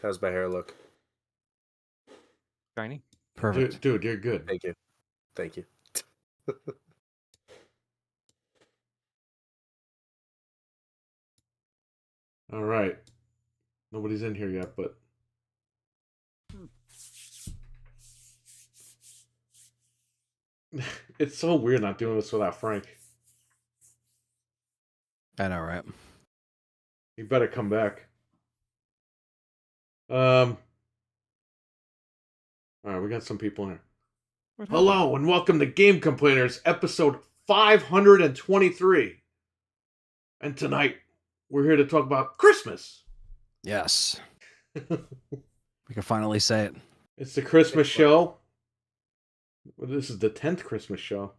How's my hair look? Shiny. Perfect. Dude, you're good. Thank you. Thank you. All right. Nobody's in here yet, but it's so weird not doing this without Frank. I know, right? You better come back. All right, we got some people in here. Hello and welcome to Game Complainers, episode 523. And tonight, we're here to talk about Christmas. Yes. We can finally say it. It's the Christmas show. Well, this is the 10th Christmas show.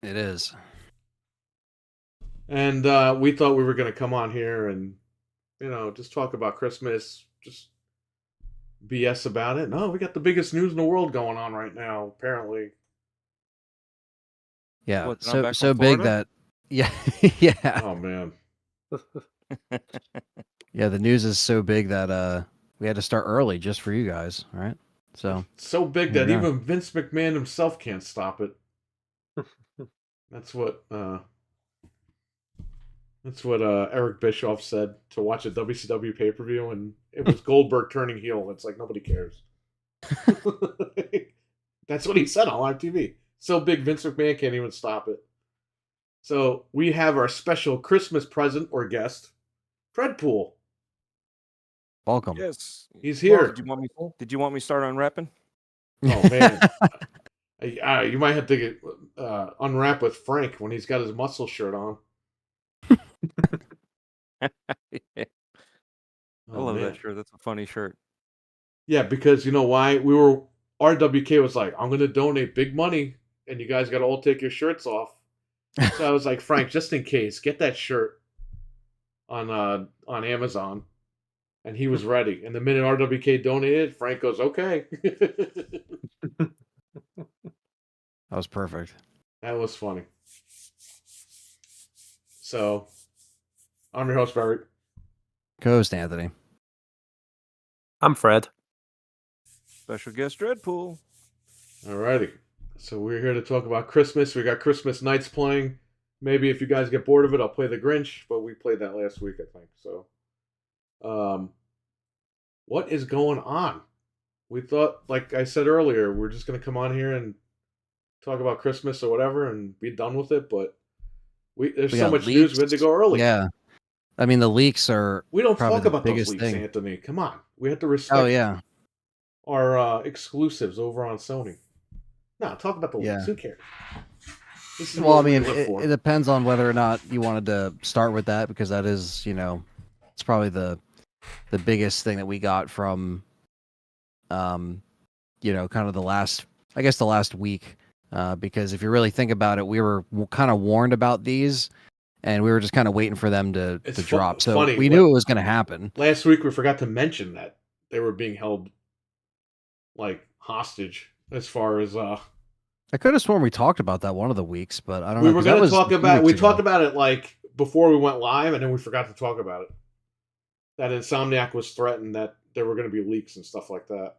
It is. And we thought we were going to come on here and, just talk about Christmas, just BS about it. No, we got the biggest news in the world going on right now, apparently. Yeah. What, not So back from big Florida? that yeah. Oh, man. Yeah, the news is so big that we had to start early just for you guys, right? So So big There that you go. even Vince McMahon himself can't stop it. That's what Eric Bischoff said to watch a WCW pay-per-view, and it was Goldberg turning heel. It's like nobody cares. That's what he said on live TV. So big, Vince McMahon can't even stop it. So we have our special Christmas present or guest, Fredpool. welcome. Yes. He's here. Did you want me to start unwrapping? Oh man, you might have to get unwrap with Frank when he's got his muscle shirt on. I Oh, love man. that shirt. That's a funny shirt. Yeah, because you know why? RWK was like, I'm going to donate big money, and you guys got to all take your shirts off. So I was like, Frank, just in case, get that shirt on Amazon. And he was ready. And the minute RWK donated, Frank goes, okay. That was perfect. That was funny. So, I'm your host, Barry. Co-host Anthony. I'm Fred. Special guest Dreadpool. Alrighty. So we're here to talk about Christmas. We got Christmas Nights playing. Maybe if you guys get bored of it, I'll play The Grinch, but we played that last week, I think. So, what is going on? We thought, like I said earlier, we're just going to come on here and talk about Christmas or whatever and be done with it, but there's We so got much news, we had to go early. Yeah. I mean, the leaks are We don't probably talk the about those biggest leaks, thing. Anthony. Come on. We have to respect Oh, yeah. our exclusives over on Sony. No, talk about the leaks. Yeah. Who cares? This is Well, I what we mean, live for. it depends on whether or not you wanted to start with that, because that is, it's probably the biggest thing that we got from, kind of the last week. Because if you really think about it, we were kind of warned about these, and we were just kind of waiting for them to It's drop. So funny. we knew it was going to happen. Last week we forgot to mention that they were being held like hostage as far as I could have sworn we talked about that one of the weeks, but I don't we know. were 'cause that going to was talk a few about. We weeks ago. talked about it like before we went live, and then we forgot to talk about it. That Insomniac was threatened that there were going to be leaks and stuff like that.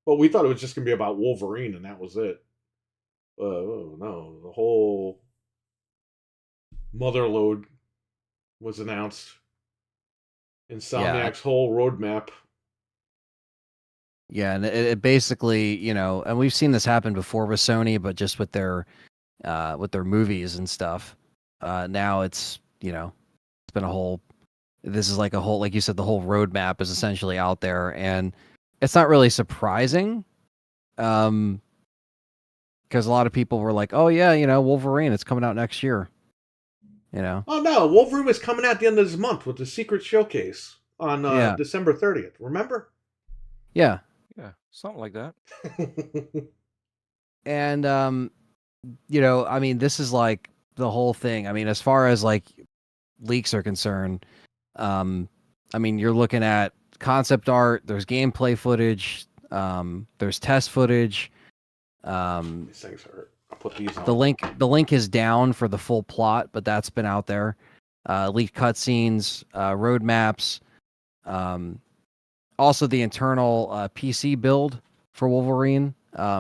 But we thought it was just going to be about Wolverine, and that was it. Oh no, the whole Motherlode was announced. Insomniac's whole roadmap. Yeah, and it basically, and we've seen this happen before with Sony, but just with their movies and stuff. Now it's, it's been this is like a whole, like you said, the whole roadmap is essentially out there, and it's not really surprising. Because a lot of people were like, oh yeah, Wolverine, it's coming out next year. Oh no, Wolverine was coming out at the end of this month with the Secret Showcase on Yeah. December 30th. Remember? Yeah. Yeah, something like that. And I mean, this is like the whole thing. I mean, as far as like leaks are concerned, I mean, you're looking at concept art, there's gameplay footage, there's test footage. These things hurt. I'll put these on. The link is down for the full plot, but that's been out there. leaked cutscenes, roadmaps, also the internal PC build for Wolverine,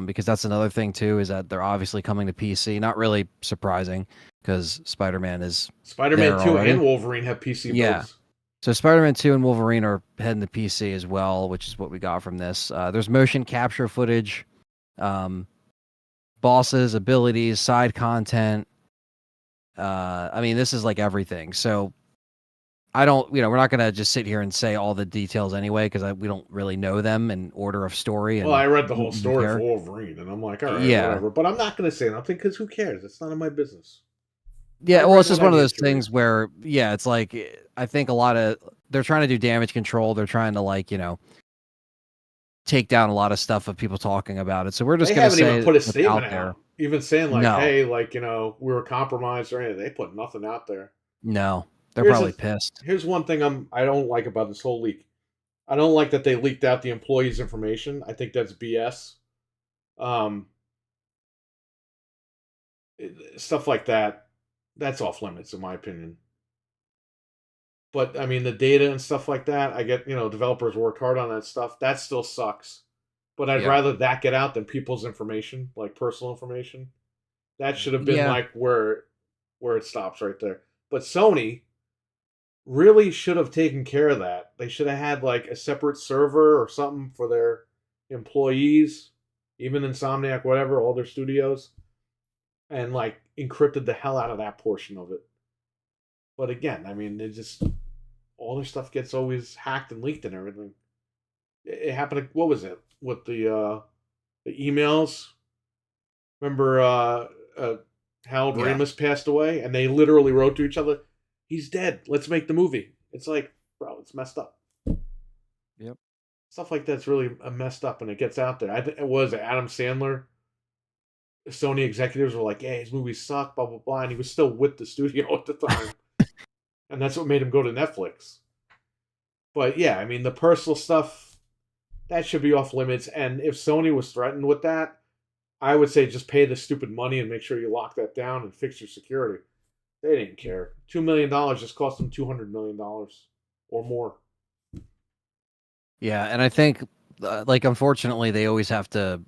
because that's another thing too, is that they're obviously coming to PC. Not really surprising, because Spider-Man is Spider-Man there 2 already. and Wolverine have PC Yeah. builds. So Spider-Man 2 and Wolverine are heading to PC as well, which is what we got from this. There's motion capture footage, bosses, abilities, side content. I mean, this is like everything. So I don't, we're not going to just sit here and say all the details anyway, because we don't really know them in order of story. Well, I read the whole wouldn't story care. for Wolverine, and I'm like, all right, Yeah. whatever. But I'm not going to say nothing because who cares? It's none of my business. Yeah, I well, read it's just what I one of need those to read. things where, yeah, it's like, I think they're trying to do damage control. They're trying to, like, take down a lot of stuff of people talking about it. So we're just They going to haven't say even put a what's statement out there. out, even saying like, No. hey, like, we were compromised or anything. They put nothing out there. No, they're Here's probably a- pissed. Here's one thing I don't like about this whole leak. I don't like that they leaked out the employees' information. I think that's BS. Stuff like that, that's off limits in my opinion. But I mean, the data and stuff like that, I get, developers worked hard on that stuff. That still sucks. But I'd Yeah. rather that get out than people's information, like personal information. That should have been Yeah. like where it stops right there. But Sony really should have taken care of that. They should have had like a separate server or something for their employees, even Insomniac, whatever, all their studios, and like encrypted the hell out of that portion of it. But again, I mean, all their stuff gets always hacked and leaked and everything. It happened. What was it with the emails? Remember, Harold Yeah. Ramis passed away, and they literally wrote to each other, "He's dead. Let's make the movie." It's like, bro, it's messed up. Yep. Stuff like that's really messed up, and it gets out there. I think it was Adam Sandler. Sony executives were like, "Hey, his movies suck," blah blah blah, and he was still with the studio at the time, and that's what made him go to Netflix. But yeah, I mean, the personal stuff that should be off limits. And if Sony was threatened with that, I would say just pay the stupid money and make sure you lock that down and fix your security. They didn't care. $2 million just cost them $200 million or more. Yeah, and I think, like, unfortunately, they always have to,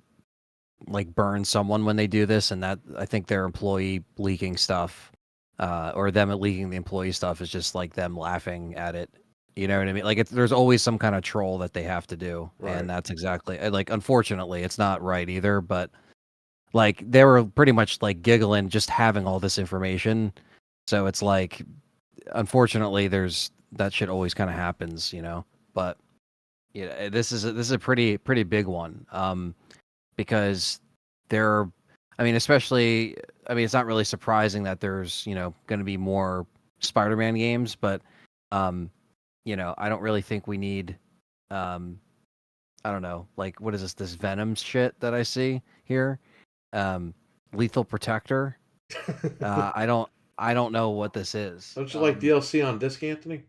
like, burn someone when they do this, and that, I think their employee leaking stuff, or them leaking the employee stuff is just, like, them laughing at it. You know what I mean? Like, there's always some kind of troll that they have to do, Right. and that's exactly, like, unfortunately, it's not right either, but, like, they were pretty much, like, giggling just having all this information, so it's like, unfortunately, that shit always kind of happens, but yeah, this is a pretty big one, because especially, it's not really surprising that there's going to be more Spider-Man games, but I don't really think we need, I don't know, like, what is this Venom shit that I see here, Lethal Protector. I don't know what this is. Don't you like DLC on disc, Anthony?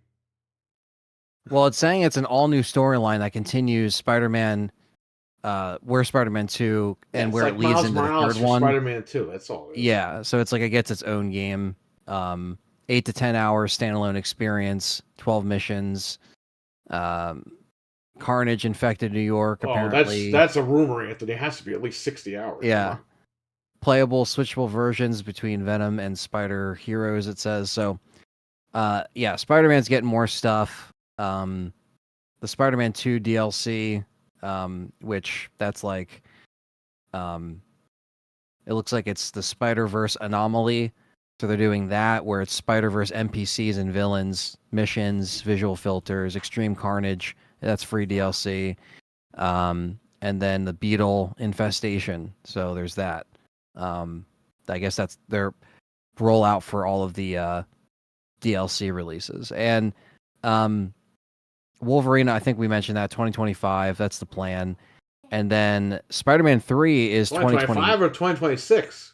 Well, it's saying it's an all-new storyline that continues Spider-Man, where Spider-Man 2, and It's where like it leads Miles into Morales the for third one. Spider-Man 2. That's all it is. Yeah, so it's like it gets its own game. 8 to 10 hours standalone experience, 12 missions. Carnage infected New York, Oh, apparently. that's a rumor, Anthony. It has to be at least 60 hours. Yeah. Come on. Playable, switchable versions between Venom and Spider Heroes, it says. So, yeah, Spider-Man's getting more stuff. The Spider-Man 2 DLC, which that's like, it looks like it's the Spider-Verse Anomaly. So they're doing that, where it's Spider-Verse NPCs and villains, missions, visual filters, Extreme Carnage. That's free DLC. And then the Beetle Infestation. So there's that. I guess that's their rollout for all of the DLC releases. And Wolverine, I think we mentioned that, 2025. That's the plan. And then Spider-Man 3 is 2025 or 2026?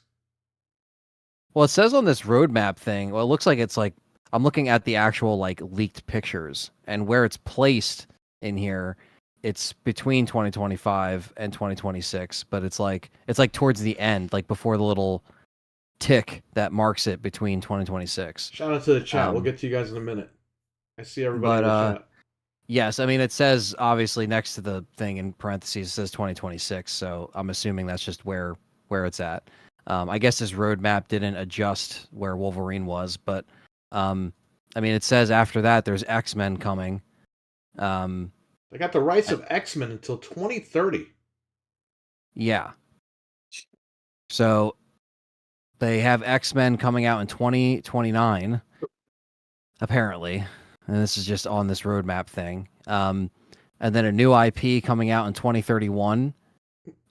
Well, it says on this roadmap thing, well, it looks like it's like, I'm looking at the actual, like, leaked pictures, and where it's placed in here, it's between 2025 and 2026, but it's like towards the end, like before the little tick that marks it between 2026. Shout out to the chat. We'll Um, get to you guys in a minute. I see everybody but, in the chat. Yes, I mean it says obviously next to the thing in parentheses it says 2026, so I'm assuming that's just where it's at. I guess this roadmap didn't adjust where Wolverine was, but I mean it says after that there's X-Men coming. They got the rights of X-Men until 2030. Yeah. So they have X-Men coming out in 2029, apparently. And this is just on this roadmap thing. And then a new IP coming out in 2031.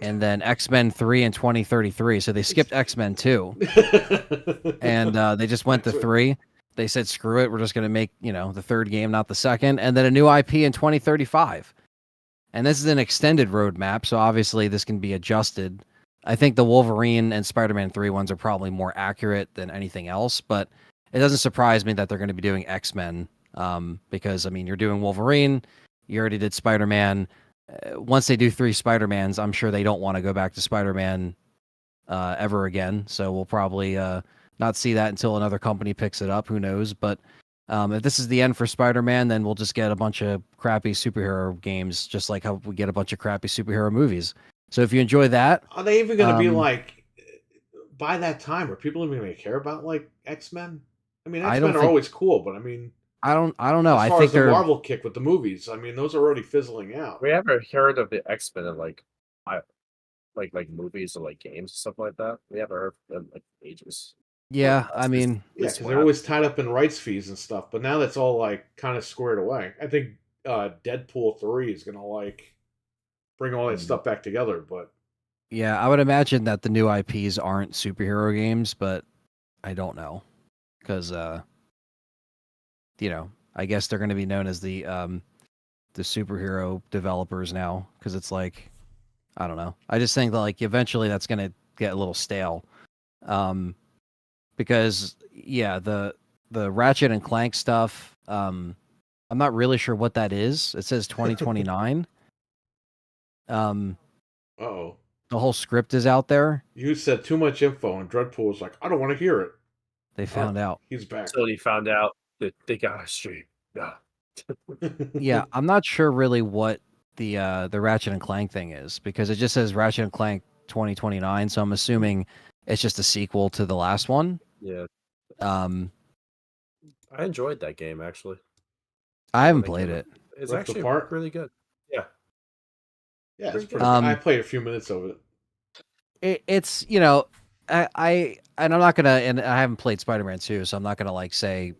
And then X-Men 3 in 2033. So they skipped X-Men 2. And they just went to 3. They said, screw it. We're just going to make, the third game, not the second. And then a new IP in 2035. And this is an extended roadmap. So obviously this can be adjusted. I think the Wolverine and Spider-Man 3 ones are probably more accurate than anything else. But it doesn't surprise me that they're going to be doing X-Men. Because, I mean, you're doing Wolverine. You already did Spider-Man. Once they do 3 Spider-Mans, I'm sure they don't want to go back to Spider-Man ever again. So we'll probably not see that until another company picks it up. Who knows? But if this is the end for Spider-Man, then we'll just get a bunch of crappy superhero games, just like how we get a bunch of crappy superhero movies. So if you enjoy that... Are they even going to be like, by that time, are people even going to care about, like, X-Men? I mean, X-Men are always cool, but I mean... I don't know. As far as the Marvel kick with the movies, I mean, those are already fizzling out. We haven't heard of the X-Men in like movies or like games and stuff like that. We haven't heard of them like ages. Yeah, I mean, yeah, because they're always tied up in rights fees and stuff. But now that's all like kind of squared away. I think Deadpool 3 is gonna like bring all that stuff back together. But yeah, I would imagine that the new IPs aren't superhero games, but I don't know because I guess they're going to be known as the superhero developers now because it's like, I don't know. I just think that like eventually that's going to get a little stale, because the Ratchet and Clank stuff, I'm not really sure what that is. It says 2029. uh-oh. The whole script is out there. You said too much info, and Dreadpool was like, I don't want to hear it. They found out. He's back. So he found out that they got a stream. Yeah. Yeah, I'm not sure really what the Ratchet and Clank thing is because it just says Ratchet and Clank 2029, so I'm assuming it's just a sequel to the last one. Yeah. I enjoyed that game actually. I haven't played it. It's actually really good. Yeah. Yeah, it's pretty I played a few minutes of it. It's and I'm not gonna, and I haven't played Spider-Man 2, so I'm not gonna like say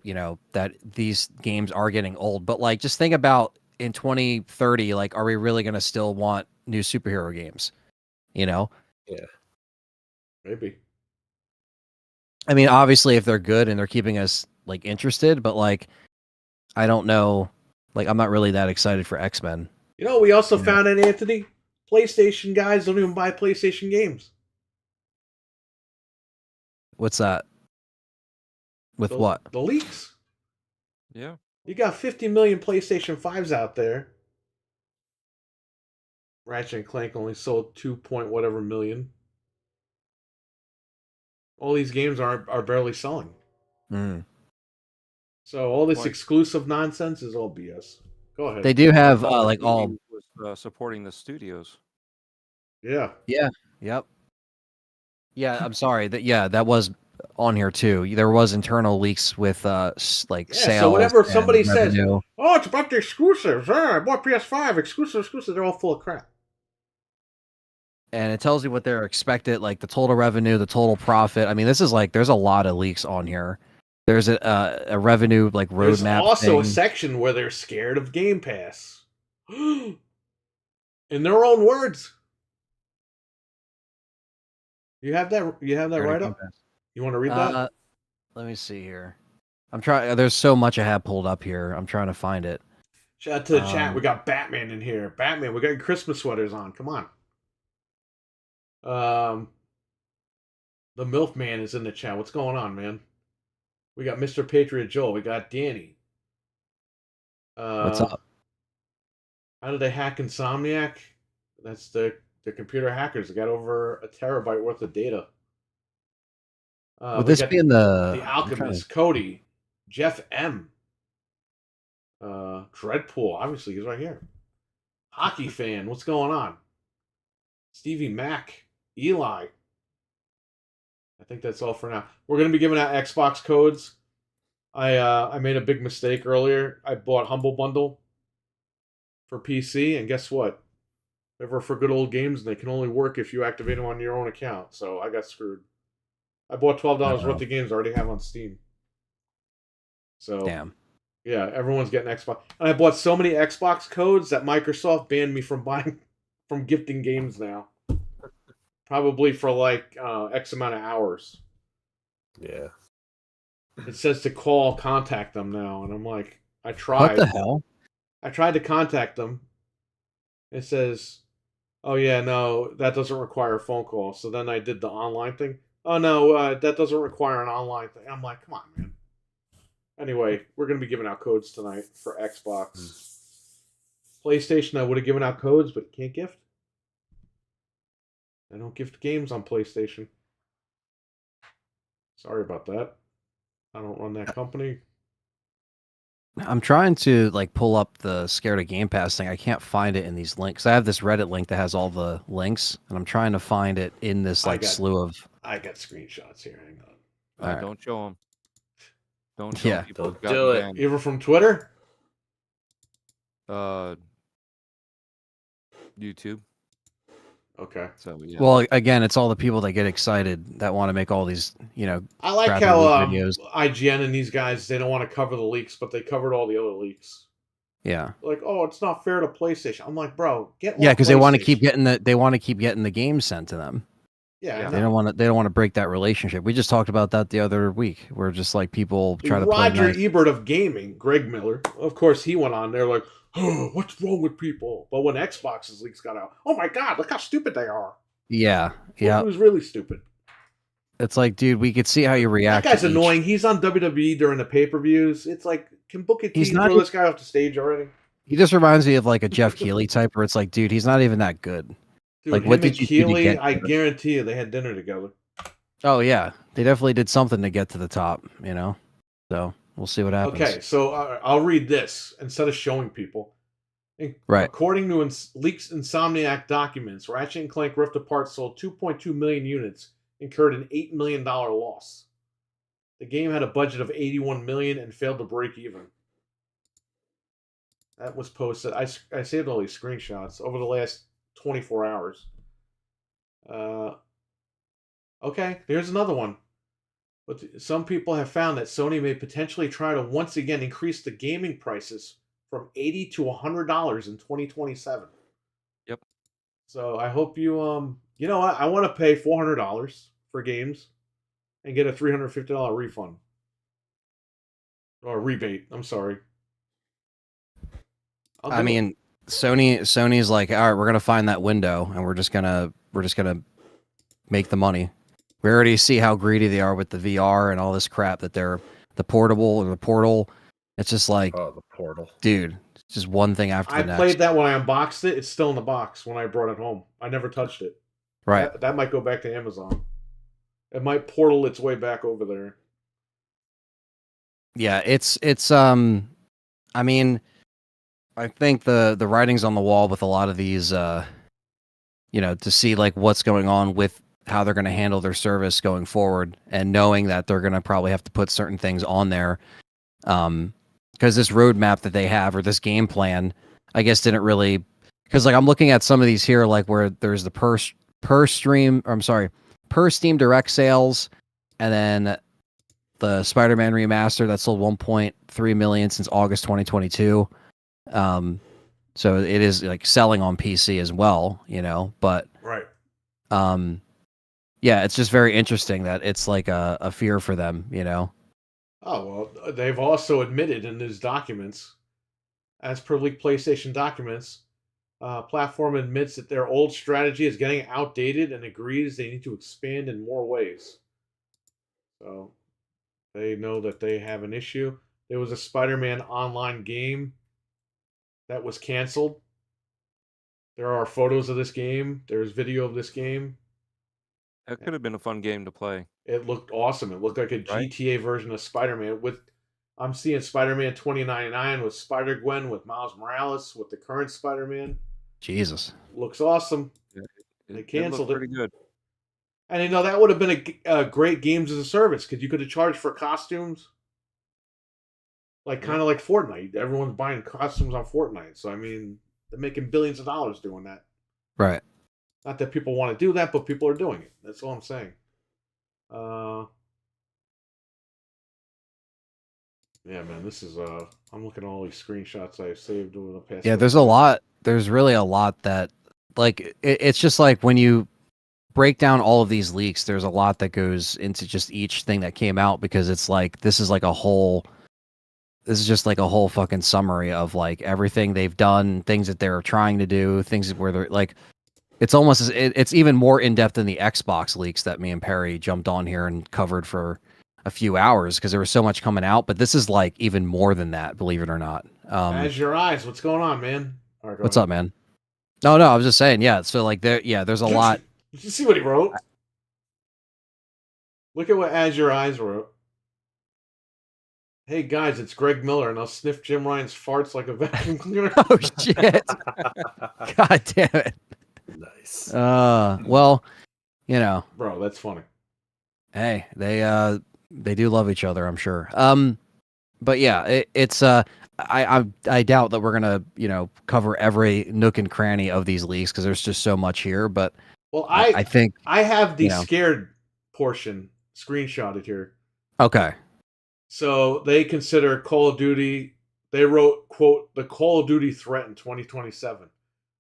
that these games are getting old. But like, just think about in 2030, like, are we really gonna still want new superhero games? Yeah. Maybe. I mean, obviously, if they're good and they're keeping us like interested, but like, I don't know. Like, I'm not really that excited for X-Men. We also found out, Anthony, PlayStation guys don't even buy PlayStation games. What's that? With what? The leaks. Yeah. You got 50 million PlayStation 5s out there. Ratchet and Clank only sold 2 point whatever million. All these games are barely selling. Mm. So all this exclusive nonsense is all BS. Go ahead. They do have like all supporting the studios. Yeah. Yeah. Yep. Yeah, I'm sorry. That was on here too. There was internal leaks with like sales. So whenever somebody says, revenue. "Oh, it's about the exclusives," I bought PS5 exclusive, they're all full of crap. And it tells you what they're expected, like the total revenue, the total profit. I mean, this is like there's a lot of leaks on here. There's a revenue like roadmap. There's also thing. a section where they're scared of Game Pass. In their own words. You have that right up? You want to read that? Let me see here. I'm trying. There's so much I have pulled up here. I'm trying to find it. Shout out to the chat. We got Batman in here. Batman. We got your Christmas sweaters on. Come on. The MILF Man is in the chat. What's going on, man? We got Mr. Patriot Joel. We got Danny. What's up? How did they hack Insomniac? That's the computer hackers. They got over 1 terabyte worth of data. With we this got being the I'm trying Alchemist, Cody, Jeff M, Dreadpool. Obviously, he's right here. Hockey fan, what's going on? Stevie Mac, Eli. I think that's all for now. We're gonna be giving out Xbox codes. I made a big mistake earlier. I bought Humble Bundle for PC, and guess what? They were for good old games, and they can only work if you activate them on your own account. So I got screwed. I bought $12 worth of games I already have on Steam. So damn. yeah, everyone's getting Xbox. And I bought so many Xbox codes that Microsoft banned me from buying, from gifting games now. Probably for like X amount of hours. Yeah. It says to contact them now, and I'm like, I What tried. the hell? I tried to contact them. It says, oh yeah, no, that doesn't require a phone call. So then I did the online thing. Oh no, that doesn't require an online thing. I'm like, come on, man. Anyway, we're gonna be giving out codes tonight for Xbox. PlayStation, I would have given out codes, but can't gift. I don't gift games on PlayStation. Sorry about that. I don't run that company. I'm trying to like pull up the Scared of Game Pass thing. I can't find it in these links. I have this Reddit link that has all the links, and I'm trying to find it in this like slew of. I got screenshots here. Hang on. All right. Don't show them. Don't show Yeah. people. Don't do it. You ever from Twitter? YouTube. Okay. So yeah. Well, again, it's all the people that get excited that want to make all these, you know. I like crappy how leak videos. IGN and these guys, they don't want to cover the leaks, but they covered all the other leaks. Yeah. Like, oh, it's not fair to PlayStation. I'm like, bro, get Yeah, because they want to keep PlayStation. getting the games sent to them. Yeah, Yeah. They don't want to break that relationship. We just talked about that the other week. Where just like people try to play Roger nice. Ebert of gaming, Greg Miller, of course, he went on there like, oh, what's wrong with people? But when Xbox's leaks got out, oh my god, look how stupid they are. Yeah, yeah. It was really stupid. It's like, dude, we could see how you react. That guy's to each- annoying. He's on WWE during the pay-per-views. It's like, can Booker T He's not throw even- this guy off the stage already? He just reminds me of like a Jeff Keighley type, where it's like, dude, he's not even that good. Dude, Like, him what and did you do to Keeley, get I there? guarantee you they had dinner together. Oh yeah, they definitely did something to get to the top, you know. So we'll see what happens. Okay, so I'll read this instead of showing people. Right. According to leaks Insomniac documents, Ratchet & Clank Rift Apart sold 2.2 million units, incurred an $8 million loss. The game had a budget of $81 million and failed to break even. That was posted. I saved all these screenshots over the last 24 hours. Okay, here's another one. But some people have found that Sony may potentially try to once again increase the gaming prices from $80 to $100 in 2027. Yep. So I hope you you know what? I want to pay $400 for games and get a $350 refund. Or rebate, I'm sorry. I mean, Sony's like, all right, we're gonna find that window, and we're just gonna make the money. We already see how greedy they are with the VR and all this crap that they're the portal. It's just like, Oh, the portal. dude, it's just one thing after I the next. played that when I unboxed it. It's still in the box when I brought it home. I never touched it. Right. That might go back to Amazon. It might portal its way back over there. Yeah, it's I mean, I think the writing's on the wall with a lot of these you know, to see like what's going on with how they're going to handle their service going forward, and knowing that they're going to probably have to put certain things on there because this roadmap that they have, or this game plan, I guess didn't really, because like I'm looking at some of these here, like where there's the per Steam direct sales, and then the Spider-Man remaster that sold 1.3 million since August 2022. So it is like selling on PC as well, you know, but Right. yeah, it's just very interesting that it's like a fear for them, you know. Oh, well, they've also admitted in these documents, as per leaked PlayStation documents, platform admits that their old strategy is getting outdated and agrees they need to expand in more ways. So they know that they have an issue. There was a Spider-Man online game that was canceled. There are photos of this game. There's video of this game. That could have been a fun game to play. It looked awesome. It looked like a Right? GTA version of Spider-Man. I'm seeing Spider-Man 2099 with Spider-Gwen, with Miles Morales, with the current Spider-Man. Jesus. Looks awesome. It They looked canceled it. pretty good. And that would have been a great games as a service because you could have charged for costumes. Like kind of like Fortnite. Everyone's buying costumes on Fortnite. So I mean, they're making billions of dollars doing that. Right. Not that people want to do that, but people are doing it. That's all I'm saying. Yeah, man, this is I'm looking at all these screenshots I saved over the past. Yeah, there's a lot. There's really a lot that, like, it's just like when you break down all of these leaks, there's a lot that goes into just each thing that came out because it's like this is just like a whole fucking summary of like everything they've done, things that they're trying to do, things where they're like, it's almost it's even more in depth than the Xbox leaks that me and Perry jumped on here and covered for a few hours because there was so much coming out. But this is like even more than that, believe it or not. As your eyes, what's going on, man? All right, go what's ahead. up, man? No, I was just saying, yeah. So like there's a lot. Did you see what he wrote? Look at what As Your Eyes wrote. Hey guys, it's Greg Miller, and I'll sniff Jim Ryan's farts like a vacuum cleaner. Oh shit! God damn it. Nice. Well, you know, Bro, that's funny. hey, they do love each other, I'm sure. But yeah, it's I doubt that we're gonna cover every nook and cranny of these leaks because there's just so much here. But Well, I think I have the you know. scared portion screenshotted here. Okay. So they consider Call of Duty. They wrote, quote, the Call of Duty threat in 2027.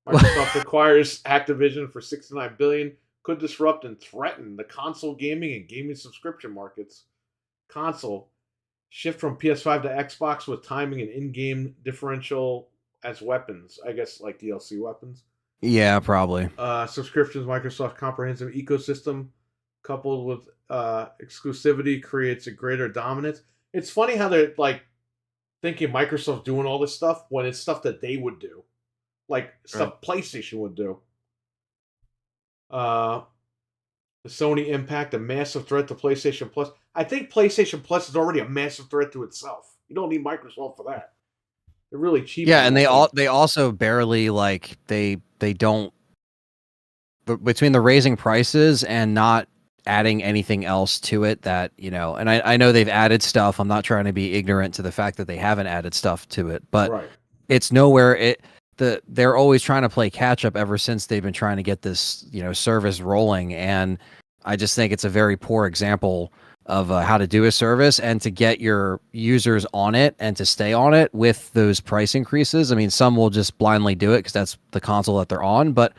Microsoft acquires Activision for $69 billion, could disrupt and threaten the console gaming and gaming subscription markets. Console shift from PS5 to Xbox with timing and in-game differential as weapons. I guess like DLC weapons. Yeah, probably. Subscriptions, Microsoft comprehensive ecosystem coupled with exclusivity creates a greater dominance. It's funny how they're like thinking Microsoft's doing all this stuff when it's stuff that they would do, like stuff PlayStation would do. The Sony impact, a massive threat to PlayStation Plus. I think PlayStation Plus is already a massive threat to itself. You don't need Microsoft for that. They're really cheap. Yeah, and they also barely like they don't between the raising prices and not adding anything else to it that, and I know they've added stuff. I'm not trying to be ignorant to the fact that they haven't added stuff to it, but it's nowhere. They're always trying to play catch up ever since they've been trying to get this, service rolling. And I just think it's a very poor example of how to do a service and to get your users on it and to stay on it with those price increases. I mean, some will just blindly do it because that's the console that they're on, but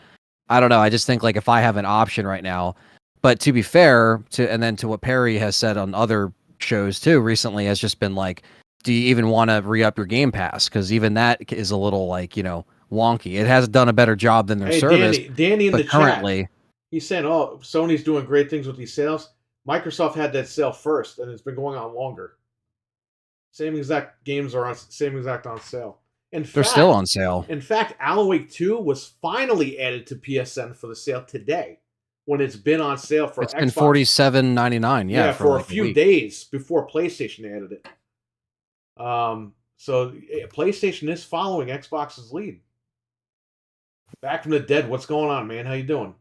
I don't know. I just think like if I have an option right now, but to be fair and then to what Perry has said on other shows too recently has just been like, do you even want to re-up your Game Pass? Because even that is a little like, wonky. It has done a better job than their service. Danny in the currently, chat, he's saying, oh, Sony's doing great things with these sales. Microsoft had that sale first, and it's been going on longer. Same exact games are on sale. They're still on sale. In fact, Alan Wake 2 was finally added to PSN for the sale today, when it's been on sale for It's Xbox. been $47.99. Yeah, for like a few days before PlayStation added it. So PlayStation is following Xbox's lead. Back from the dead. What's going on, man? How you doing?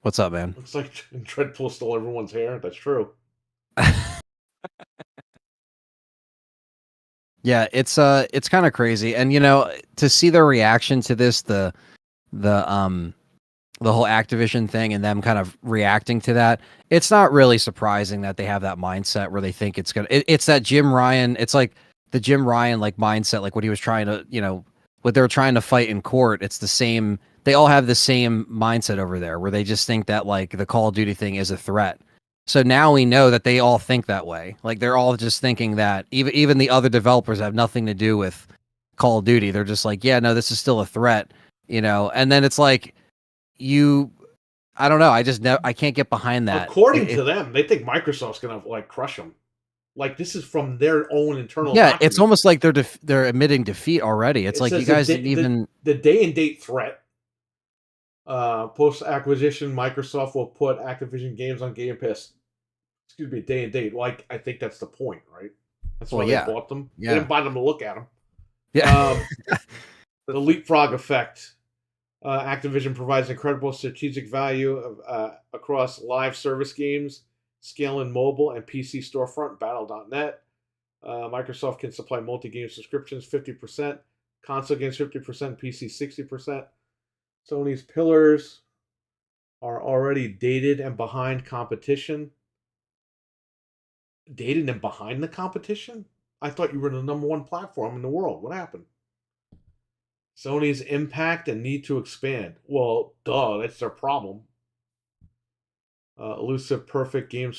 What's up, man? Looks like Dreadpool stole everyone's hair. That's true. Yeah, it's kind of crazy, and to see the reaction to this, the whole Activision thing, and them kind of reacting to that, it's not really surprising that they have that mindset where they think it's gonna. It's that Jim Ryan. It's like the Jim Ryan like mindset, like what he was trying to, what they were trying to fight in court. It's the same. They all have the same mindset over there, where they just think that like the Call of Duty thing is a threat. So now we know that they all think that way. Like they're all just thinking that even the other developers have nothing to do with Call of Duty. They're just like, yeah, no, this is still a threat, And then it's like I don't know. I can't get behind that. According to them, they think Microsoft's gonna like crush them. Like this is from their own internal. Yeah, documents. it's almost like they're admitting defeat already. It's like you guys didn't even the day and date threat. Post acquisition, Microsoft will put Activision games on Game Pass. Excuse me, day and date. Like, I think that's the point, right? That's Well, why yeah. they bought them. Yeah. They didn't buy them to look at them. Yeah. The leapfrog effect. Activision provides incredible strategic value across live service games, scale in mobile and PC storefront, Battle.net. Microsoft can supply multi-game subscriptions 50%, console games 50%, PC 60%. Sony's pillars are already dated and behind competition. Dated and behind the competition? I thought you were the number one platform in the world. What happened? Sony's impact and need to expand. Well, duh, that's their problem. Elusive perfect game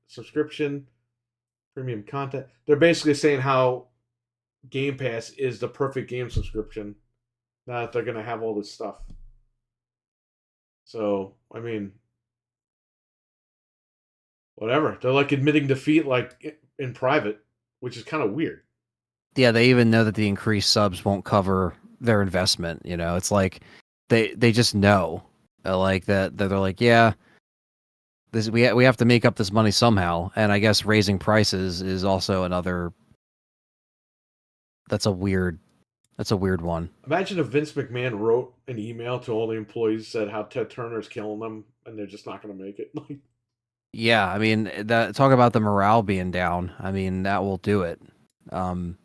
subscription, premium content. They're basically saying how Game Pass is the perfect game subscription. Now that they're going to have all this stuff. So, I mean, whatever. They're like admitting defeat like in private, which is kind of weird. Yeah, they even know that the increased subs won't cover their investment. You know, it's like they just know, like that they're like, yeah, this we have to make up this money somehow, and I guess raising prices is also another. That's a weird one. Imagine if Vince McMahon wrote an email to all the employees, said how Ted Turner's killing them, and they're just not going to make it. Yeah, I mean, that talk about the morale being down. I mean, that will do it. I don't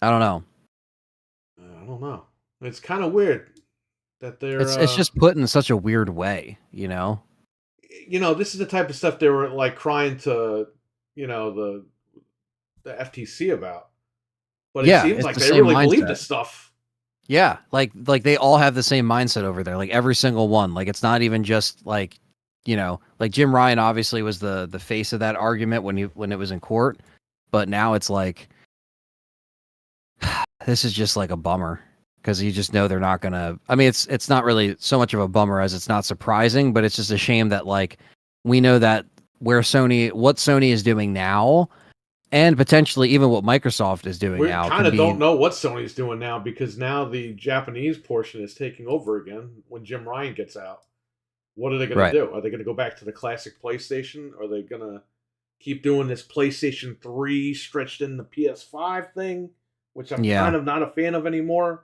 know. I don't know. It's kind of weird that they're. It's just put in such a weird way, you know. You know, this is the type of stuff they were like crying to, you know, the FTC about. But it seems like they really believe this stuff. Yeah, like they all have the same mindset over there. Like every single one. Like it's not even just like, you know, like Jim Ryan obviously was the face of that argument when it was in court, but now it's like this is just like a bummer because you just know they're not gonna. I mean, it's not really so much of a bummer as it's not surprising, but it's just a shame that like we know that what Sony is doing now. And potentially even what Microsoft is doing now. We kind of don't know what Sony's doing now because now the Japanese portion is taking over again when Jim Ryan gets out. What are they going to do? Are they going to go back to the classic PlayStation? Are they going to keep doing this PlayStation 3 stretched in the PS5 thing, which I'm kind of not a fan of anymore?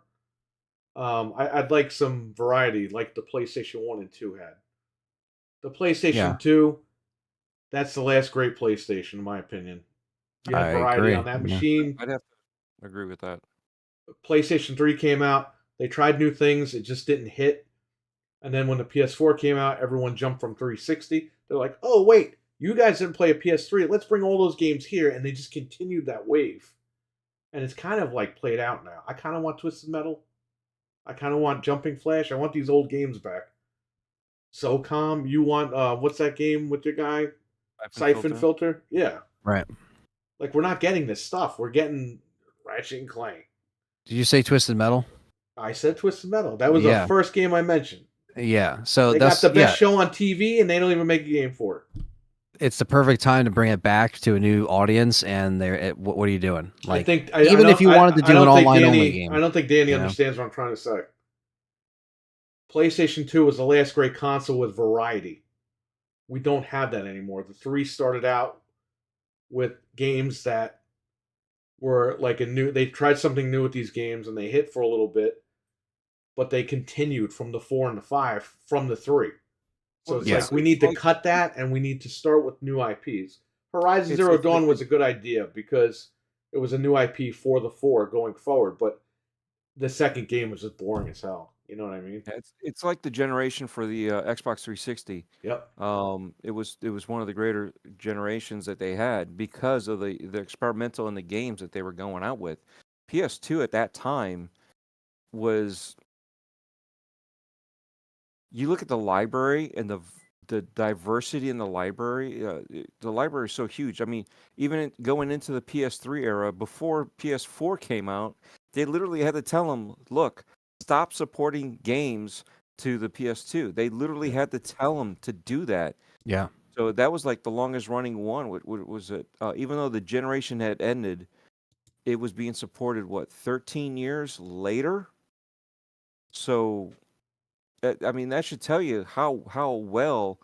I'd like some variety like the PlayStation 1 and 2 had. The PlayStation 2, that's the last great PlayStation, in my opinion. You had variety on that machine. I'd have to agree with that. PlayStation 3 came out. They tried new things. It just didn't hit. And then when the PS4 came out, everyone jumped from 360. They're like, oh, wait, you guys didn't play a PS3. Let's bring all those games here. And they just continued that wave. And it's kind of like played out now. I kind of want Twisted Metal. I kind of want Jumping Flash. I want these old games back. SOCOM, you want, what's that game with your guy? Siphon Filter? Yeah. Right. Like, we're not getting this stuff. We're getting Ratchet and Clank. Did you say Twisted Metal? I said Twisted Metal. That was the first game I mentioned. Yeah. So they got the best show on TV, and they don't even make a game for it. It's the perfect time to bring it back to a new audience. And what are you doing? Like, if you wanted to do an online only game, I don't think Danny understands what I'm trying to say. PlayStation 2 was the last great console with variety. We don't have that anymore. The 3 started out with games that were like they tried something new with these games and they hit for a little bit, but they continued from the 4 and the 5 from the 3. So it's like we need to cut that and we need to start with new IPs. Horizon Zero Dawn was a good idea because it was a new IP for the 4 going forward, but the second game was just boring as hell. You know what I mean? It's like the generation for the Xbox 360. Yep. It was one of the greater generations that they had because of the experimental and the games that they were going out with. PS2 at that time was. You look at the library and the diversity in the library. The library is so huge. I mean, even going into the PS3 era, before PS4 came out, they literally had to tell them, "Look, stop supporting games to the PS2." They literally had to tell them to do that. Yeah. So that was like the longest running one. What was it? Even though the generation had ended, it was being supported 13 years later. So I mean, that should tell you how well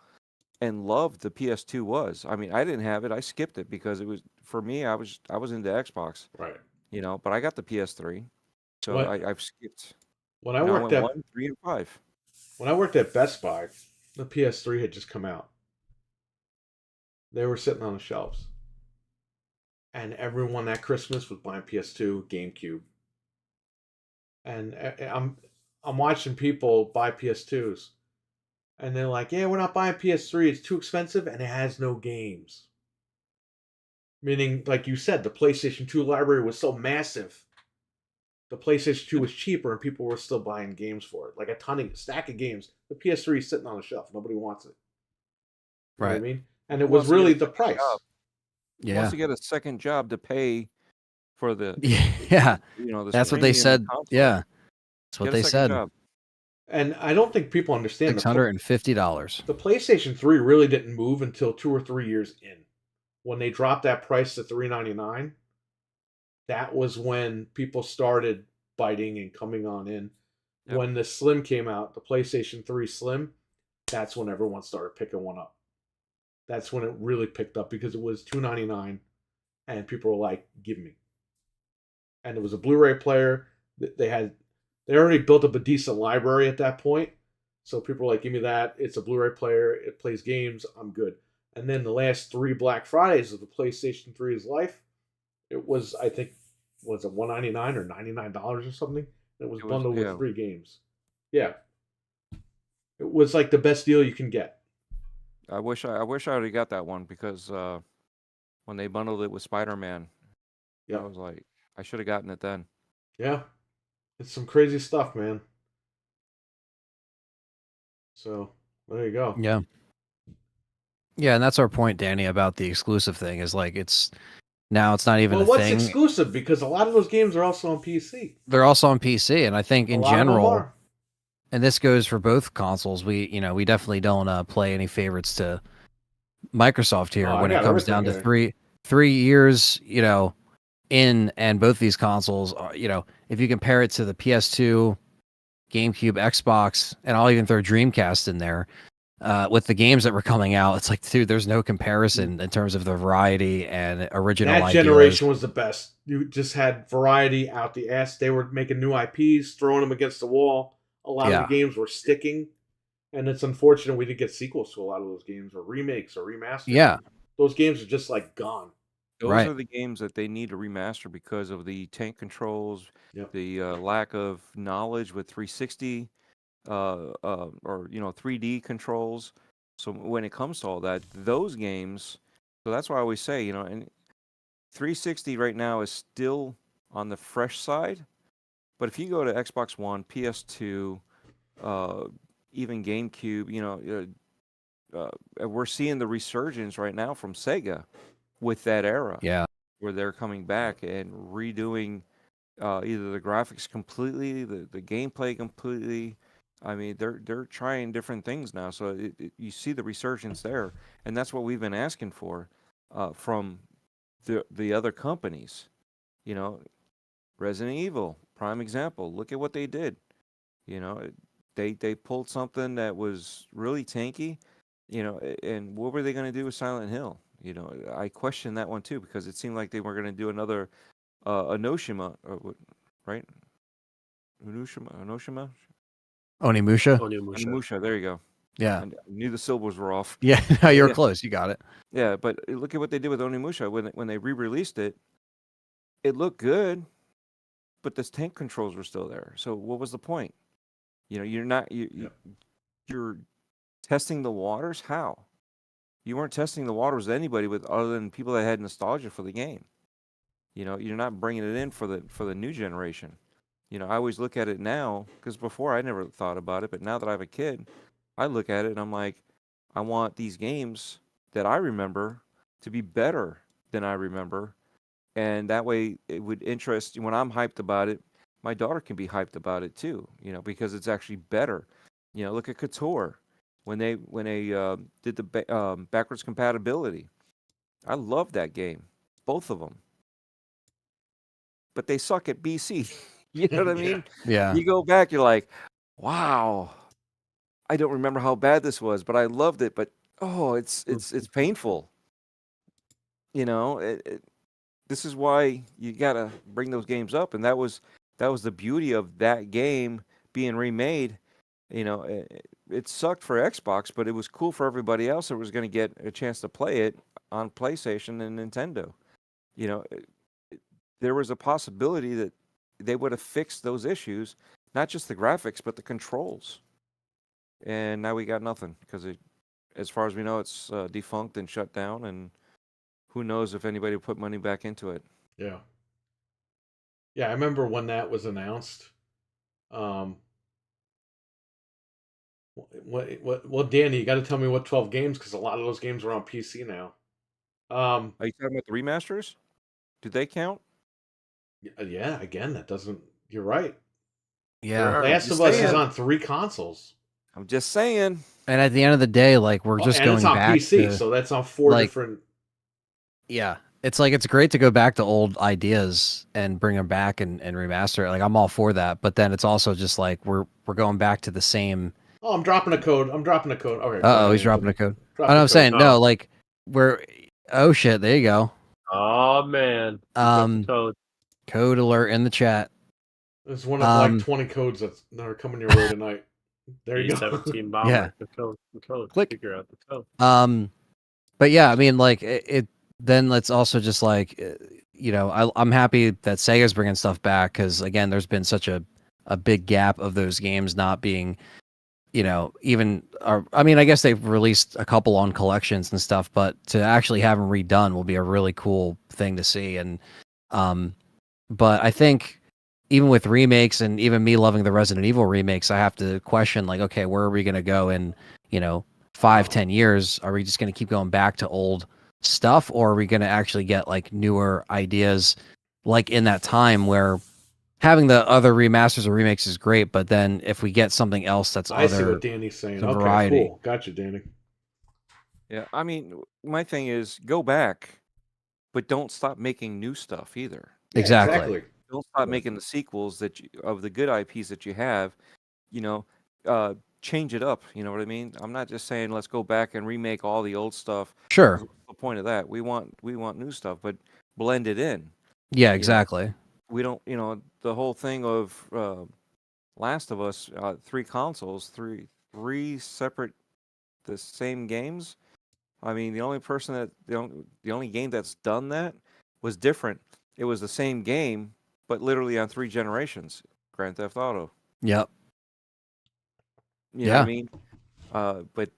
and loved the PS2 was. I mean, I didn't have it. I skipped it because it was for me. I was into Xbox, Right. but I got the PS3, so When I've skipped. when I You know, I worked went at 1, 3, and 5. when I worked at Best Buy, the PS3 had just come out. They were sitting on the shelves, and everyone that Christmas was buying PS2, GameCube, and I'm watching people buy PS2s, and they're like, "Yeah, we're not buying PS3. It's too expensive, and it has no games." Meaning, like you said, the PlayStation 2 library was so massive. The PlayStation 2 was cheaper, and people were still buying games for it, like a stack of games. The PS3 is sitting on the shelf. Nobody wants it. You know what I Right. mean? And Who it was wants to get really a the second price. job? Who Yeah. wants to get a second job to pay for the Yeah. the That's what they streaming and the said. console? Yeah. That's what Get a they second said. job. And I don't think people understand $650. the PlayStation 3 really didn't move until 2 or 3 years in. When they dropped that price to $399, that was when people started biting and coming on in. Yep. When the Slim came out, the PlayStation 3 Slim, that's when everyone started picking one up. That's when it really picked up because it was $299 and people were like, "Give me." And it was a Blu-ray player. They already built up a decent library at that point. So people were like, "Give me that. It's a Blu-ray player. It plays games. I'm good." And then the last 3 Black Fridays of the PlayStation 3's life, it was, I think, was it $199 or $99 or something? And it was bundled with 3 games. Yeah. It was like the best deal you can get. I wish I would have got that one because when they bundled it with Spider-Man, Yeah. I was like, I should have gotten it then. Yeah. It's some crazy stuff, man. So, there you go. Yeah. Yeah, and that's our point, Danny, about the exclusive thing is like it's not even Well, a what's thing. exclusive? Because a lot of those games are also on PC. They're also on PC, and I think in A lot of them general, are. and this goes for both consoles, we definitely don't play any favorites to Microsoft here Oh, I when it got comes down to everything three years, in, and both these consoles are, if you compare it to the PS2, GameCube, Xbox, and I'll even throw Dreamcast in there, with the games that were coming out, it's like, dude, there's no comparison in terms of the variety and original That ideas. generation was the best. You just had variety out the ass. They were making new IPs, throwing them against the wall. A lot of the games were sticking, and it's unfortunate we didn't get sequels to a lot of those games, or remakes, or remasters. Yeah. Those games are just like gone. Those Right. are the games that they need to remaster because of the tank controls, Yep. the lack of knowledge with 360 or 3D controls. So when it comes to all that, those games, so that's why I always say, and 360 right now is still on the fresh side, but if you go to Xbox One, PS2, even GameCube, we're seeing the resurgence right now from Sega with that era. Yeah. Where they're coming back and redoing either the graphics completely, the gameplay completely. I mean, they're trying different things now, so you see the resurgence there, and that's what we've been asking for from the other companies. Resident Evil, prime example. Look at what they did. They pulled something that was really tanky, and what were they going to do with Silent Hill? I question that one too because it seemed like they were going to do another Onimusha, right? Onimusha? Onimusha. Onimusha, there you go. Yeah. I knew the syllables were off. Yeah, no, you were Yeah. close. You got it. Yeah, but look at what they did with Onimusha when they re-released it. It looked good, but the tank controls were still there. So what was the point? You're testing the waters. How? You weren't testing the waters with anybody other than people that had nostalgia for the game. You're not bringing it in for the new generation. I always look at it now because before I never thought about it, but now that I have a kid, I look at it and I'm like, I want these games that I remember to be better than I remember, and that way it would interest. When I'm hyped about it, my daughter can be hyped about it too. Because it's actually better. Look at KOTOR. When they did the backwards compatibility, I love that game, both of them. But they suck at BC. You know what I mean? Yeah. You go back, you're like, wow, I don't remember how bad this was, but I loved it. But oh, it's painful. You know, this is why you gotta bring those games up, and that was the beauty of that game being remade. You know, it sucked for Xbox, but it was cool for everybody else that was going to get a chance to play it on PlayStation and Nintendo. You know, there was a possibility that they would have fixed those issues, not just the graphics, but the controls. And now we got nothing because, as far as we know, it's defunct and shut down, and who knows if anybody will put money back into it. Yeah. Yeah, I remember when that was announced. Well, Danny, you got to tell me what 12 games, because a lot of those games are on PC now. Are you talking about the remasters? Do they count? Yeah, again, that doesn't. You're right. Yeah. Last of Us is on 3 consoles. I'm just saying. And at the end of the day, like we're just and going it's on back PC, to, so that's on 4 like, different. yeah. It's like it's great to go back to old ideas and bring them back and remaster it. Like I'm all for that, but then it's also just like we're going back to the same. Oh, I'm dropping a code. Okay. Oh, he's dropping a code. Drop Oh, the no, I'm code. saying no. Like we're. Oh shit! There you go. Oh man. Code alert in the chat. It's one of like 20 codes that are coming your way tonight. There you go. 17 bomber. Yeah. The code. Click. Figure out the code. But yeah, I mean, like it then let's also just like, you know, I'm happy that Sega's bringing stuff back because again, there's been such a big gap of those games not being, you know, even. I mean, I guess they've released a couple on collections and stuff, but to actually have them redone will be a really cool thing to see. And, but I think even with remakes and even me loving the Resident Evil remakes, I have to question like, okay, where are we going to go in, you know, 5-10 years? Are we just going to keep going back to old stuff, or are we going to actually get like newer ideas like in that time where having the other remasters or remakes is great, but then if we get something else that's I see what Danny's saying. some Okay, variety. cool. Gotcha, Danny. Yeah, I mean, my thing is go back, but don't stop making new stuff either. Yeah, Exactly. Don't stop making the sequels of the good IPs that you have. You know, change it up. You know what I mean? I'm not just saying let's go back and remake all the old stuff. Sure. What's the point of that? We want new stuff, but blend it in. Yeah, exactly. We don't, you know, the whole thing of Last of Us, 3 consoles, three separate, the same games. I mean, the only game that's done that was different. It was the same game, but literally on 3 generations. Grand Theft Auto. Yep. You know what I mean? But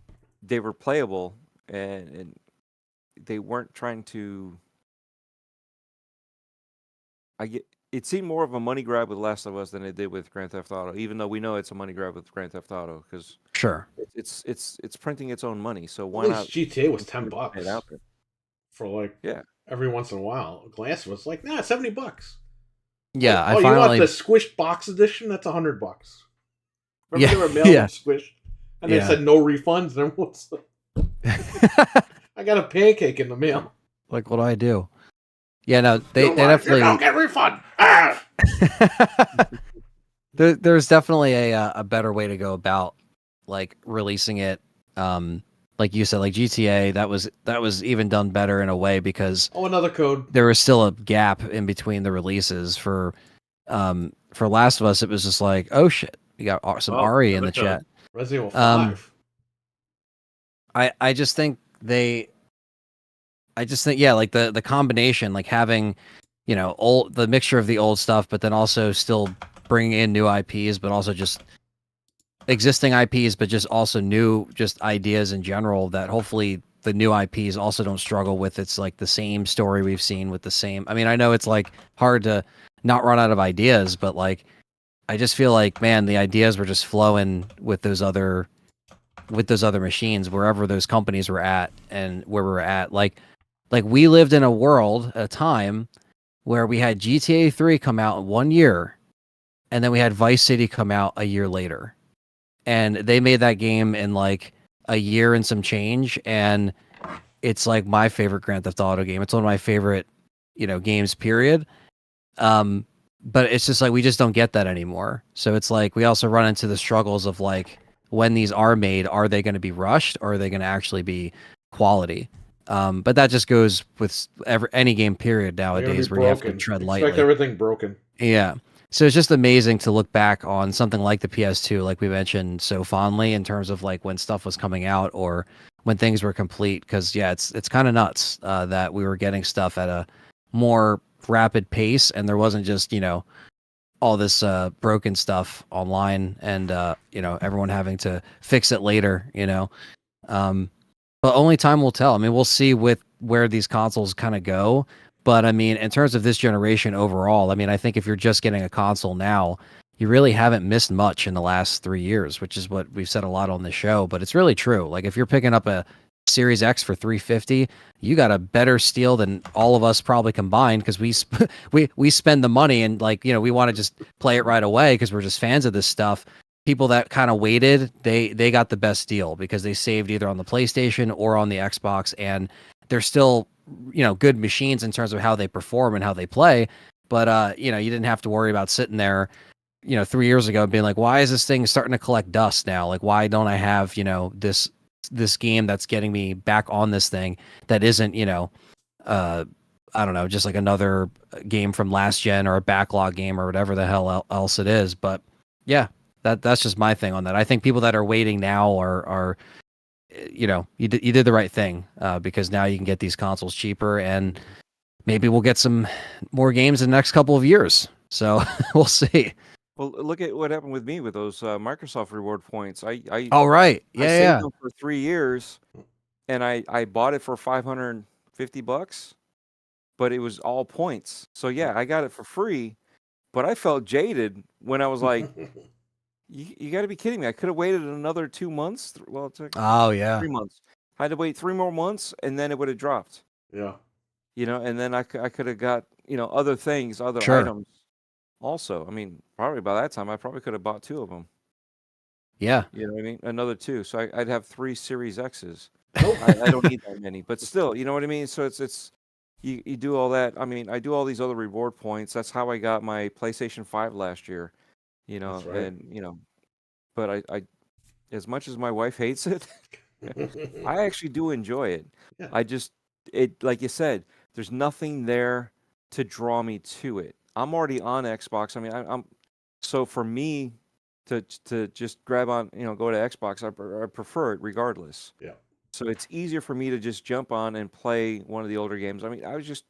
they were playable, and they weren't trying to. It seemed more of a money grab with Last of Us than it did with Grand Theft Auto, even though we know it's a money grab with Grand Theft Auto because Sure. it's printing its own money. So why At not? least GTA was $10 put it out there? for like Yeah. every once in a while. Glass was like, nah, $70. Yeah, Oh, I you want finally. the squished box edition? That's $100. Remember Yeah, they were mailing yeah. them squished, and they Yeah. said no refunds. And everyone's I got a pancake in the mail. Like, what do I do? Yeah, no, they You definitely. don't get refund. Ah! There's definitely a better way to go about like releasing it. Like you said, like GTA, that was even done better in a way because Oh, another code. there was still a gap in between the releases. For Last of Us, it was just like, oh shit, we got some Oh, Ari in the another code. chat. Resident Evil 5. I just think yeah, like the combination, like having, you know, the mixture of the old stuff, but then also still bringing in new IPs, but also just existing IPs, but just also new just ideas in general that hopefully the new IPs also don't struggle with. It's like the same story we've seen with the same. I mean, I know it's like hard to not run out of ideas, but like I just feel like, man, the ideas were just flowing with those other machines, wherever those companies were at and where we were at. Like we lived in a world at a time where we had GTA 3 come out in 1 year, and then we had Vice City come out a year later. And they made that game in like a year and some change, and it's like my favorite Grand Theft Auto game. It's one of my favorite, you know, games, period. But it's just like we just don't get that anymore. So it's like we also run into the struggles of like when these are made, are they going to be rushed or are they going to actually be quality? But that just goes with any game period They're gonna be nowadays where you have to broken. tread Expect lightly. everything broken. Yeah. So it's just amazing to look back on something like the PS2, like we mentioned so fondly, in terms of like when stuff was coming out or when things were complete. Because yeah, it's kind of nuts that we were getting stuff at a more rapid pace, and there wasn't just all this broken stuff online, and everyone having to fix it later. But only time will tell. I mean, we'll see with where these consoles kind of go. But I mean, in terms of this generation overall, I mean, I think if you're just getting a console now, you really haven't missed much in the last 3 years, which is what we've said a lot on the show. But it's really true. Like if you're picking up a Series X for $350, you got a better steal than all of us probably combined, because we spend the money and we want to just play it right away because we're just fans of this stuff. People that kind of waited, they got the best deal because they saved either on the PlayStation or on the Xbox, and they're still good machines in terms of how they perform and how they play. But you didn't have to worry about sitting there 3 years ago being like, why is this thing starting to collect dust now? Like, why don't I have this game that's getting me back on this thing that isn't I don't know, just like another game from last gen or a backlog game or whatever the hell else it is. But yeah, that's just my thing on that. I think people that are waiting now are you did the right thing, because now you can get these consoles cheaper, and maybe we'll get some more games in the next couple of years. So we'll see. Well, look at what happened with me with those Microsoft reward points. I Oh, right. I Yeah, saved yeah. them for 3 years, and I bought it for $550, but it was all points. So yeah, I got it for free, but I felt jaded when I was like, you got to be kidding me. I could have waited another 2 months. Well, it took Oh, yeah. 3 months. I had to wait 3 more months, and then it would have dropped. Yeah. And then I could have got, other things, other Sure. items also. I mean, probably by that time, I probably could have bought 2 of them. Yeah. You know what I mean? Another 2. So I'd have 3 Series X's. I don't need that many, but still, you know what I mean? So it's you do all that. I mean, I do all these other reward points. That's how I got my PlayStation 5 last year. That's right. And but I as much as my wife hates it, I actually do enjoy it. Yeah. It like you said, there's nothing there to draw me to it. I'm already on Xbox. I mean, I'm so for me to just grab on, go to Xbox, I prefer it regardless. Yeah. So it's easier for me to just jump on and play one of the older games. I mean, I was just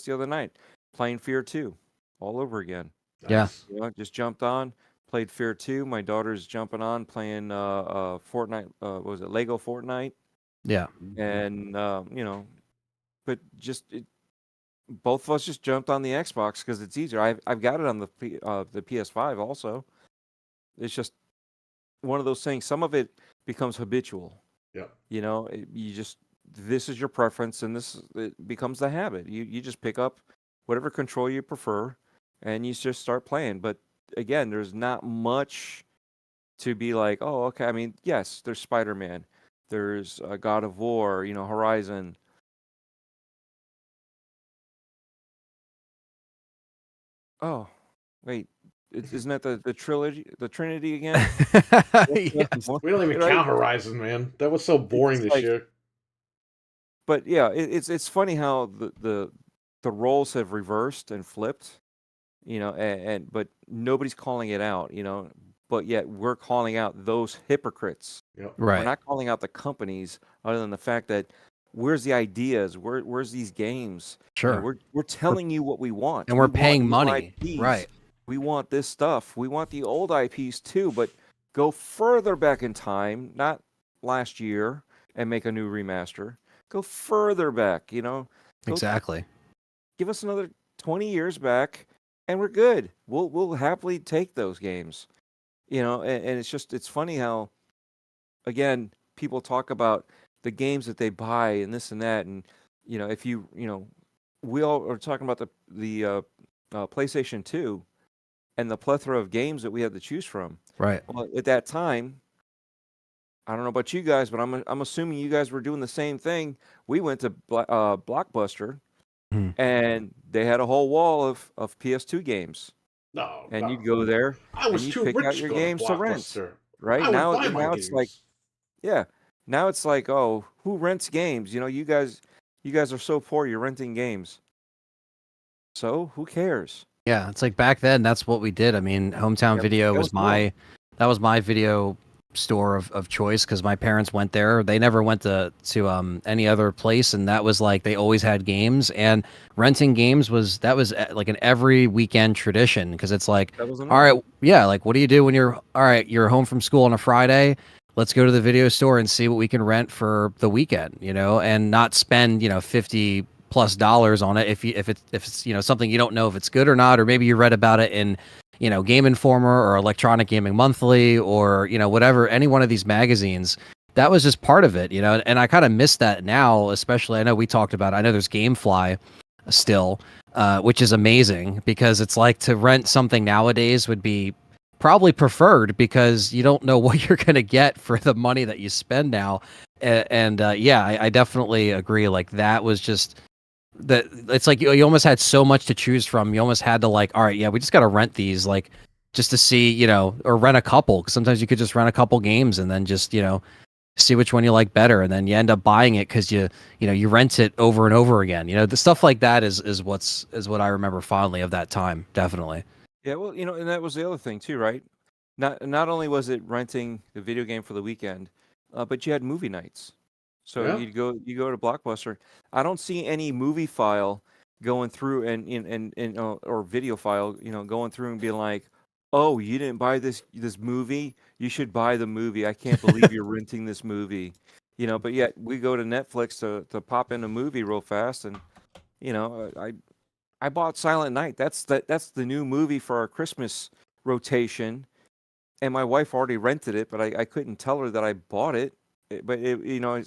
the other night playing Fear 2 all over again. Yeah. Just jumped on, played Fear 2. My daughter's jumping on playing Fortnite. What was it, Lego Fortnite? Yeah. And but both of us just jumped on the Xbox because it's easier. I've got it on the PS5 also. It's just one of those things. Some of it becomes habitual. Yeah. This is your preference, and it becomes the habit. You just pick up whatever control you prefer, and you just start playing. But again, there's not much to be like, oh, okay. I mean, yes, there's Spider-Man, there's God of War, Horizon. Oh, wait, isn't that the trilogy, the Trinity again? Yes. We don't even Right? count Horizon, man. That was so boring It's this like- year. But yeah, it's funny how the roles have reversed and flipped, and but nobody's calling it out, but yet we're calling out those hypocrites. Yep. We're Right. not calling out the companies, other than the fact that where's the ideas, where's these games? Sure. We're telling you what we want, And we're We want paying new money. IPs. Right. We want this stuff. We want the old IPs too, but go further back in time, not last year, and make a new remaster. Go further back, Go Exactly. give us another 20 years back, and we're good. We'll happily take those games, And it's funny how, again, people talk about the games that they buy and this and that, and if we all are talking about the PlayStation 2 and the plethora of games that we had to choose from. Right. Well, at that time, I don't know about you guys, but I'm assuming you guys were doing the same thing. We went to Blockbuster, and they had a whole wall of PS2 games, No. and no. you'd go there. I was and you'd too pick rich out to your go games to to rent. Blockbuster. right? I would Now, buy my now games. it's like, yeah, now it's like, oh, who rents games? You guys are so poor, you're renting games. So who cares? Yeah, it's like back then that's what we did. I mean, Hometown Yeah, Video that was was cool. that was my video store of choice because my parents went there. They never went to any other place, and that was like they always had games, and renting games was like an every weekend tradition because it's like, That was all right, yeah, like what do you do when you're home from school on a Friday? Let's go to the video store and see what we can rent for the weekend, and not spend $50+ on it if it's something you don't know if it's good or not, or maybe you read about it in Game Informer or Electronic Gaming Monthly or whatever, any one of these magazines. That was just part of it, and I kind of miss that now, especially I know we talked about it. I know there's GameFly still, which is amazing because it's like to rent something nowadays would be probably preferred because you don't know what you're going to get for the money that you spend now. And yeah, I definitely agree. Like that was just that. It's like you almost had so much to choose from. You almost had to like, all right, yeah, we just got to rent these like just to see, or rent a couple. Because sometimes you could just rent a couple games and then just, see which one you like better. And then you end up buying it because you rent it over and over again. The stuff like that is what I remember fondly of that time. Definitely. Yeah, well, and that was the other thing too, right? Not only was it renting the video game for the weekend, but you had movie nights. So Yeah. you go to Blockbuster. I don't see any movie file going through and or video file, going through and being like, "Oh, you didn't buy this movie? You should buy the movie. I can't believe you're renting this movie." But yet we go to Netflix to pop in a movie real fast, and I bought Silent Night. That's the new movie for our Christmas rotation, and my wife already rented it, but I couldn't tell her that I bought it. But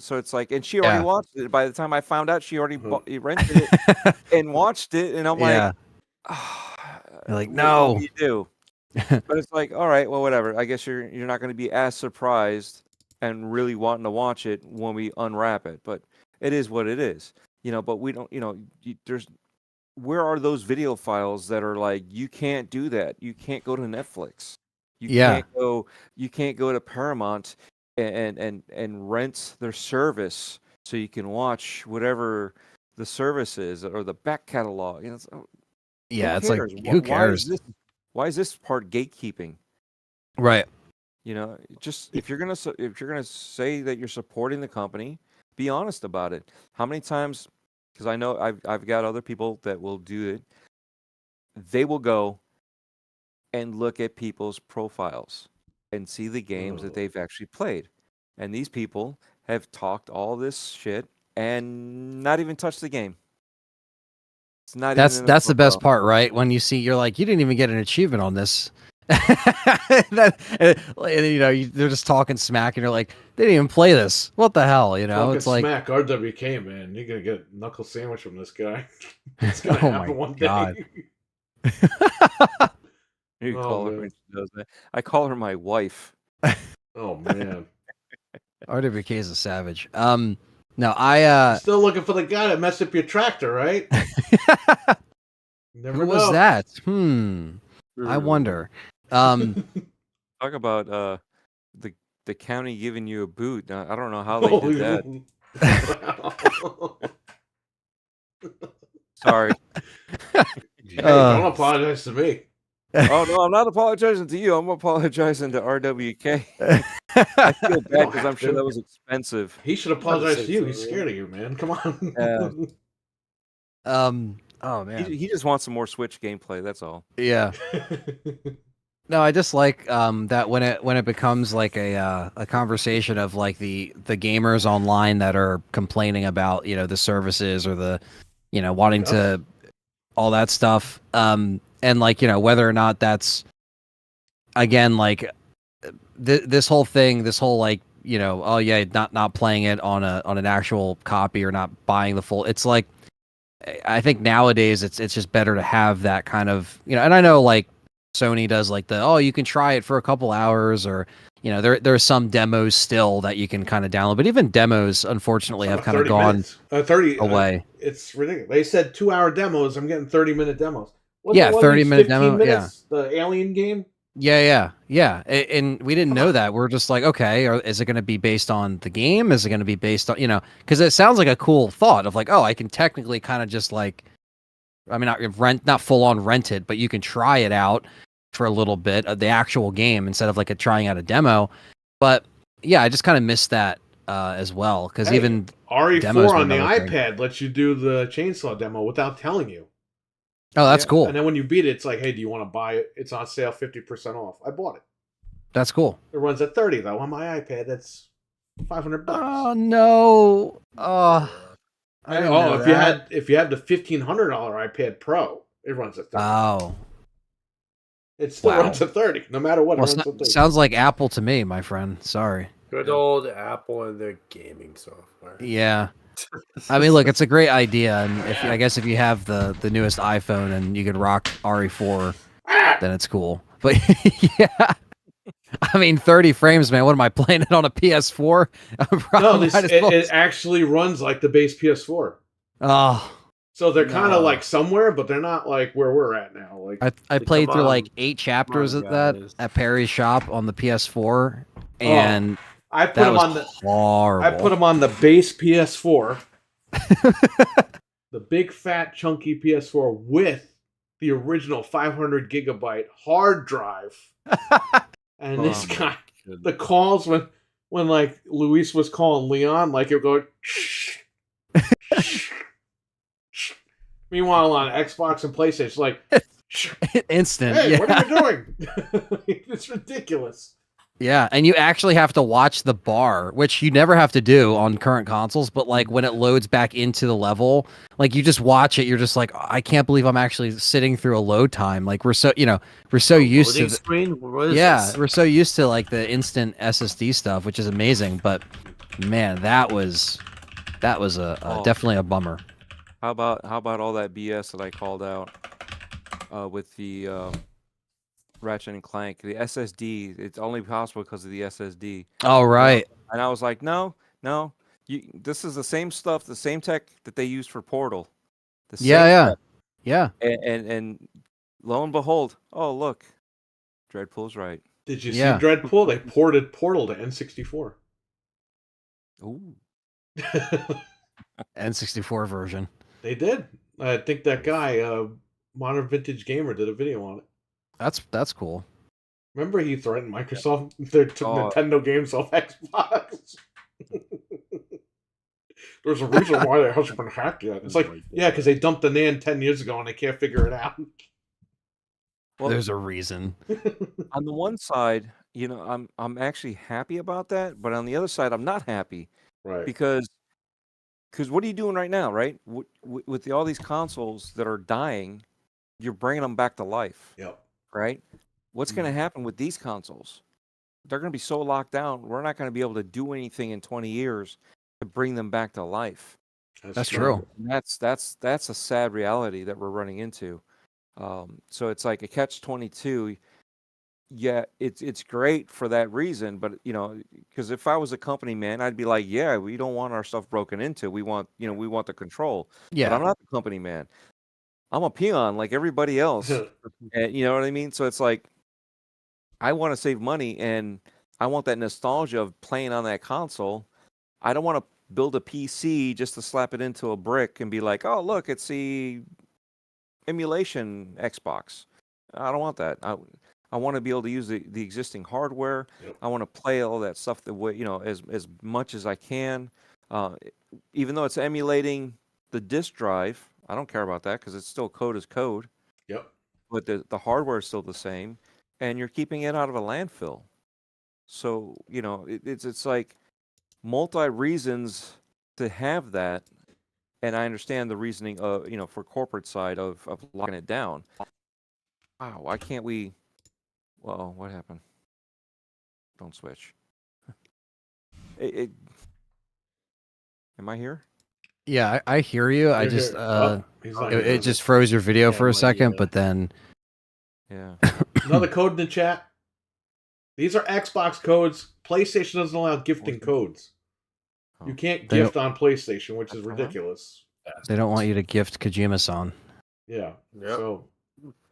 so it's like, and she already Yeah. watched it. By the time I found out, she already rented it and watched it, and I'm Yeah. like, "Ah, You're like, what no." do you do?" But it's like, all right, well, whatever. I guess you're not going to be as surprised and really wanting to watch it when we unwrap it. But it is what it is, But we don't, there's where are those video files that are like you can't do that? You can't go to Netflix. Yeah. You can't go to Paramount and rent their service so you can watch whatever the service is or the back catalog. Yeah, who it's like, cares? who cares? Why is this part gatekeeping? Right. Just if you're gonna say that you're supporting the company, be honest about it. How many times? Because I know I've got other people that will do it. They will go and look at people's profiles and see the games that they've actually played, and these people have talked all this shit and not even touched the game. It's not That's even in their the best profile. part, right? When you see, you're like, you didn't even get an achievement on this. and they're just talking smack, and you're like, they didn't even play this. What the hell, Talking It's like, smack, RWK, man. You're gonna get a knuckle sandwich from this guy. It's gonna Oh happen my one God. day. You Oh, call her man. when she does that. I call her my wife. Oh man. RWK is a savage. No, I Still looking for the guy that messed up your tractor, right? Never who was know. that? I wonder. Talk about the county giving you a boot. Now, I don't know how they did that. Sorry. Hey, don't apologize to me. Oh no, I'm not apologizing to you. I'm apologizing to RWK. I feel bad because I'm sure that was expensive. He should apologize to you. so, He's yeah. scared of you, man. Come on. Oh man. He just wants some more Switch gameplay. That's all. Yeah. No, I just like that when it becomes like a conversation of like the gamers online that are complaining about the services or the wanting to all that stuff and like whether or not that's again like this whole thing, this whole like oh yeah, not playing it on an actual copy or not buying the full. It's like I think nowadays it's just better to have that kind of and I know like Sony does like you can try it for a couple hours or there are some demos still that you can kind of download, but even demos unfortunately have kind of 30 gone minutes. 30 away. It's ridiculous. They said 2-hour demos. I'm getting 30-minute demos. Yeah, the one 30-minute 15 demo, yeah. minutes? The Alien game. Yeah. And we didn't know that. We're just like, okay, is it going to be based on the game? Is it going to be based on, because it sounds like a cool thought of like, oh, I can technically kind of just like, I mean, not full on rent it, but you can try it out for a little bit of the actual game instead of like trying out a demo. But yeah, I just kind of missed that as well because Hey, even RE4 demos were on the another thing. iPad lets you do the chainsaw demo without telling you. Oh, that's Yeah, cool. And then when you beat it, it's like, hey, do you want to buy it? It's on sale 50% off. I bought it. That's cool. It runs at 30 though. On my iPad, that's $500. Oh no. I didn't know if you have the $1,500 iPad Pro, it runs at 30. Oh. It still Wow. runs at 30, no matter what. Well, It runs at 30. sounds like Apple to me, my friend. Sorry. Good old Apple and their gaming software. Yeah. I mean, look, it's a great idea, and I guess if you have the newest iPhone and you could rock RE4, then it's cool. But yeah, I mean, 30 frames, man. What am I playing it on a PS4? No, it actually runs like the base PS4. Oh, So they're kind No. of like somewhere, but they're not like where we're at now. Like I played come through on. like 8 chapters Come of on, that guys. at Perry's shop on the PS4, and I put that them was on the horrible. I put them on the base PS4, the big fat chunky PS4 with the original 500 gigabyte hard drive. And this Oh, my guy, goodness. the calls when like Luis was calling Leon, like it would go. Shh, shh, shh. Meanwhile, on Xbox and PlayStation, like, shh, Instant. hey, Yeah. what are you doing? It's ridiculous. Yeah, and you actually have to watch the bar, which you never have to do on current consoles, but like when it loads back into the level, like you just watch it, you're just like, I can't believe I'm actually sitting through a load time. Like we're so used to Loading screen? What is this? we're so used to like the instant SSD stuff, which is amazing, but man, that was Oh. definitely a bummer. How about all that BS that I called out with the Ratchet and Clank, the SSD? It's only possible because of the SSD. Oh right. And I was like, no, this is the same stuff, the same tech that they used for Portal. The same Yeah. tech. Yeah. And lo and behold, oh look, Dreadpool's right. Did you Yeah. see Dreadpool? They ported Portal to N64. Ooh. N64 version. They did. I think that guy, Modern Vintage Gamer, did a video on it. That's cool. Remember, he threatened Microsoft. They took Oh. Nintendo games off Xbox. There's a reason why it hasn't been hacked yet. It's like, yeah, because they dumped the NAND 10 years ago and they can't figure it out. Well, There's a reason. on the one side, I'm actually happy about that, but on the other side, I'm not happy Right. because what are you doing right now, right? With all these consoles that are dying, you're bringing them back to life, Yep. right? What's going to happen with these consoles? They're going to be so locked down, we're not going to be able to do anything in 20 years to bring them back to life. That's true. And that's a sad reality that we're running into. So it's like a catch-22. Yeah, it's great for that reason, but because if I was a company man, I'd be like, yeah, we don't want our stuff broken into. We want the control. But Yeah. I'm not the company man. I'm a peon like everybody else. And you know what I mean? So it's like I want to save money and I want that nostalgia of playing on that console. I don't want to build a PC just to slap it into a brick and be like, oh, look, it's the emulation Xbox. I don't want that. I want to be able to use the existing hardware. Yep. I want to play all that stuff the way, as much as I can. Even though it's emulating the disk drive, I don't care about that because it's still code as code. Yep. But the hardware is still the same, and you're keeping it out of a landfill. So it's like multi reasons to have that, and I understand the reasoning of for corporate side of locking it down. Wow, why can't we? Well, what happened? Don't switch. Am I here? Yeah, I hear you. I You're just here. Oh, he's not here. it just froze your video Yeah, for a my second, video. but then Yeah. Another code in the chat. These are Xbox codes. PlayStation doesn't allow gifting codes. You can't They gift on PlayStation, which is Uh-huh. ridiculous. they don't want you to gift Kojima-san. Yeah. Yep. So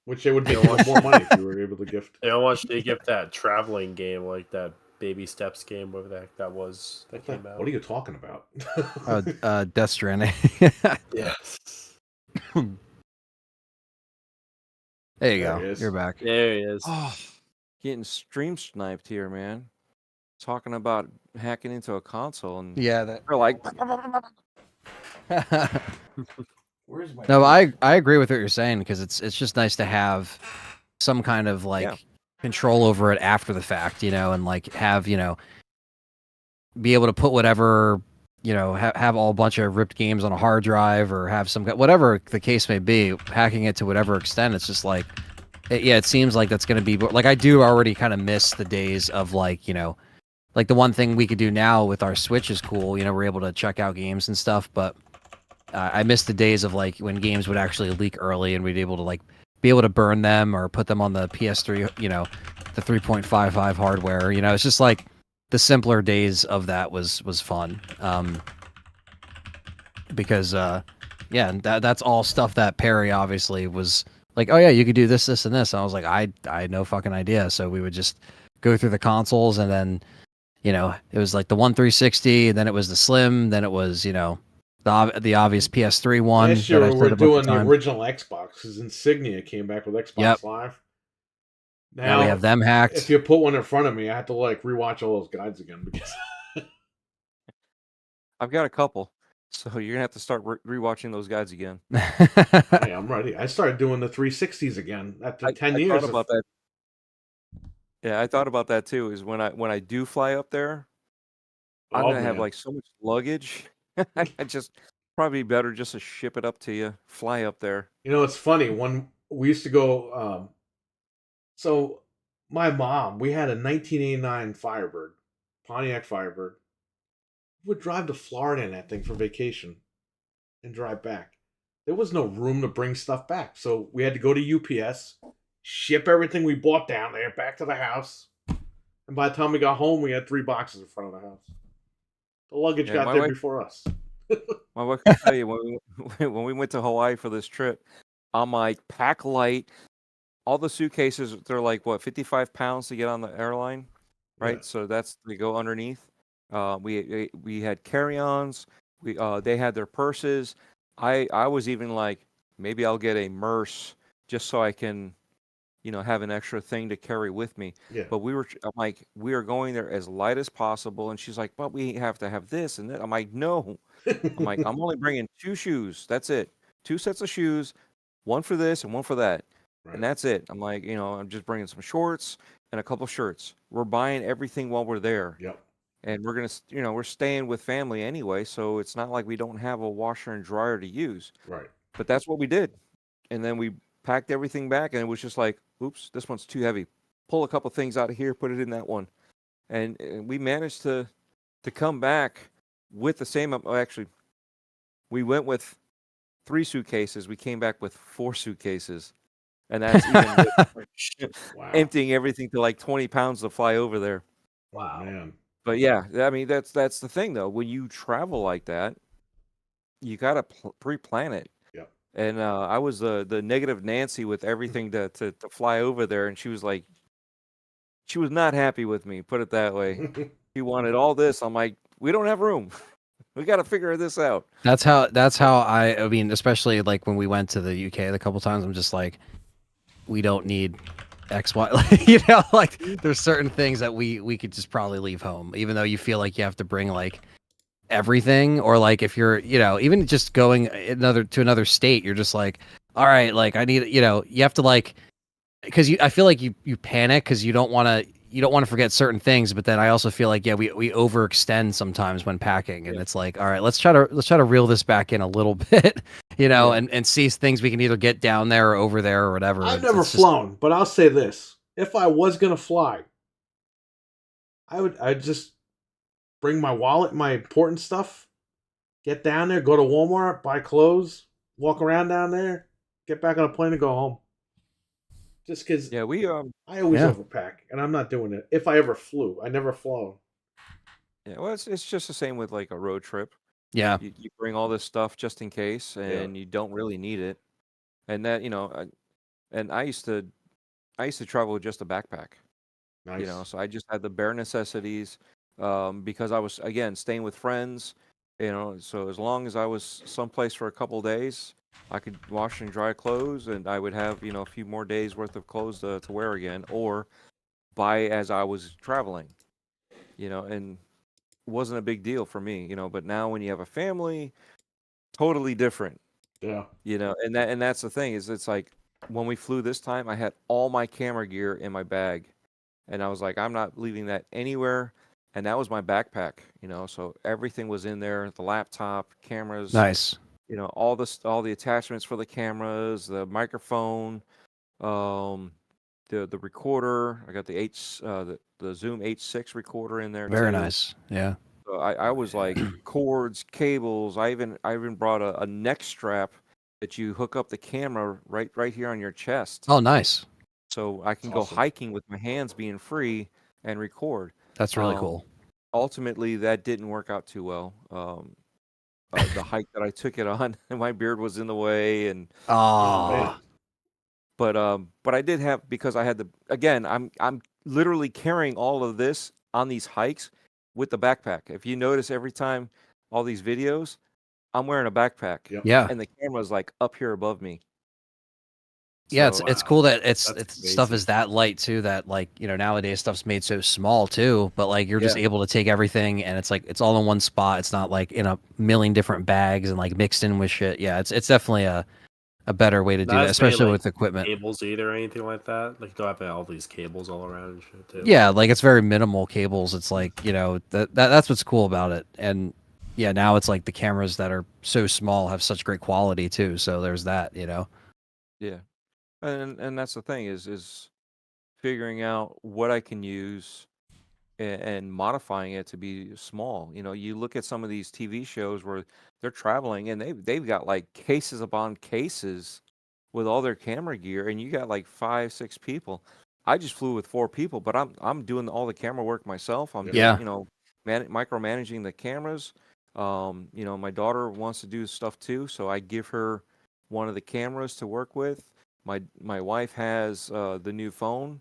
Which they would make you more money if you were able to gift. I want you to gift that traveling game, like that Baby Steps game, whatever that was that came out. What are you talking about? Death Stranding. Yes. There you There go. he is. You're back. There he is. Oh, getting stream sniped here, man. Talking about hacking into a console, and Yeah, that. they're like, Where's my No, I agree with what you're saying because it's just nice to have some kind of like Yeah. control over it after the fact, and like have be able to put whatever have all a bunch of ripped games on a hard drive or have some whatever the case may be, hacking it to whatever extent. It's just like, it seems like that's going to be like I do already kind of miss the days of like like the one thing we could do now with our Switch is cool. We're able to check out games and stuff, but I miss the days of like when games would actually leak early and we'd be able to burn them or put them on the PS3, the 3.55 hardware. It's just like the simpler days of that was fun. Because that's all stuff that Perry obviously was like, oh yeah, you could do this, this, and this. And I was like, I had no fucking idea. So we would just go through the consoles, and then it was like the 1360, and then it was the Slim, then it was the obvious PS3 one. Last year that I we played were a bunch of doing the times. original Xbox because Insignia came back with Xbox Yep. Live. Now we have them hacked. If you put one in front of me, I have to like rewatch all those guides again because I've got a couple, so you're gonna have to start rewatching those guides again. hey, I'm ready. I started doing the 360s again after 10 years. Thought about that. Yeah, I thought about that too. Is when I do fly up there, I'm Oh, gonna have man. like so much luggage. I just probably better just to ship it up to you, fly up there. It's funny when we used to go. So my mom, we had a 1989 Firebird, Pontiac Firebird. We would drive to Florida in that thing for vacation and drive back. There was no room to bring stuff back, so we had to go to UPS, ship everything we bought down there back to the house. And by the time we got home, we had 3 boxes in front of the house. The luggage Yeah, got my there wife- before us. My wife can tell you when we went to Hawaii for this trip, I'm like pack light. All the suitcases, they're like what 55 pounds to get on the airline, right? Yeah. So they go underneath. We had carry-ons. They had their purses. I was even like, maybe I'll get a Merce just so I can, have an extra thing to carry with me. Yeah. But I'm like, we are going there as light as possible. And she's like, but we have to have this and that. I'm like, no. I'm like, I'm only bringing 2 shoes. That's it. 2 sets of shoes, one for this and one for that. Right. And that's it. I'm like, I'm just bringing some shorts and a couple shirts. We're buying everything while we're there. Yep. And we're going to, we're staying with family anyway. So it's not like we don't have a washer and dryer to use. Right. But that's what we did. And then we packed everything back and it was just like, oops, this one's too heavy. Pull a couple things out of here, put it in that one. And we managed to come back with the same, actually, we went with 3 suitcases. We came back with 4 suitcases. And that's even with Wow. emptying everything to like 20 pounds to fly over there. Wow. Man. But yeah, I mean, that's the thing though. When you travel like that, you got to pre-plan it. Yep. And I was the negative Nancy with everything to fly over there. And she was not happy with me, put it that way. She wanted all this. I'm like, we don't have room. We got to figure this out. That's how I mean, especially like when we went to the UK a couple times, I'm just like, we don't need X, Y, like there's certain things that we could just probably leave home, even though you feel like you have to bring like everything, or like if you're, even just going to another state, you're just like, all right, like I need, you have to like, because I feel like you panic because you don't want to forget certain things, but then I also feel like we overextend sometimes when packing, and it's like, all right, let's try to reel this back in a little bit, and see things we can either get down there or over there or whatever. I've never flown, but I'll say this: if I was gonna fly, I'd just bring my wallet, my important stuff, get down there, go to Walmart, buy clothes, walk around down there, get back on a plane and go home. Just because Yeah, we I always overpack, and I'm not doing it. If I ever flew, I never flown. Yeah, well, it's just the same with like a road trip. Yeah. You bring all this stuff just in case, and you don't really need it. And that, and I used to travel with just a backpack. Nice. You know, so I just had the bare necessities, because I was, again, staying with friends, you know, so as long as I was someplace for a couple days, I could wash and dry clothes, and I would have, you know, a few more days worth of clothes to wear again, or buy as I was traveling, you know, and wasn't a big deal for me, you know. But now when you have a family, totally different, Yeah. you know. And that's the thing, is it's like when we flew this time, I had all my camera gear in my bag, and I was like, I'm not leaving that anywhere. And that was my backpack, you know, so everything was in there, the laptop, cameras, Nice. you know, all the attachments for the cameras, the microphone, um, the recorder. I got the Zoom H6 recorder in there Very too. nice. Yeah. So I was like cords, cables. I even brought a neck strap that you hook up the camera right here on your chest, Oh, nice. so I can That's go awesome. hiking with my hands being free and record. That's really Um, cool. Ultimately, that didn't work out too well. The hike that I took it on, my beard was in the way, and Oh, man. but I did have, because I had again, I'm literally carrying all of this on these hikes with the backpack. If you notice, every time all these videos, I'm wearing a backpack, Yep. yeah. and the camera's like up here above me. Yeah, So, it's cool that That's it's stuff crazy. is that light too, that like, you know, nowadays stuff's made so small too, but like you're just Yeah. able to take everything and it's like it's all in one spot. It's not like in a million different bags and like mixed in with shit. Yeah, it's definitely a better way to do Not that, as many, especially like, with equipment. cables either or anything like that. Like, you don't have all these cables all around and shit too. Yeah, like it's very minimal cables. It's like, you know, that's what's cool about it. And yeah, now it's like the cameras that are so small have such great quality too. So there's that, you know. yeah, and that's the thing, is figuring out what I can use, and modifying it to be small. You know, you look at some of these TV shows where they're traveling, and they've got like cases upon cases with all their camera gear, and you got like 5, 6 people. I just flew with 4 people, but I'm doing all the camera work myself. I'm doing, Yeah. you know, micromanaging the cameras. You know, my daughter wants to do stuff too, so I give her one of the cameras to work with. My wife has the new phone,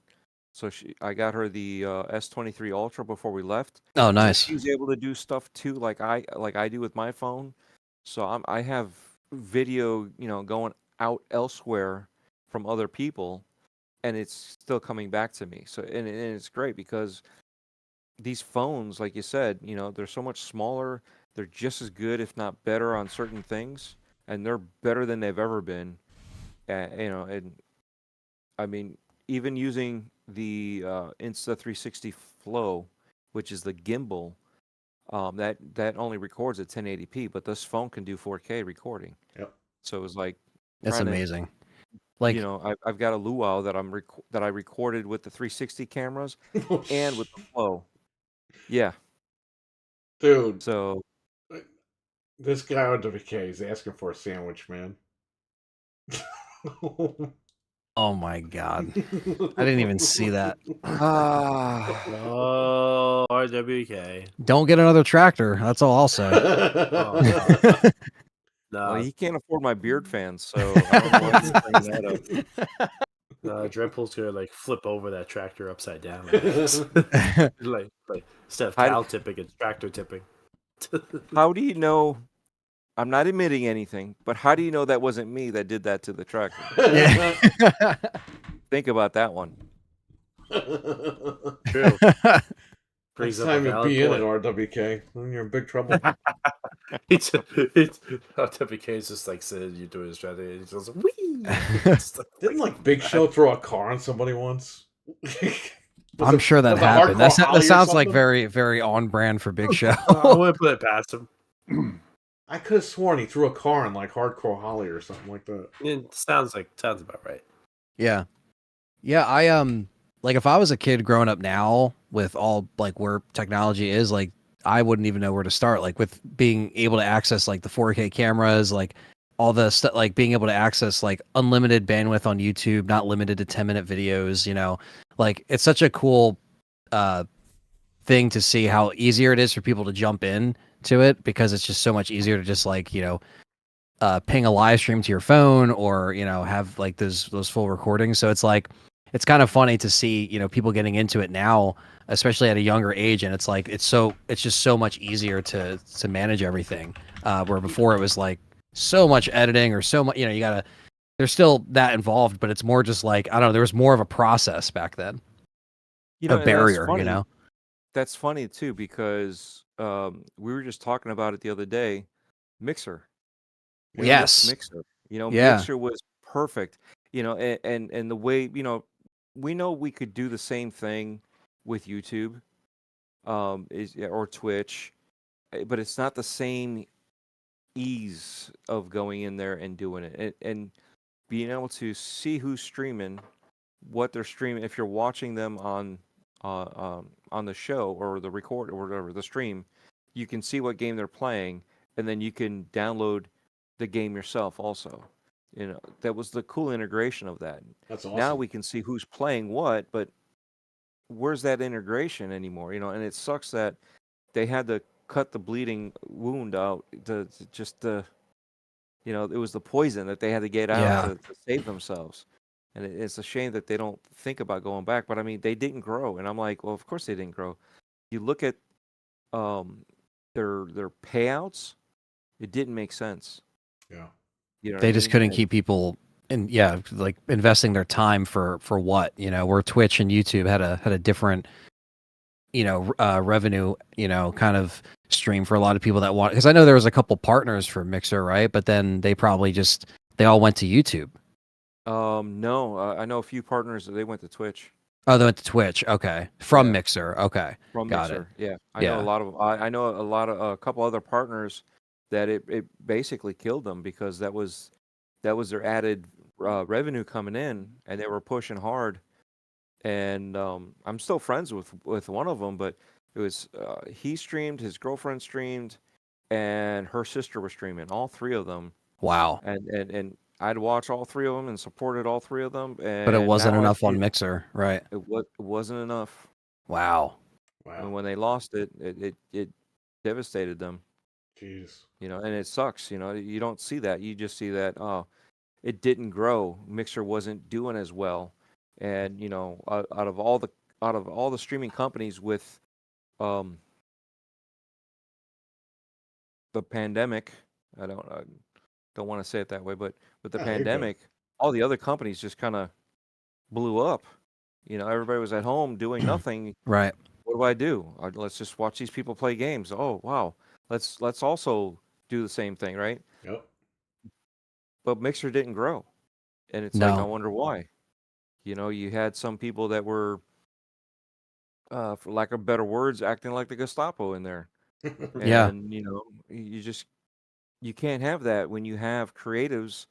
so I got her the S23 Ultra before we left. Oh, So nice. she's able to do stuff too, like I do with my phone. So I have video, you know, going out elsewhere from other people, and it's still coming back to me. So and it's great, because these phones, like you said, you know, they're so much smaller. They're just as good, if not better, on certain things, and they're better than they've ever been. You know, and I mean, even using the Insta360 Flow, which is the gimbal, that only records at 1080p, but this phone can do 4K recording. Yep. So it was like It's trying to, amazing. Like you know, I've got a luau that that I recorded with the 360 cameras and with the Flow. Yeah. Dude, So this guy on WK is asking for a sandwich, man. oh my god. I didn't even see that. Oh, RWK. Don't get another tractor. That's all I'll say. Oh, well, no. he can't afford my beard fans, so I don't know why he's bringing that up. No, Dreadpool's gonna like flip over that tractor upside down. like instead of How- cow tipping, it's tractor tipping. How do you know? I'm not admitting anything, but how do you know that wasn't me that did that to the tractor? Yeah. Think about that one. True. Next Brings up a time you valid be in point. it, RWK, then you're in big trouble. it's RWK is just like saying you're doing his strategy. He's just like, wee. It's Didn't like Big Show throw a car on somebody once? Was I'm it- sure that was it happened. Hardcore Holly That or sounds like something? very, very on brand for Big Show. I wouldn't put it past him. I could have sworn he threw a car on like Hardcore Holly or something like that. It sounds about right. Yeah. Yeah, I like if I was a kid growing up now with all like where technology is, like I wouldn't even know where to start. Like with being able to access like the 4K cameras, like all the stuff, like being able to access like unlimited bandwidth on YouTube, not limited to 10-minute videos, you know. Like it's such a cool thing to see how easier it is for people to jump in to it, because it's just so much easier to just like, you know, ping a live stream to your phone, or have like those full recordings. So it's like it's kind of funny to see people getting into it now, especially at a younger age, and it's like it's just so much easier to manage everything. Where before it was like so much editing or so much, you gotta. There's still that involved, but it's more just like I don't know. There was more of a process back then, You a know, and barrier. You know. that's funny too because we were just talking about it the other day. Mixer. We missed Yes. Mixer. Yeah. Mixer was perfect. And the way, we know we could do the same thing with YouTube, or Twitch, but it's not the same ease of going in there and doing it, and being able to see who's streaming, what they're streaming. If you're watching them on the show or the record or whatever the stream, you can see what game they're playing, and then you can download the game yourself also. That was the cool integration of that. That's awesome. Now we can see who's playing what, but where's that integration anymore? And it sucks that they had to cut the bleeding wound out it was the poison that they had to get out Yeah. to save themselves. And it's a shame that they don't think about going back. But I mean, they didn't grow, and I'm like, well, of course they didn't grow. You look at their payouts; it didn't make sense. Yeah. You know what They I just mean? couldn't And- keep people like investing their time for what, where Twitch and YouTube had a different, revenue, kind of stream for a lot of people that want, because I know there was a couple partners for Mixer, right? But then they probably they all went to YouTube. No, I know a few partners that they went to Twitch Oh, they went to Twitch. Okay. From Yeah. Mixer. Okay. from Got it. Mixer. Yeah, I Yeah. know a lot of a couple other partners that it basically killed them because that was their added revenue coming in, and they were pushing hard. And I'm still friends with one of them, but it was he streamed, his girlfriend streamed, and her sister was streaming. All three of them, Wow. and I'd watch all three of them and supported all three of them. And But it wasn't now I enough see on Mixer, right? it wasn't enough. Wow. And Wow. when they lost it devastated them. Jeez. And it sucks. You don't see that. You just see that it didn't grow. Mixer wasn't doing as well, and out of all the streaming companies with the pandemic, I don't want to say it that way, but with the Yeah, you're good. pandemic, all the other companies just kind of blew up. Everybody was at home doing nothing. Right. What do? Let's just watch these people play games. Oh wow, let's also do the same thing, right? Yep. But Mixer didn't grow, and it's like I No. wonder why. You had some people that were, for lack of better words, acting like the Gestapo in there, Yeah. and you can't have that when you have creatives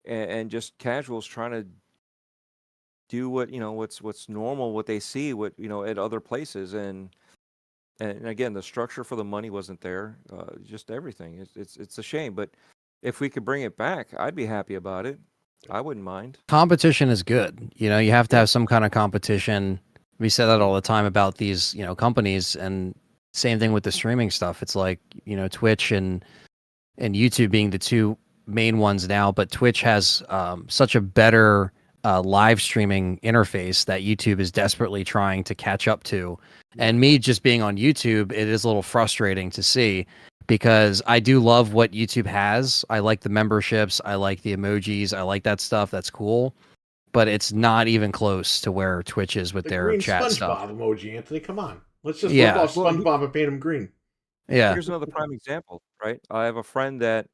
and just casuals trying to do what's normal, what they see, at other places, and again, the structure for the money wasn't there, just everything. It's a shame, but if we could bring it back, I'd be happy about it. I wouldn't mind. Competition is good. You have to have some kind of competition. We say that all the time about these, companies, and same thing with the streaming stuff. It's like, Twitch and YouTube being the two main ones now, but Twitch has such a better live streaming interface that YouTube is desperately trying to catch up to. And me just being on YouTube, it is a little frustrating to see, because I do love what YouTube has. I like the memberships. I like the emojis. I like that stuff. That's cool. But it's not even close to where Twitch is with The their green chat SpongeBob stuff. emoji, Anthony. Come on. Let's just Yeah. rip off Well, SpongeBob and paint him green. Yeah. Here's another prime example, right? I have a friend that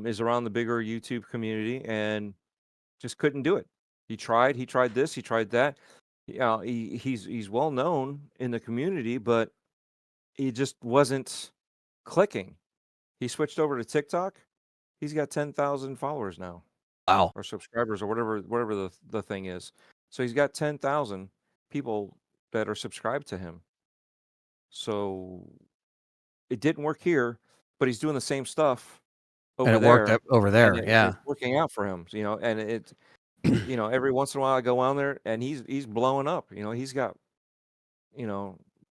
is around the bigger YouTube community and just couldn't do it. He tried this, he tried that. He's well known in the community, but he just wasn't clicking. He switched over to TikTok. He's got 10,000 followers now, Wow. or subscribers, or whatever the thing is. So he's got 10,000 people that are subscribed to him. So it didn't work here, but he's doing the same stuff over And it there. worked over and there. it- Yeah. it's working out for him. And every once in a while I go on there and he's blowing up. He's got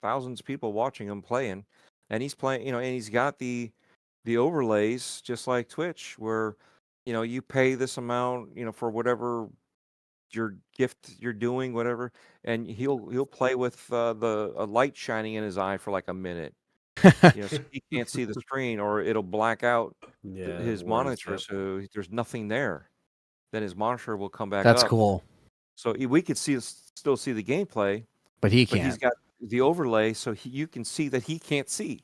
thousands of people watching him playing, and he's playing. And he's got the the overlays, just like Twitch, where you pay this amount, for whatever your gift you're doing, whatever, and he'll play with the a light shining in his eye for like a minute, so he can't see the screen, or it'll black out Yeah, his worse, monitor, yep. so there's nothing there. Then his monitor will come back That's up. cool, So we could still see the gameplay, but he but he's can't. got the overlay, so you can see that he can't see.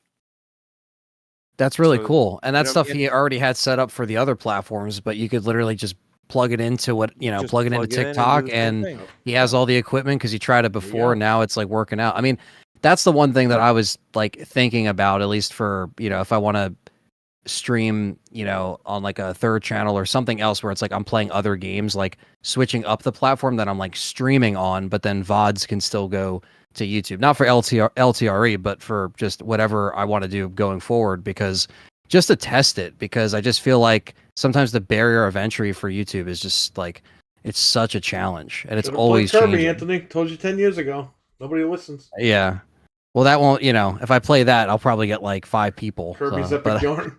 That's really So cool, and that's what I stuff mean? he already had set up for the other platforms. But you could literally just plug it into Just plug it into plug it in and do TikTok, the same and thing. he has all the equipment because he tried it There you before. go. And now it's like working out. I mean, that's the one thing that I was like thinking about, at least for if I want to stream, on like a third channel or something else where it's like I'm playing other games, like switching up the platform that I'm like streaming on, but then VODs can still go to YouTube. Not for LTRE, but for just whatever I want to do going forward, because just to test it, because I just feel like sometimes the barrier of entry for YouTube is just like it's such a challenge, and it's Should've always played Kirby, changing. Anthony. Told you 10 years ago. Nobody listens. Yeah. Well, that won't, if I play that, I'll probably get like 5 people. Kirby's so, Epic but, Yarn.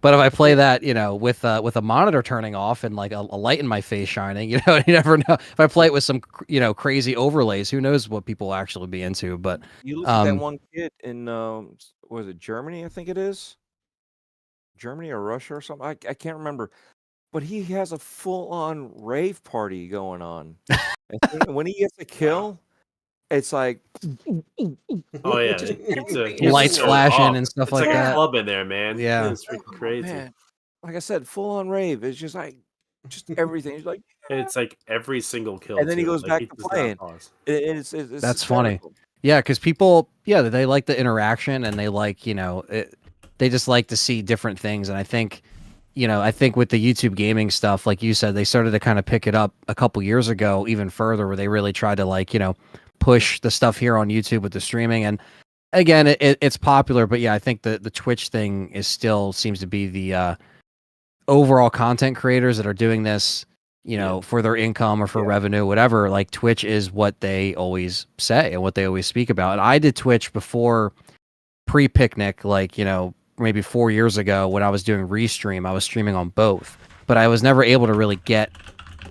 but if I play that, with a monitor turning off and like a light in my face shining, you never know. If I play it with some, crazy overlays, who knows what people will actually be into. But You look at that one kid in was it Germany? I think it is Germany or Russia or something. I can't remember, but he has a full-on rave party going on. And when he gets a kill, it's like Oh yeah, just it's everything. lights so flashing off. and stuff It's like like that. a club in there, man. Yeah. It's freaking Oh, crazy. man. Like I said, full-on rave. It's just like everything. He's like, And it's like every single kill, and then he too. goes Like, back he to does not playing. pause. It's That's funny. hysterical. Yeah, because people, they like the interaction, and they like, they just like to see different things. And I think with the YouTube gaming stuff, like you said, they started to kind of pick it up a couple years ago, even further, where they really tried to like, push the stuff here on YouTube with the streaming. And again, it's popular, but yeah, I think the Twitch thing is still seems to be the overall content creators that are doing this, for their income or for revenue, whatever. Like Twitch is what they always say and what they always speak about. And I did Twitch before pre-Picnic, like, maybe 4 years ago when I was doing Restream. I was streaming on both, but I was never able to really get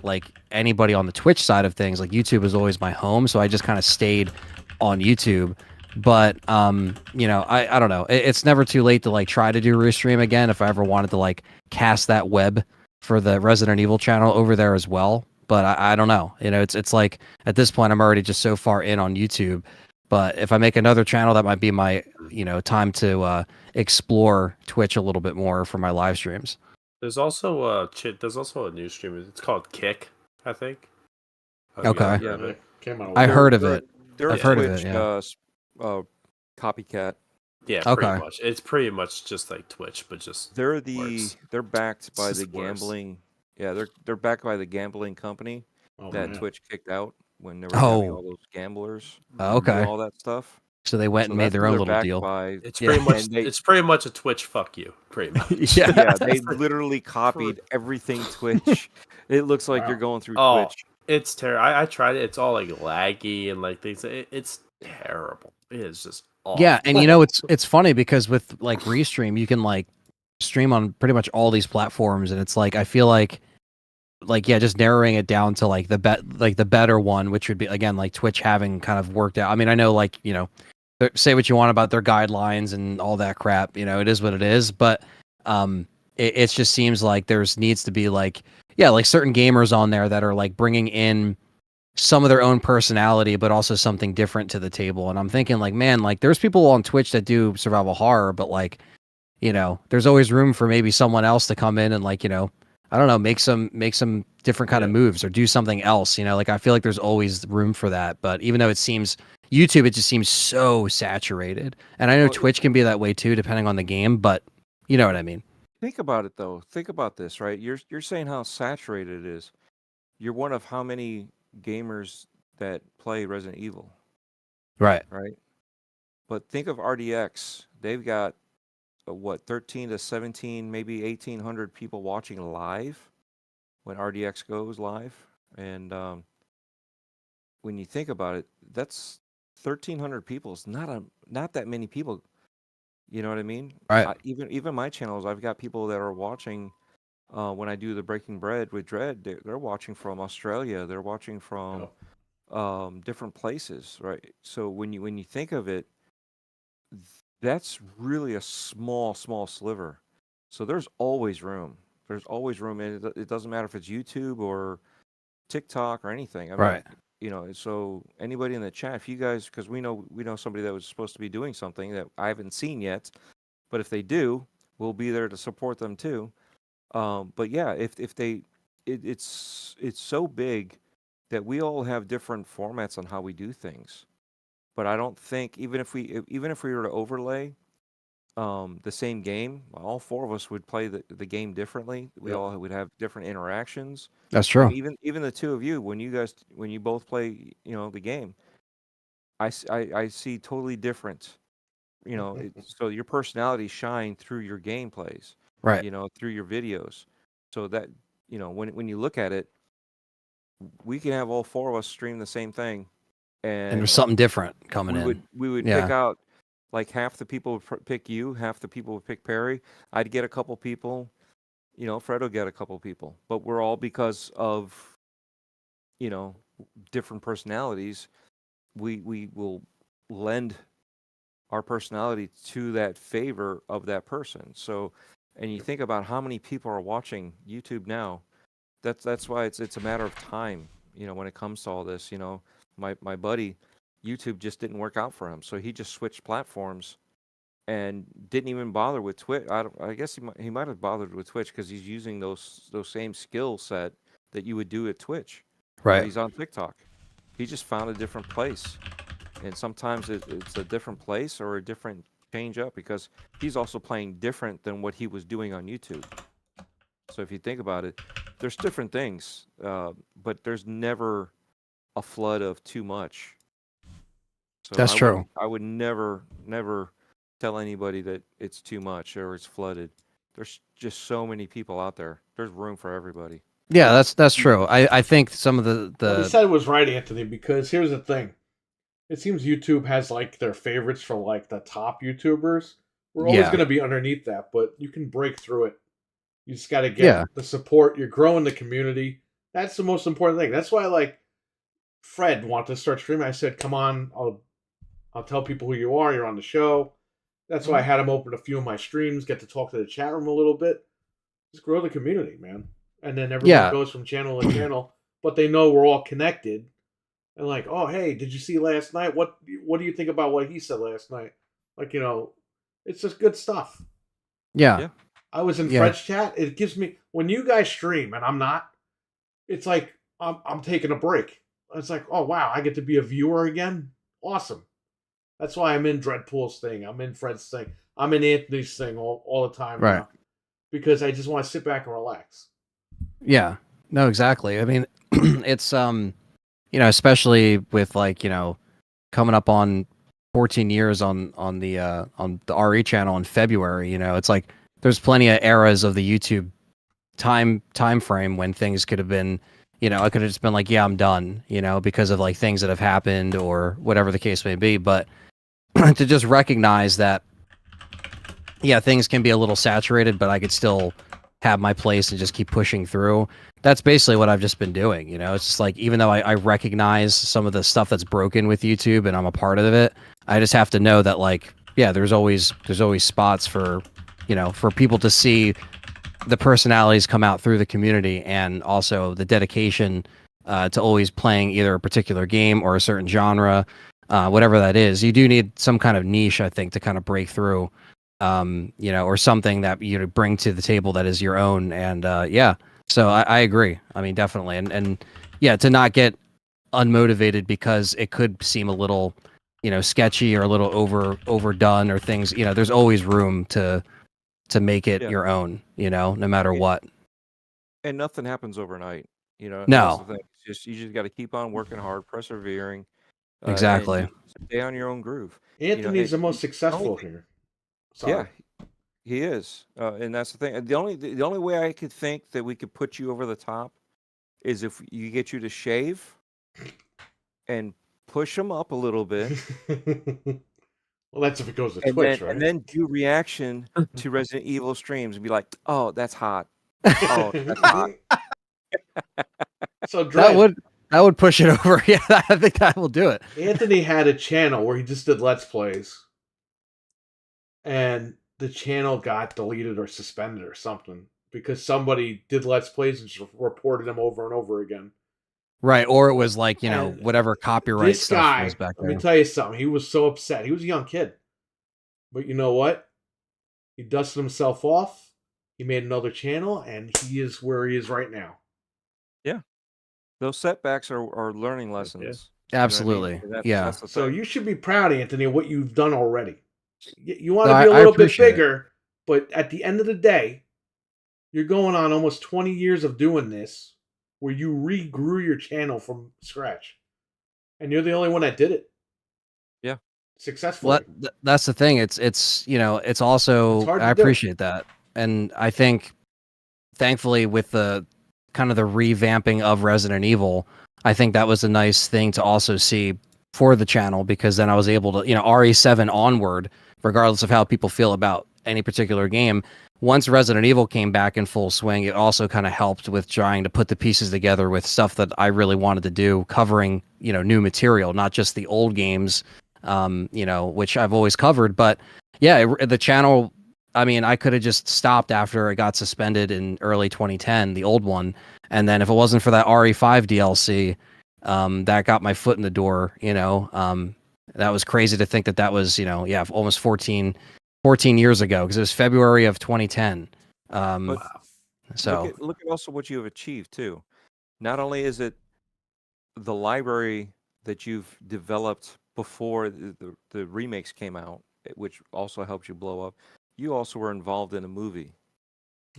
like anybody on the Twitch side of things. Like YouTube was always my home, so I just kind of stayed on YouTube. But I don't know. It's never too late to like try to do Restream again if I ever wanted to like cast that web for the Resident Evil channel over there as well. But I don't know. It's like at this point I'm already just so far in on YouTube. But if I make another channel, that might be my time to explore Twitch a little bit more for my live streams. There's also a new stream. It's called Kick, I think. Okay. Yeah, but Came out I heard of they're- it. They're I've a heard of Twitch, it, yeah. copycat. Yeah, Okay. pretty much. It's pretty much just like Twitch, but just They're worse. they're backed by It's the just worse. gambling. Yeah, they're backed by the gambling company Oh, that man. Twitch kicked out when they were having Oh. all those gamblers Oh, do okay. all that stuff. So they went So and made that's their who own they're little backed deal. by. It's Yeah. pretty much And they- it's pretty much a Twitch fuck you, pretty much. Yeah. Yeah, they literally copied everything Twitch. It looks like you're Wow. going through Oh, Twitch. it's terrible. I tried it. It's all like laggy and like things. It's terrible. It is just awful. Yeah, and it's funny because with like Restream, you can like stream on pretty much all these platforms, and it's like I feel like just narrowing it down to like the better one, which would be again like Twitch having kind of worked out. I mean, I know like say what you want about their guidelines and all that crap. It is what it is, but it just seems like there's needs to be like certain gamers on there that are like bringing in some of their own personality, but also something different to the table. And I'm thinking like, man, like there's people on Twitch that do survival horror, but like, there's always room for maybe someone else to come in and like, I don't know, make some different kind of moves or do something else. Like I feel like there's always room for that. But even though it seems YouTube, it just seems so saturated. And I know Well, Twitch can be that way too, depending on the game, but you know what I mean? Think about it though. Think about this, right? You're saying how saturated it is. You're one of how many gamers that play Resident Evil, Right. right? But think of RDX. They've got 13 to 17, maybe 1,800 people watching live when RDX goes live. And when you think about it, that's 1,300 people. It's not that many people You know what I mean? Right. Even my channels, I've got people that are watching when I do the Breaking Bread with Dread. They're watching from Australia. They're watching from different places, right? So when you think of it, that's really a small sliver. So there's always room. There's always room, and it doesn't matter if it's YouTube or TikTok or anything. I mean, Right. so anybody in the chat, if you guys, because we know somebody that was supposed to be doing something that I haven't seen yet, but if they do, we'll be there to support them too. But yeah, if they, it's so big that we all have different formats on how we do things. But I don't think even if we were to overlay the same game, all four of us would play the game differently. We Yep. all would have different interactions. That's I true. mean, even the two of you, when you both play, the game, I see totally different. So your personalities shine through your gameplays, Right. through your videos. So that when you look at it, we can have all four of us stream the same thing, And there's and something different coming we in. would pick Yeah. out like half the people would pick you, half the people would pick Perry. I'd get a couple people, Fred will get a couple people, but we're all because of you know different personalities. We will lend our personality to that favor of that person. So, and you think about how many people are watching YouTube now. That's why it's a matter of time. When it comes to all this, my buddy, YouTube just didn't work out for him, so he just switched platforms and didn't even bother with Twitch. I guess he might have bothered with Twitch because he's using those same skill set that you would do at Twitch. Right. He's on TikTok. He just found a different place, and sometimes it's a different place or a different change up because he's also playing different than what he was doing on YouTube. So if you think about it, there's different things, but there's never a flood of too much. So That's true. I would never tell anybody that it's too much or it's flooded. There's just so many people out there. There's room for everybody. Yeah, that's true. I think some of What he the said was right, Anthony, because here's the thing. It seems YouTube has like their favorites for like the top YouTubers. We're always Yeah. going to be underneath that, but you can break through it. You just got to get Yeah. the support. You're growing the community. That's the most important thing. That's why, like, Fred wanted to start streaming. I said, "Come on, I'll tell people who you are. You're on the show." That's why I had him open a few of my streams, get to talk to the chat room a little bit. Just grow the community, man. And then everyone Yeah. goes from channel to channel, but they know we're all connected. And like, oh hey, did you see last night? What do you think about what he said last night? Like, it's just good stuff. yeah. Yeah. I was in Yeah. Fred's chat. It gives me when you guys stream and I'm not, it's like I'm taking a break. It's like, oh wow, I get to be a viewer again. Awesome. That's why I'm in Dreadpool's thing. I'm in Fred's thing. I'm in Anthony's thing all the time Right. now. Because I just want to sit back and relax. Yeah. No, exactly. I mean, it's especially with like, coming up on 14 years on the RE channel in February, it's like there's plenty of eras of the YouTube time frame when things could have been, I could have just been like, yeah, I'm done, because of like things that have happened or whatever the case may be. But to just recognize that, yeah, things can be a little saturated, but I could still have my place and just keep pushing through. That's basically what I've just been doing. It's just like, even though I recognize some of the stuff that's broken with YouTube and I'm a part of it, I just have to know that, like, yeah, there's always spots for, for people to see the personalities come out through the community, and also the dedication to always playing either a particular game or a certain genre, whatever that is. You do need some kind of niche, I think, to kind of break through, or something that you bring to the table that is your own. And yeah, so I agree. I mean, definitely. And yeah, to not get unmotivated because it could seem a little, sketchy or a little overdone or things, there's always room to make it Yeah. your own, no matter Yeah. what. And nothing happens overnight. That's No. the thing. You just got to keep on working hard, persevering. Exactly. And stay on your own groove. Anthony's the most only successful thing- here. Sorry. Yeah, he is, and that's the thing. The only way I could think that we could put you over the top is if you get you to shave and push him up a little bit. Well, Well, that's if it goes to and Twitch, then right? and then do reaction to Resident Evil streams and be like, "Oh, that's hot. Oh, that's hot." So Dread, that would push it over. Yeah, I think that will do it. Anthony had a channel where he just did Let's Plays, and the channel got deleted or suspended or something because somebody did Let's Plays and just reported him over and over again. Right, or it was like, you know, And whatever copyright This stuff guy, was back let me there. tell you something. He was so upset. He was a young kid. But you know what? He dusted himself off. He made another channel, and he is where he is right now. Those setbacks are learning lessons. You know what I mean? Absolutely. And Yeah. That's the So thing. you should be proud, Anthony, of what you've done already. You want to No, be a I little bit appreciate it. bigger, but at the end of the day, you're going on almost 20 years of doing this where you regrew your channel from scratch. And you're the only one that did it. Yeah. Successfully. Well, that's the thing. It's you know, it's also It's hard to I do. appreciate that. And I think thankfully with the kind of the revamping of Resident Evil, I think that was a nice thing to also see for the channel because then I was able to, you know, RE7 onward, regardless of how people feel about any particular game. Once Resident Evil came back in full swing, it also kind of helped with trying to put the pieces together with stuff that I really wanted to do, covering, you know, new material, not just the old games, you know, which I've always covered. But yeah, the channel, I mean, I could have just stopped after it got suspended in early 2010, the old one. And then if it wasn't for that RE5 DLC, that got my foot in the door, you know. That was crazy to think that was, you know, yeah, almost 14 years ago because it was February of 2010. But So look at also what you have achieved too. Not only is it the library that you've developed before the remakes came out, which also helped you blow up, you also were involved in a movie.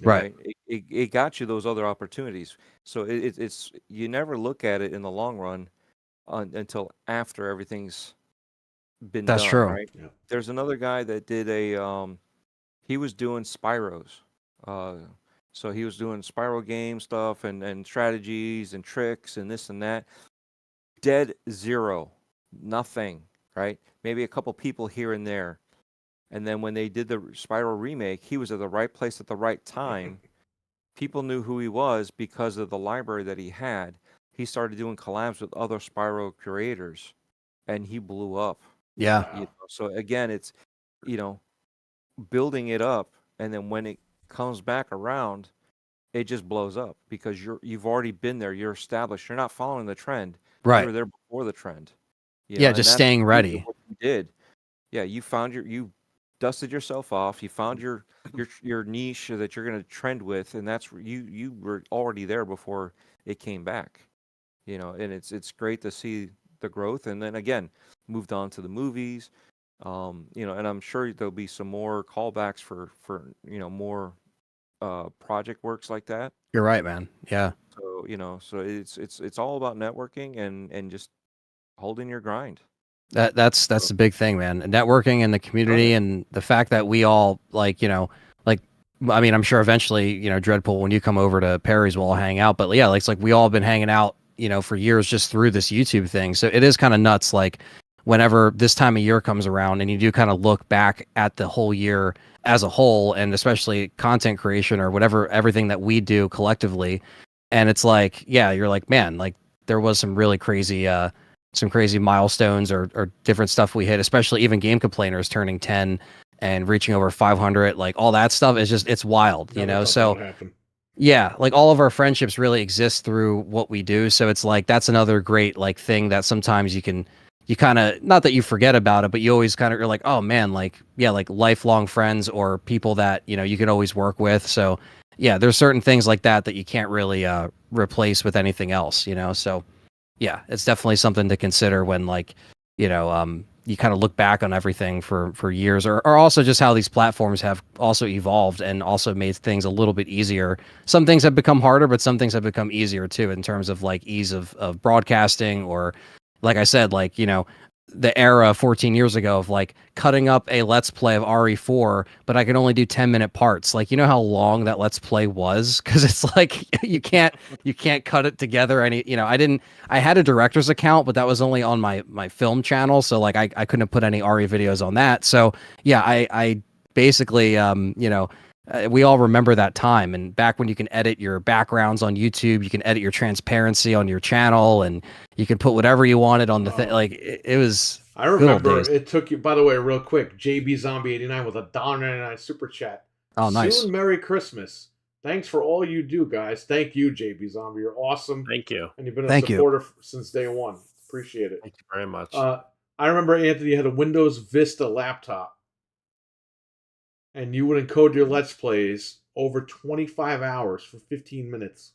right. It got you those other opportunities. So it's you never look at it in the long run until after everything's been That's done, true. right? Yeah. There's another guy that did he was doing Spyros. So he was doing Spyro game stuff and strategies and tricks and this and that. Dead zero. Nothing, right? Maybe a couple people here and there. And then when they did the Spyro remake, he was at the right place at the right time. People knew who he was because of the library that he had. He started doing collabs with other Spyro creators, and he blew up. Yeah. You know? So again, it's, you know, building it up, and then when it comes back around, it just blows up because you've already been there. You're established. You're not following the trend. You Right. were there before the trend. You Yeah, know, and just that's staying the beauty ready. of what you did. Yeah, you dusted yourself off. You found your niche that you're going to trend with, and that's you were already there before it came back. You know, and it's great to see the growth. And then again, moved on to the movies. You know, and I'm sure there'll be some more callbacks for you know more project works like that. You're right, man. Yeah. So you know, so it's all about networking and just holding your grind. That's the big thing, man. Networking and the community and the fact that we all like, you know, like I mean, I'm sure eventually, you know, Dreadpool, when you come over to Perry's, we'll all hang out. But yeah, it's like we all been hanging out, you know, for years just through this YouTube thing. So it is kind of nuts. Like whenever this time of year comes around and you do kind of look back at the whole year as a whole, and especially content creation or whatever, everything that we do collectively. And it's like, yeah, you're like, man, like there was some really crazy, some crazy milestones or different stuff we hit, especially even Game Complainers turning 10 and reaching over 500, like all that stuff is just, it's wild, you know? So yeah, like all of our friendships really exist through what we do. So it's like, that's another great like thing that sometimes you kind of, not that you forget about it, but you always kind of, you're like, oh man, like, yeah, like lifelong friends or people that, you know, you can always work with. So yeah, there's certain things like that that you can't really replace with anything else, you know? So yeah, it's definitely something to consider when like, you know, you kind of look back on everything for years or also just how these platforms have also evolved and also made things a little bit easier. Some things have become harder, but some things have become easier too in terms of like ease of broadcasting or like I said, like, you know, the era 14 years ago of like cutting up a let's play of RE4, but I can only do 10-minute parts. Like, you know how long that let's play was? Because it's like you can't cut it together. I had a director's account, but that was only on my film channel, so like I couldn't put any RE videos on that. So yeah, I basically we all remember that time, and back when you can edit your backgrounds on YouTube, you can edit your transparency on your channel, and you can put whatever you wanted on the thing. Like it was. I remember days. it took you. By the way, real quick, JB Zombie 89 with a $1.99 super chat. Oh, nice. Soon, Merry Christmas. Thanks for all you do, guys. Thank you, JB Zombie. You're awesome. Thank you. And you've been a Thank you. supporter since day one. Appreciate it. Thank you very much. I remember, Anthony, you had a Windows Vista laptop, and you would encode your Let's Plays over 25 hours for 15 minutes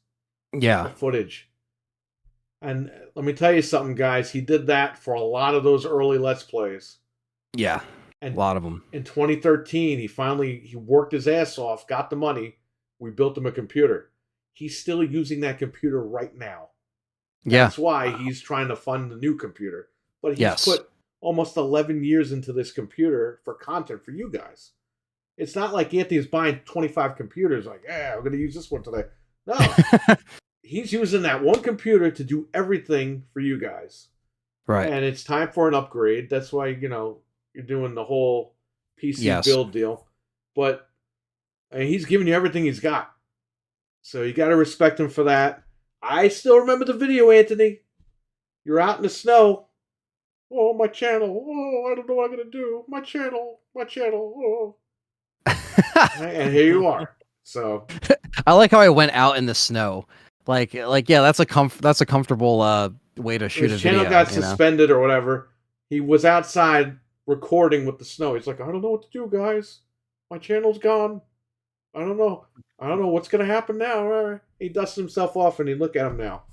Yeah. of footage. And let me tell you something, guys. He did that for a lot of those early Let's Plays. Yeah. And A lot of them. in 2013, he worked his ass off, got the money. We built him a computer. He's still using that computer right now. Yeah. That's why he's trying to fund the new computer. But he's Yes. put almost 11 years into this computer for content for you guys. It's not like Anthony's buying 25 computers like, yeah, we're going to use this one today. No. He's using that one computer to do everything for you guys. Right. And it's time for an upgrade. That's why, you're doing the whole PC Yes. build deal. But he's giving you everything he's got. So you got to respect him for that. I still remember the video, Anthony. You're out in the snow. Oh, my channel. Oh, I don't know what I'm going to do. My channel. Oh. And here you are. So I like how I went out in the snow. Like yeah, that's a comfortable way to shoot his a video. channel got you know? suspended or whatever. He was outside recording with the snow. He's like, I don't know what to do, guys. My channel's gone. I don't know what's gonna happen now. He dusts himself off, and you look at him now.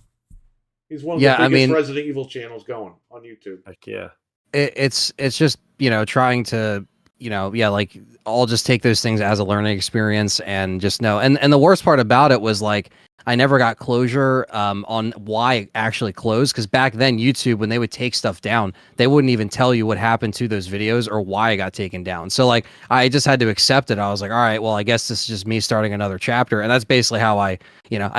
He's one of the biggest Resident Evil channels going on YouTube. Heck yeah. It's just trying to like I'll just take those things as a learning experience and just know. And the worst part about it was like I never got closure on why it actually closed, because back then YouTube, when they would take stuff down, they wouldn't even tell you what happened to those videos or why it got taken down. So like I just had to accept it. I was like, all right, well, I guess this is just me starting another chapter. And that's basically how I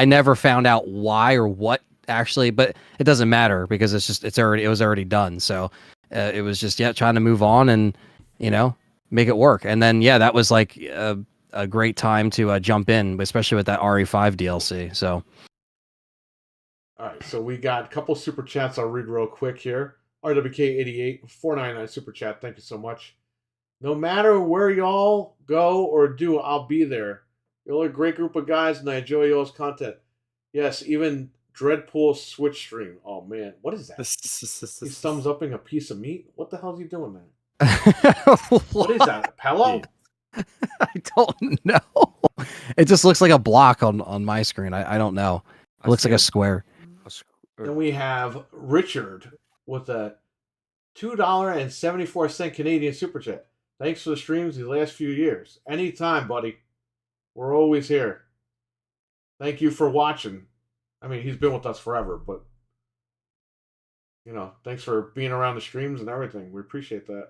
never found out why or what actually, but it doesn't matter because it was already done. So it was just trying to move on and make it work. And then that was like a great time to jump in, especially with that RE5 DLC. So all right, so we got a couple super chats I'll read real quick here. RWK88 499 super chat, thank you so much. No matter where y'all go or do, I'll be there. Y'all are a great group of guys and I enjoy y'all's content. Yes, even Dreadpool Switch stream. Oh man, what is that? He's thumbs upping a piece of meat. What the hell is he doing there? What is that? A pillow? I don't know. It just looks like a block on my screen. I don't know. It looks like a square. Then we have Richard with a $2.74 Canadian super chat. Thanks for the streams these last few years. Anytime, buddy. We're always here. Thank you for watching. I mean, he's been with us forever, but thanks for being around the streams and everything. We appreciate that.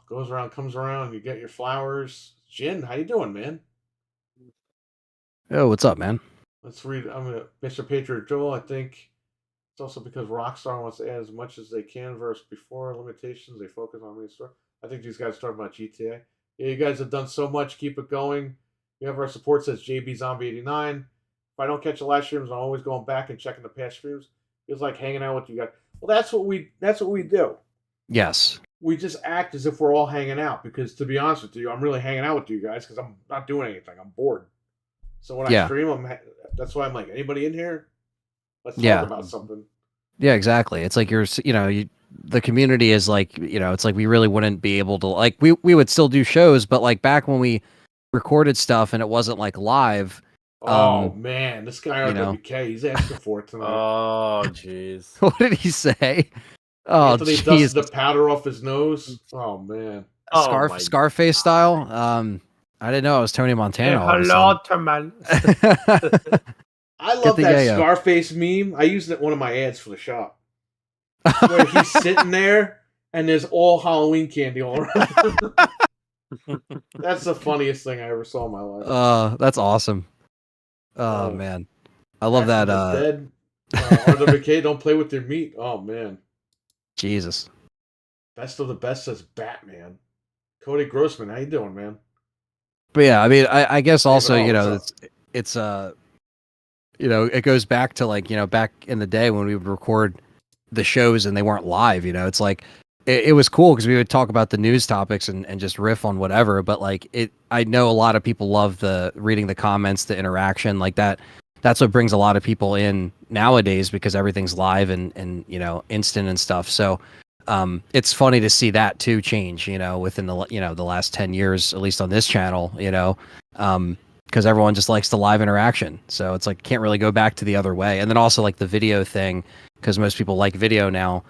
Goes around, comes around. You get your flowers. Jin, how you doing, man? Oh, what's up, man? Let's read. Mr. Patriot Joel. I think it's also because Rockstar wants to add as much as they can versus before limitations. They focus on the store. I think these guys are talking about GTA. Yeah, you guys have done so much. Keep it going. You have our support, says JB Zombie 89. If I don't catch the live streams, I'm always going back and checking the past streams. Feels like hanging out with you guys. Well, that's what we do. Yes. We just act as if we're all hanging out because, to be honest with you, I'm really hanging out with you guys because I'm not doing anything. I'm bored. So when I stream, that's why I'm like, anybody in here? Let's talk about something. Yeah, exactly. It's like the community is like, it's like we really wouldn't be able to, like, we would still do shows, but like back when we recorded stuff and it wasn't like live. Oh man, this guy RWK, he's asking for it tonight. Oh jeez. What did he say? Oh, Anthony dusted the powder off his nose. Oh man. Scarface style. I didn't know it was Tony Montana. Hello, Termal. I love that Scarface meme. I used it in one of my ads for the shop. where he's sitting there and there's all Halloween candy all around. That's the funniest thing I ever saw in my life. That's awesome. Oh Oh. man, I love Back that. from the dead. RWK, don't play with your meat. Oh man, Jesus. best of the best says Batman. Cody Grossman, how you doing, man? But yeah, I mean, I guess also, David, you know, what's it's you know, it goes back to like, you know, back in the day when we would record the shows and they weren't live, you know, it's like it was cool because we would talk about the news topics and just riff on whatever. But like I know a lot of people love the reading the comments, the interaction like that. That's what brings a lot of people in nowadays because everything's live and you know, instant and stuff. So it's funny to see that too change, you know, within the, you know, the last 10 years, at least on this channel, you know, because everyone just likes the live interaction. So it's like, can't really go back to the other way. And then also like the video thing, because most people like video now,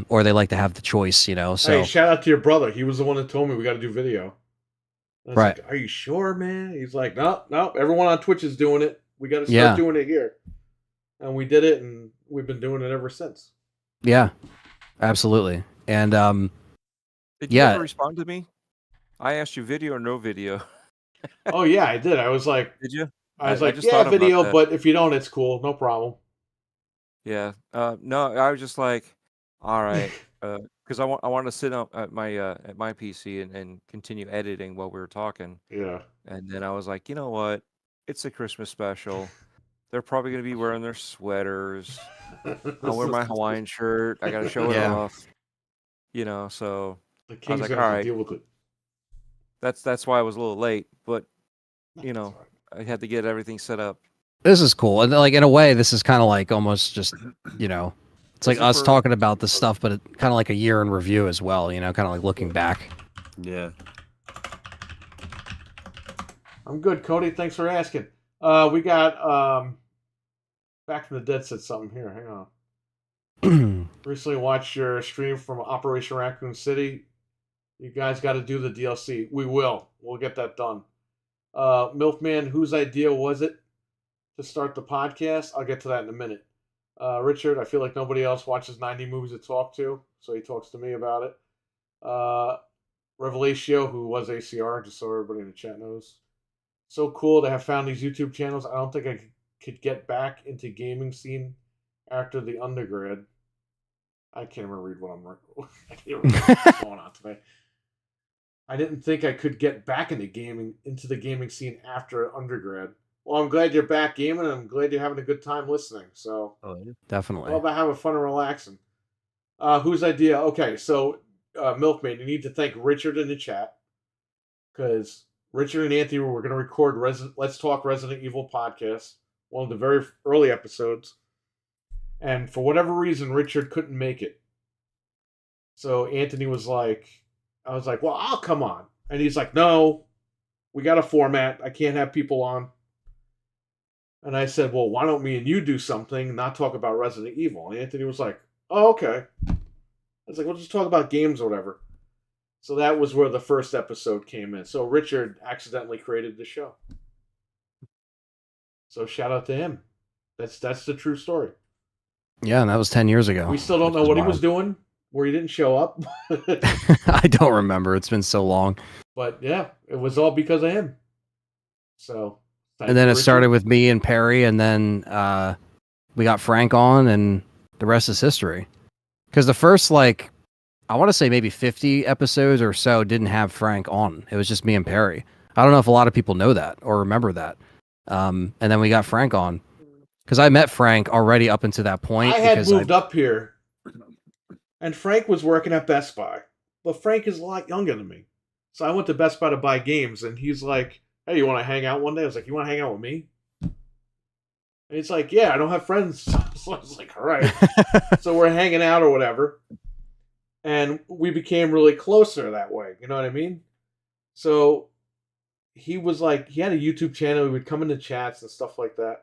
or they like to have the choice, you know, so. Hey, shout out to your brother. He was the one that told me we got to do video. I was Right. like, are you sure, man? He's like, no, everyone on Twitch is doing it. We got to start Yeah. doing it here. And we did it, and we've been doing it ever since. Yeah, absolutely. And Did you Yeah. ever respond to me? I asked you video or no video. Oh yeah, I did. I was like, Did you? I was I like, just yeah, thought about video, that. but if you don't, it's cool, no problem. Yeah. No, I was just like, all right, because I want to sit up at my PC and continue editing while we were talking, Yeah. and then I was like, you know what? It's a Christmas special. They're probably gonna be wearing their sweaters. I'll wear my Hawaiian shirt. I gotta show it Yeah. off. You know, so The king's like, gonna have to alright. deal with it. that's why I was a little late, but you That's know, all right. I had to get everything set up. this is cool. And like, in a way, this is kind of like almost just, you know, it's like This is us for- talking about the stuff, but kind of like a year in review as well, you know, kind of like looking back. Yeah. I'm good, Cody. Thanks for asking. We got Back from the Dead said something here. Hang on. Recently watched your stream from Operation Raccoon City. You guys got to do the DLC. We will. We'll get that done. Milkman, whose idea was it to start the podcast? I'll get to that in a minute. Richard, I feel like nobody else watches 90 movies to talk to, so he talks to me about it. Revelatio, who was ACR, just so everybody in the chat knows. So cool to have found these YouTube channels. I don't think I could get back into gaming scene after the undergrad. I can't even read what I'm. I can't remember what's going on today. I didn't think I could get back into the gaming scene after undergrad. Well, I'm glad you're back gaming, and I'm glad you're having a good time listening. So, Oh, yeah. Definitely. all about having fun and relaxing. Whose idea? Okay, so Milkmaid, you need to thank Richard in the chat because Richard and Anthony were going to record Let's Talk Resident Evil podcast, one of the very early episodes, and for whatever reason, Richard couldn't make it. So Anthony was like, I was like, well, I'll come on. And he's like, no, we got a format. I can't have people on. And I said, well, why don't me and you do something and not talk about Resident Evil? And Anthony was like, oh, okay. I was like, we'll just talk about games or whatever. So that was where the first episode came in. So Richard accidentally created the show. So shout out to him. That's the true story. Yeah, and that was 10 years ago. We still don't know which is what he wild. was doing, where he didn't show up. I don't remember. It's been so long. But yeah, it was all because of him. So thank And then you, it Richard. started with me and Perry, and then we got Frank on, and the rest is history. Because the first, like, I want to say maybe 50 episodes or so didn't have Frank on. It was just me and Perry. I don't know if a lot of people know that or remember that. And then we got Frank on. Because I met Frank already up until that point. I had because moved up here, and Frank was working at Best Buy. But Frank is a lot younger than me. So I went to Best Buy to buy games, and he's like, hey, you want to hang out one day? I was like, you want to hang out with me? And he's like, yeah, I don't have friends. So I was like, all right. So we're hanging out or whatever. And we became really closer that way. You know what I mean? So he was like, he had a YouTube channel. He would come into chats and stuff like that.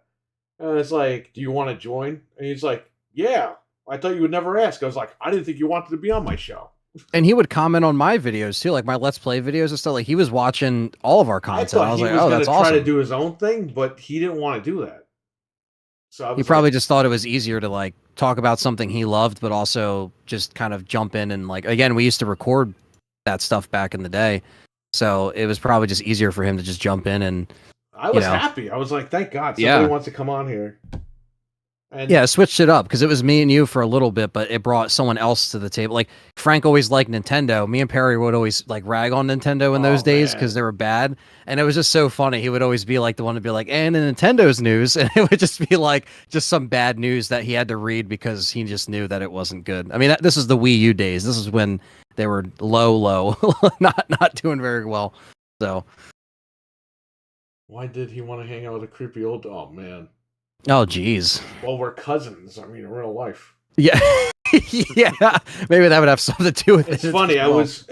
And it's like, do you want to join? And he's like, yeah. I thought you would never ask. I was like, I didn't think you wanted to be on my show. And he would comment on my videos too, like my Let's Play videos and stuff. Like he was watching all of our I content. thought I was he like, was oh, going to that's try awesome. to do his own thing, but he didn't want to do that. So I was He probably like, just thought it was easier to like talk about something he loved, but also just kind of jump in and like again, we used to record that stuff back in the day, so it was probably just easier for him to just jump in and I was happy. I was like, thank God somebody wants to come on here. And yeah, switched it up because it was me and you for a little bit, but it brought someone else to the table. Like Frank always liked Nintendo. Me and Perry would always like rag on Nintendo in those days because they were bad, and it was just so funny. He would always be like the one to be like, "And in Nintendo's news," and it would just be like just some bad news that he had to read because he just knew that it wasn't good. I mean, this is the Wii U days. This is when they were low, not doing very well. So, why did he want to hang out with a creepy old? Oh man. oh geez. Well, we're cousins. I mean, in real life. Yeah, yeah. Maybe that would have something to do with it. It's funny.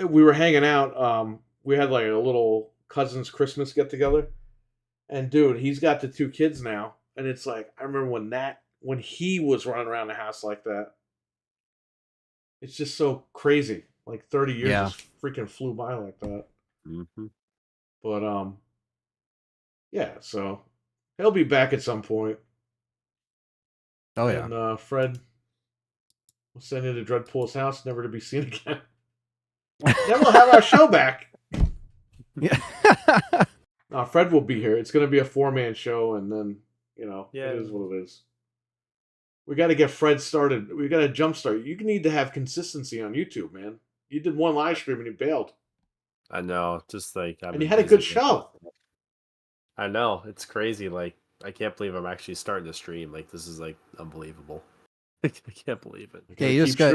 We were hanging out. We had like a little cousins Christmas get together, and dude, he's got the 2 kids now, and it's like I remember when he was running around the house like that. It's just so crazy. Like 30 years just freaking flew by like that. Mm-hmm. But yeah. So he'll be back at some point. Oh yeah. And Fred will send you to Dreadpool's house, never to be seen again. Then we'll have our show back. Yeah. Fred will be here. It's going to be a 4-man show, and then it is what it is. We got to get Fred started. We got to jumpstart. You need to have consistency on YouTube, man. You did one live stream and you bailed, I know, just like and you had a good show. I know, it's crazy. Like, I can't believe I'm actually starting to stream. Like, this is like unbelievable. I can't believe it. Yeah, you just got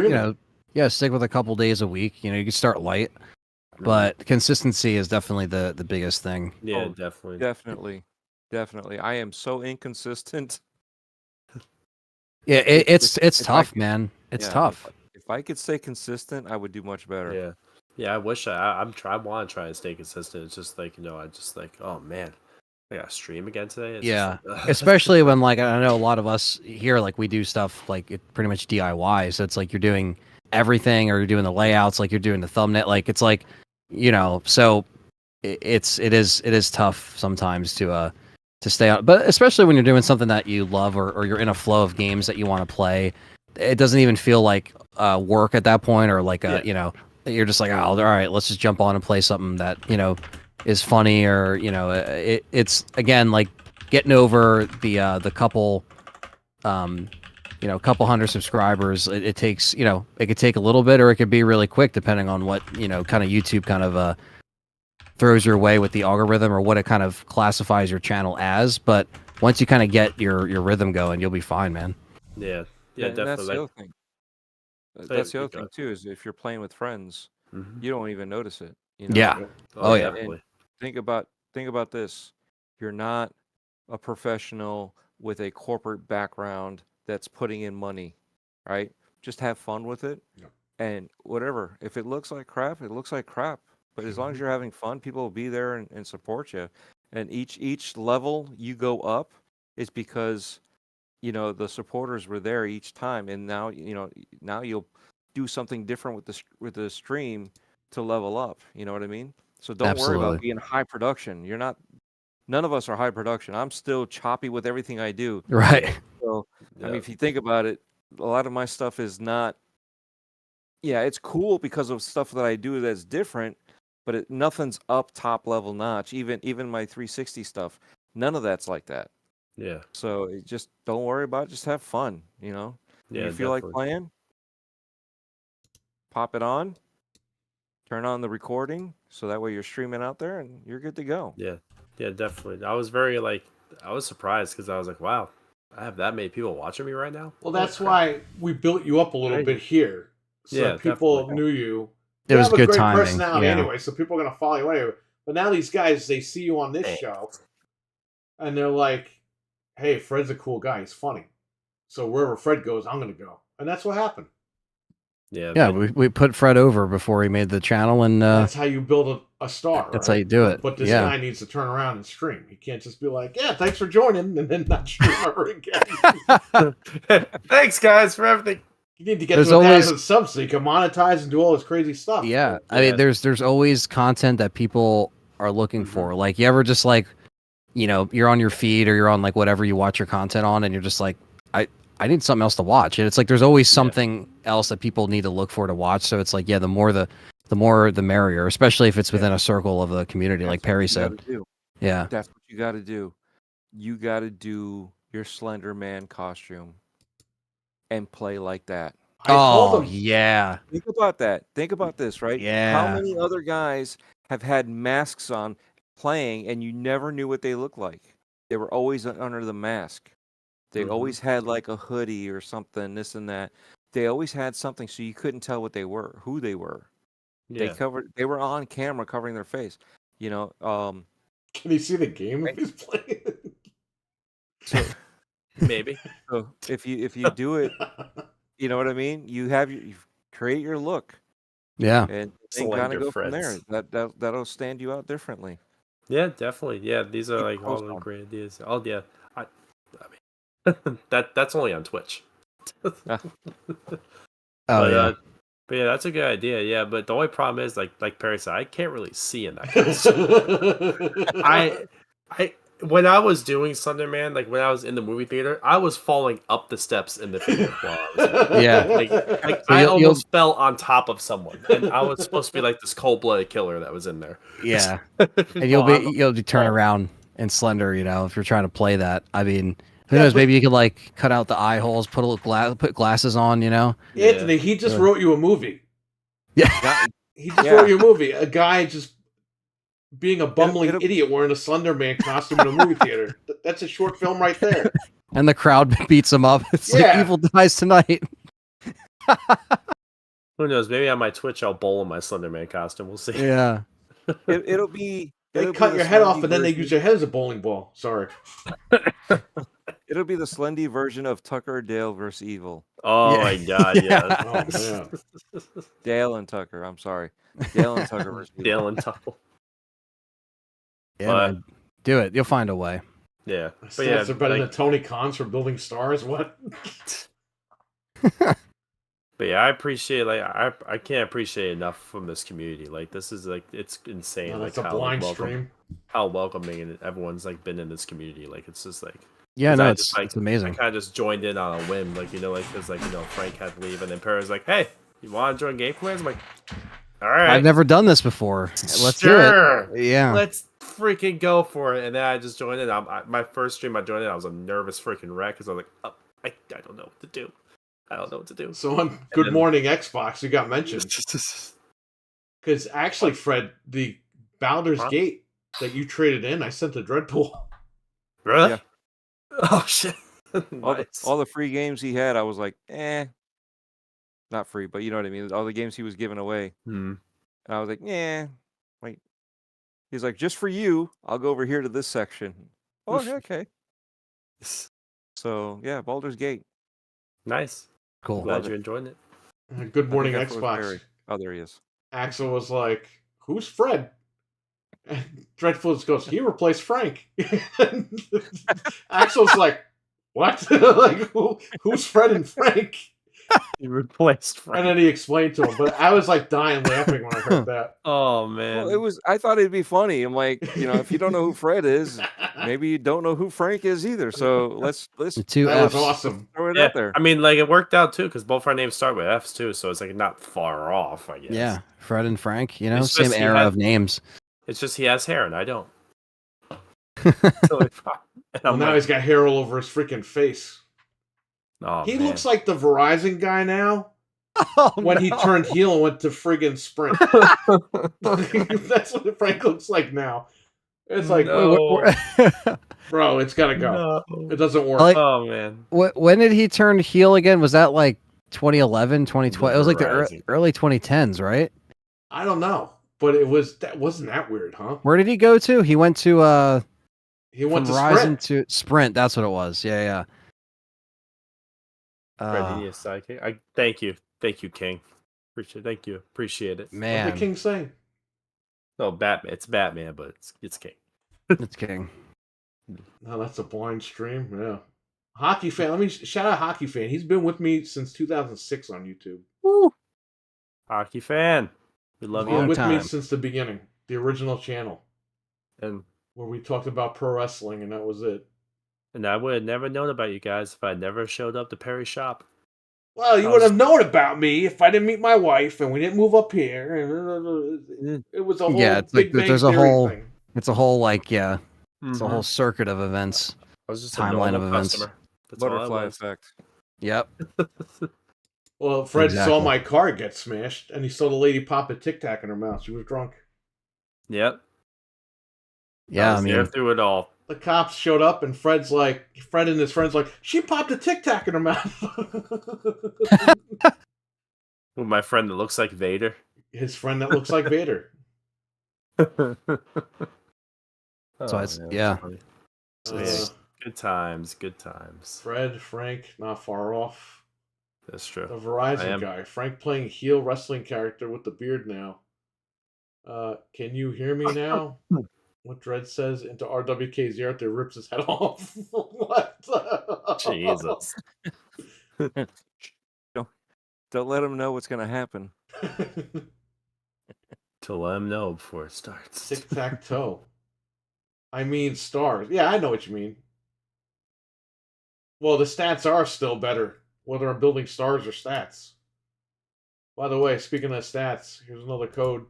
stick with a couple days a week. You can start light, but consistency is definitely the biggest thing. Yeah, Oh, definitely. I am so inconsistent. Yeah, it's tough, man. It's Yeah, tough. If I could stay consistent, I would do much better. Yeah. I wish I want to try and stay consistent. It's just like I just like, oh man, I got to stream again today. It's Yeah, just like, especially when like I know a lot of us here like we do stuff like it pretty much DIY. So it's like you're doing everything, or you're doing the layouts, like you're doing the thumbnail. Like it's like so it is tough sometimes to stay on. But especially when you're doing something that you love, or you're in a flow of games that you want to play, it doesn't even feel like work at that point, or like you're just like, oh, all right, let's just jump on and play something that is funny, or it's again like getting over the couple couple hundred subscribers. It takes it could take a little bit, or it could be really quick depending on what kind of YouTube kind of throws your way with the algorithm, or what it kind of classifies your channel as. But once you kind of get your rhythm going, you'll be fine, man. yeah, And definitely. that's the other thing. That's the other thing go. too, is if you're playing with friends, Mhm. you don't even notice it. Yeah. Oh, yeah. Definitely. Think about this. You're not a professional with a corporate background that's putting in money, right? Just have fun with it. Yep. And whatever. If it looks like crap, it looks like crap. But as long as you're having fun, people will be there and support you. And each level you go up is because the supporters were there each time, and now now you'll do something different with the stream to level up. You know what I mean? So don't worry Absolutely. about being high production. You're not. None of us are high production. I'm still choppy with everything I do. Right. So I mean, Yeah. if you think about it, a lot of my stuff is not. Yeah, it's cool because of stuff that I do that's different, but nothing's up top level notch. Even my 360 stuff, none of that's like that. Yeah. So just don't worry about it. Just have fun. When Yeah. you feel like definitely. playing, pop it on, turn on the recording, so that way you're streaming out there and you're good to go. Yeah, definitely. I was surprised because I was like, wow, I have that many people watching me right now. Well, that's why we built you up a little bit here, so Yeah, that people definitely. knew you. It You was have a good great timing. personality Yeah. anyway, so people are gonna follow you anyway. But now these guys, they see you on this show, and they're like, "Hey, Fred's a cool guy. He's funny. So wherever Fred goes, I'm gonna go." And that's what happened. Yeah. Yeah, we put Fred over before he made the channel, and That's how you build a star. that's right? how you do it. But this Yeah. guy needs to turn around and stream. He can't just be like, "Yeah, thanks for joining," and then not stream ever again. Thanks, guys, for everything. You need to get There's to always- a sub so you can monetize and do all this crazy stuff. Yeah, I mean, there's always content that people are looking for. Like, you ever just like, you're on your feed, or you're on like whatever you watch your content on, and you're just like, I need something else to watch. And it's like there's always Yeah. something else that people need to look for to watch. So it's like, yeah, the more the merrier, especially if it's within a circle of the community, like That's what Perry you said. gotta do. Yeah. That's what you got to do. You got to do your Slender Man costume and play like that. I told Oh him. yeah. Think about that. Think about this, right? How Yeah. many other guys have had masks on playing and you never knew what they looked like? They were always under the mask. They Mhm. always had like a hoodie or something, this and that. They always had something so you couldn't tell what they were, who they were. Yeah. They were on camera covering their face. You know, Can you see the game if he's playing? so Maybe. so if you do it, you know what I mean? You create your look Yeah. and Slender kind of go from there. Freds. That'll stand you out differently. Yeah, definitely. Yeah, these are Keep like all post the on. great ideas. Oh yeah, I mean, that's only on Twitch. Oh but, yeah. But yeah, that's a good idea. Yeah, but the only problem is like Perry said, I can't really see in that costume. I when I was doing Slenderman, like when I was in the movie theater, I was falling up the steps in the theater while I was Yeah. like So I you'll- almost fell on top of someone, and I was supposed to be like this cold-blooded killer that was in there. Yeah. And you'll be turn around and Slender, you know, if you're trying to play that. I mean, who Yeah, knows? but- Maybe you could like cut out the eye holes, put a little put glasses on, you know? Anthony, he just Yeah. wrote you a movie. Yeah. He just Yeah. wrote you a movie. A guy just being a bumbling it'll- idiot wearing a Slender Man costume in a movie theater. That's a short film right there. And the crowd beats him up. It's Yeah. like evil dies tonight. Who knows? Maybe on my Twitch, I'll bowl in my Slenderman costume. We'll see. Yeah. It'll be. They it'll be cut the your head off Slendy and then they version- use your head as a bowling ball. Sorry. It'll be the Slendy version of Tucker Dale versus Evil. Oh Yeah. my god, yeah. Oh man. Dale and Tucker. I'm sorry. Dale and Tucker versus Evil. Dale and Tuttle. Yeah, But- man. Do it. You'll find a way. Yeah. But So yeah, are better like- than Tony Khan's for building stars. What? But yeah, I appreciate I can't appreciate enough from this community. Like this is like it's insane. Oh, like that's a how blind welcome, stream. how welcoming and everyone's like been in this community. Like it's just like Yeah, 'cause no, I it's, just, like, it's I amazing. kind of just joined in on a whim, like because like Frank had to leave, and then Perry's like, "Hey, you want to join Game Quiz?" I'm like, "All right, I've never done this before. Let's do sure. it. Yeah. Let's freaking go for it." And then I just joined in. My first stream I joined in, I was a nervous freaking wreck because I was like, oh, I don't know what to do. I don't know what to do. So on Good then- Morning Xbox, you got mentioned because actually, Fred, the Baldur's Huh? Gate that you traded in, I sent to Dreadpool. Really? Yeah. Oh shit. All the free games he had, I was like, not free, but you know what I mean. All the games he was giving away, Hmm. and I was like, wait. He's like, just for you, I'll go over here to this section. Oh, yeah, okay. So yeah, Baldur's Gate. Nice. Cool. Glad Love you're it. enjoying it. Good I Morning think that's what Xbox. Barry- Oh, there he is. Axel was like, "Who's Fred?" And Dreadful just goes, "He replaced Frank." Axel's like, "What? Like, who's Fred and Frank?" You replaced And Frank. then he explained to him, but I was like dying laughing when I heard that. Oh man. Well, I thought it'd be funny. I'm like, if you don't know who Fred is, maybe you don't know who Frank is either. So let's The two That was F's. awesome. throw it Yeah, out there. I mean, like it worked out too because both our names start with F's too, so it's like not far off. I guess. Yeah. Fred and Frank, you know, It's same just he era had- of names. It's just he has hair and I don't. Totally fine. And Well, I'm now like, he's got hair all over his freaking face. oh, He man. looks like the Verizon guy now Oh, when he turned heel and went to friggin' Sprint. That's what Frank looks like now. It's like, No. bro, it's gotta go. No. It doesn't work. I like- Oh man. When did he turn heel again? Was that like 2011, 2012? It was like the Verizon. early 2010s, right? I don't know, but wasn't that weird, huh? Where did he go to? He went to He from went to Verizon Sprint. to Sprint. That's what it was. Yeah. Fred, you need a sidekick. Thank you, King. Appreciate it. What did Man, the king say? No, Batman. It's Batman, but it's King. it's king. No, that's a blind stream. Yeah. Hockey fan. Let me shout out Hockey fan. He's been with me since 2006 on YouTube. Hockey fan. We love He's Long been you. with me time. since the beginning, the original channel And where we talked about pro wrestling, and that was it. And I would have never known about you guys if I never showed up to Perry's shop. Well, you I would was- have known about me if I didn't meet my wife and we didn't move up here. It was a whole Yeah, it's Big like Bang there's a Theory whole- thing. It's a whole like it's a Mhm. whole circuit of events. I was just a timeline normal of events. customer. That's all I Butterfly was. effect. Yep. Well, Fred saw Exactly. my car get smashed, and he saw the lady pop a Tic Tac in her mouth. She was drunk. Yep. Yeah, I was there mean, through it all. The cops showed up, and Fred and his friends like, she popped a Tic Tac in her mouth. With my friend that looks like Vader. His friend that looks like Vader. So it's- yeah. funny. Uh, Yeah. Good times, good times. Fred, Frank, not far off. That's true. The I Verizon am- guy. Frank playing heel wrestling character with the beard now. Can you hear me now? What Dredd says into RWK's ear after rips his head off. What? Jesus. Don't let them know what's gonna happen. To let him know before it starts. Tic tac toe. I mean stars. Yeah, I know what you mean. Well, the stats are still better, whether I'm building stars or stats. By the way, speaking of stats, here's another code.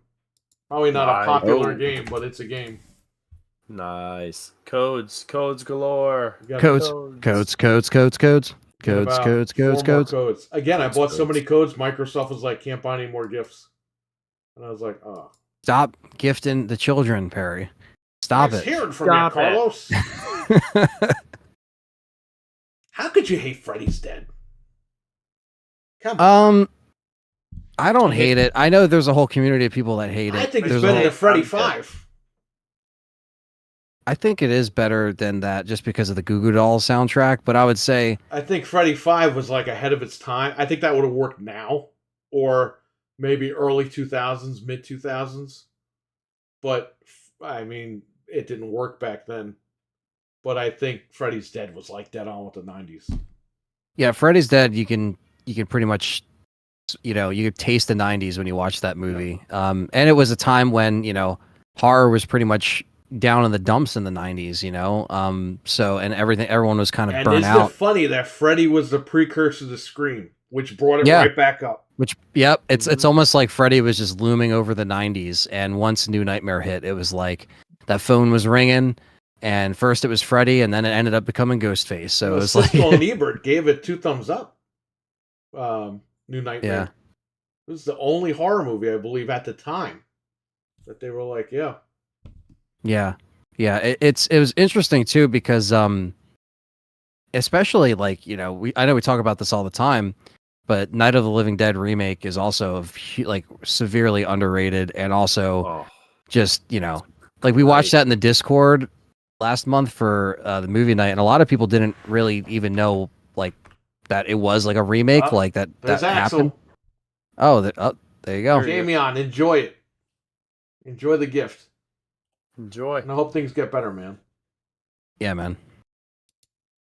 Probably not a Nice. popular Oh. game, but it's a game. Nice. Codes galore. You got codes, Codes. codes. Got about four more codes. Again, I Codes, bought so codes. many codes, Microsoft was like, can't buy any more gifts. And I was like, oh. Stop gifting the children, Perry. Stop Nice it. hearing from Stop you, it. Carlos. How could you hate Freddy's Dead? Come on. I don't hate it. I know there's a whole community of people that hate it. I think it's There's a better whole- than Freddy I'm 5. I think it is better than that just because of the Goo Goo Dolls soundtrack, but I would say I think Freddy 5 was like ahead of its time. I think that would have worked now or maybe early 2000s, mid 2000s. But I mean, it didn't work back then. But I think Freddy's Dead was like dead on with the 90s. yeah, Freddy's Dead, you can pretty much you could taste the 90s when you watch that movie. And it was a time when, horror was pretty much down in the dumps in the 90s, so and everyone was kind of And burnt isn't out. it funny that Freddy was the precursor to Scream, which brought it Yeah. right back up? Which, yep, it's almost like Freddy was just looming over the 90s, and once New Nightmare hit, it was like that phone was ringing, and first it was Freddy, and then it ended up becoming Ghostface. So it was like, Siskel and Ebert gave it 2 thumbs up. New Nightmare. Yeah. It was the only horror movie, I believe, at the time that they were like, yeah. yeah, it was interesting too because especially like I know we talk about this all the time, but Night of the Living Dead remake is also like severely underrated, and also Oh, just like we watched that in the Discord last month for the movie night, and a lot of people didn't really even know like that it was like a remake, like that There's happened. Axel. Oh, there you go. Jamie on, enjoy it. Enjoy the gift. enjoy. And I hope things get better, man. Yeah, man.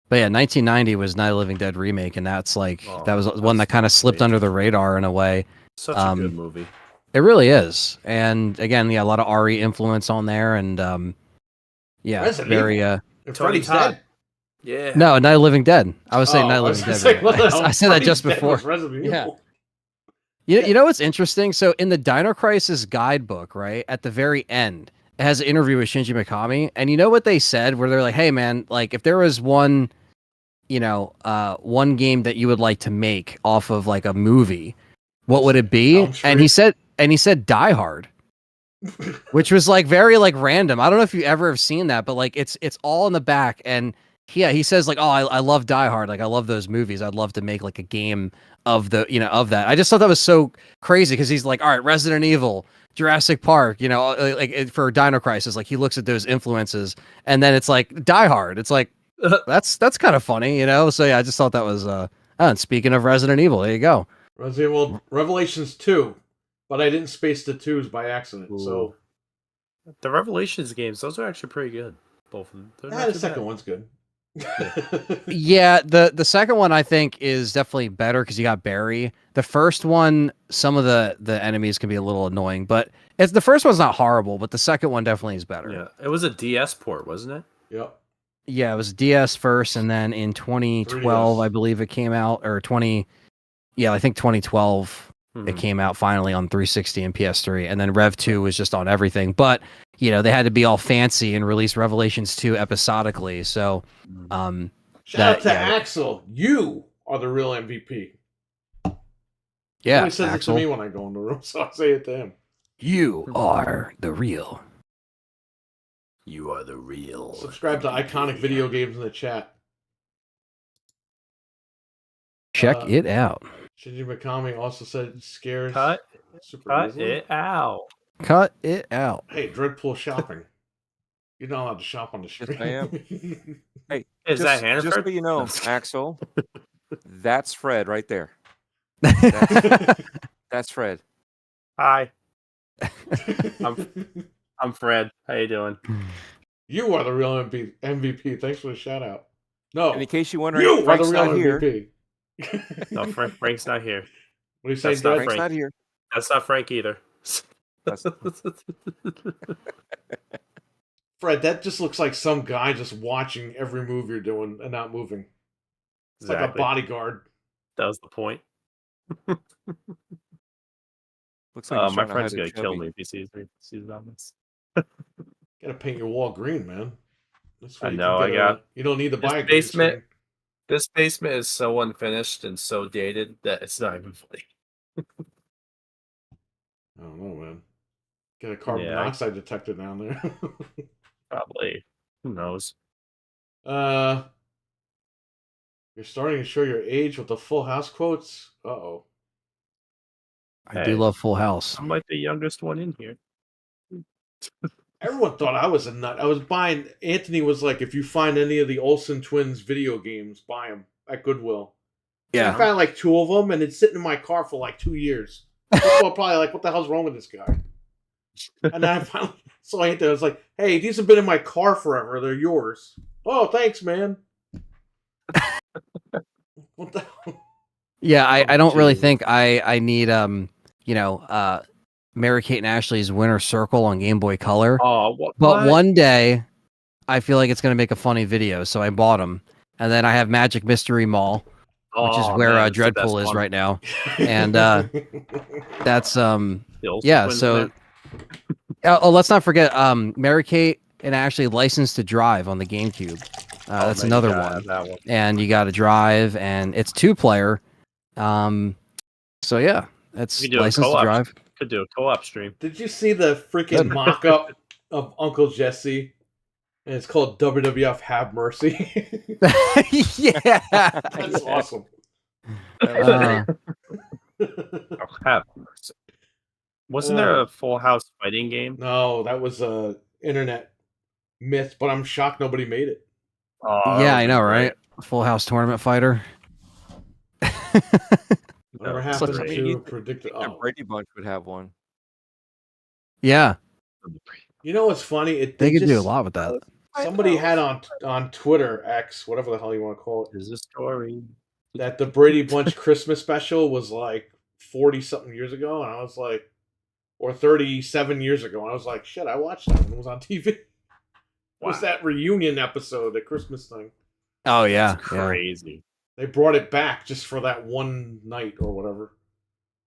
But yeah, 1990 was Night of the Living Dead remake, and that's like Oh, that was one that that's kind of slipped great. under the radar in a way. Such a good Um, movie. It really is, and again, yeah, a lot of RE influence on there, and yeah, Resident very Evil. And Tony Freddy's Todd. dead. Yeah. no, Night of the Living Dead. I was saying Oh, Night of I the was Living gonna Dead. say, remake. what the hell? I said that just Freddy's Dead before. was Resident Yeah. Evil. You know what's interesting? So in the Dino Crisis guidebook, right at the very end, it has an interview with Shinji Mikami, and you know what they said? Where they're like, "Hey, man, like if there was one, one game that you would like to make off of like a movie, what would it be?" Elm And he Street. said Die Hard, which was like very like random. I don't know if you ever have seen that, but like it's all in the back, and yeah, he says like, "Oh, I love Die Hard. Like I love those movies. I'd love to make like a game of the of that." I just thought that was so crazy because he's like, "All right, Resident Evil, Jurassic Park, for Dino Crisis." Like he looks at those influences, and then it's like Die Hard. It's like that's kind of funny, So yeah, I just thought that was. And speaking of Resident Evil, there you go. Resident Evil Revelations 2. But I didn't space the 2s by accident. So The Revelations games, those are actually pretty good. Both of them. They're not the too second bad. one's good. Yeah, the second one I think is definitely better because you got Barry. The first one, some of the enemies can be a little annoying, but the first one's not horrible, but the second one definitely is better. Yeah. It was a DS port, wasn't it? Yep. Yeah, it was DS first, and then in 2012, 3DS. I believe it came out, or 20. Yeah, I think 2012 it Mhm. came out finally on 360 and PS3, and then Rev 2 was just on everything. But they had to be all fancy and release Revelations 2 episodically. So, um, Shout out to yeah, Axel. You are the real MVP. He yeah, always says Axel, it to me when I go in the room, so I say it to him. you are the real. You are the real. Subscribe to Iconic Video Games in the chat. Check it out. Shinji Mikami also said scares Cut super Cut easily. it out. Cut it out. Hey, Dreadpool shopping. You're not allowed to shop on the street. I am. Hey, Is that just Hannaford? so you know, Axel, that's Fred right there. That's Fred. Hi, I'm Fred. How you doing? You are the real MVP. Thanks for the shout out. No, And in case you wonder, you are the Frank's real not here. MVP. No, Frank's not here. What are you saying, That's not Doug? Frank's Frank. not here. That's not Frank either. That's- Fred, that just looks like some guy just watching every move you're doing and not moving. It's like a Exactly. bodyguard. That was the point. Looks like he's My trying to friend's hide gonna a kill chubby. me if he sees about this. Gotta paint your wall green, man. That's I you know, can I get got- you don't need to This buy a green basement- screen. This basement is so unfinished and so dated that it's not even funny. I don't know, man. Get a carbon Yeah, monoxide detector down there. Probably. Who knows? You're starting to show your age with the Full House quotes. Uh-oh. I do love Full House. I'm like the youngest one in here. Everyone thought I was a nut. I was buying. Anthony was like, if you find any of the Olsen twins video games, buy them at Goodwill. I found like 2 of them, and it's sitting in my car for like 2 years. People are probably like, what the hell's wrong with this guy? And then I finally saw Anthony. I was like, hey, these have been in my car forever. They're yours. Oh, thanks, man. What the hell? Yeah, I don't really Jeez. think I need Mary Kate and Ashley's Winter Circle on Game Boy Color. Oh, what? But one day, I feel like it's going to make a funny video, so I bought them. And then I have Magic Mystery Mall, which is where Dreadpool is right now. And that's yeah. So let's not forget Mary Kate and Ashley Licensed to Drive on the GameCube. That's another one. That one. And you got to drive, and it's 2-player. So yeah, that's You can do a Licensed to co-op. Drive. Could do a co-op stream. Did you see the freaking mock-up of Uncle Jesse? And it's called WWF Have Mercy. Yeah, That's awesome. Uh, Oh, have mercy. Wasn't there a Full House fighting game? No, that was a internet myth, but I'm shocked nobody made it. Oh, that yeah, would've I know, been great. right? Full House Tournament Fighter. Whatever No, happened I mean, to you predict it? The Oh. Brady Bunch would have one. Yeah, You know what's funny? they could do a just- lot with that. Somebody had on Twitter, X, whatever the hell you want to call it, There's a story. that the Brady Bunch Christmas special was like 40-something years ago, and I was like, or 37 years ago, and I was like, shit, I watched that when it was on TV. It was Wow. that reunion episode, the Christmas thing. Oh yeah, That's yeah. crazy. They brought it back just for that one night or whatever.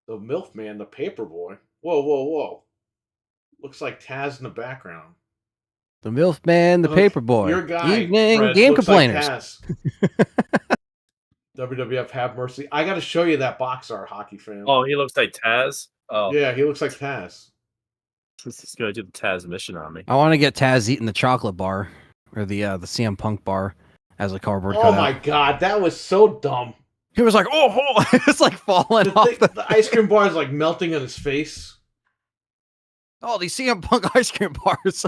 The MILF Man, the paper boy. Whoa, whoa, whoa. Looks like Taz in the background. The MILF Man, the Look, Paper Boy. Your guy, Evening Fred, Game looks like Complainers. Taz. WWF Have Mercy. I got to show you that box art, hockey fan. Oh, he looks like Taz. Oh, Yeah, he looks like Taz. he's gonna do the Taz mission on me. I want to get Taz eating the chocolate bar or the CM Punk bar as a cardboard Oh cutout. my god, that was so dumb. He was like, oh, it's like falling The, off. thing, the ice cream bar is like melting on his face. Oh, these CM Punk ice cream bars.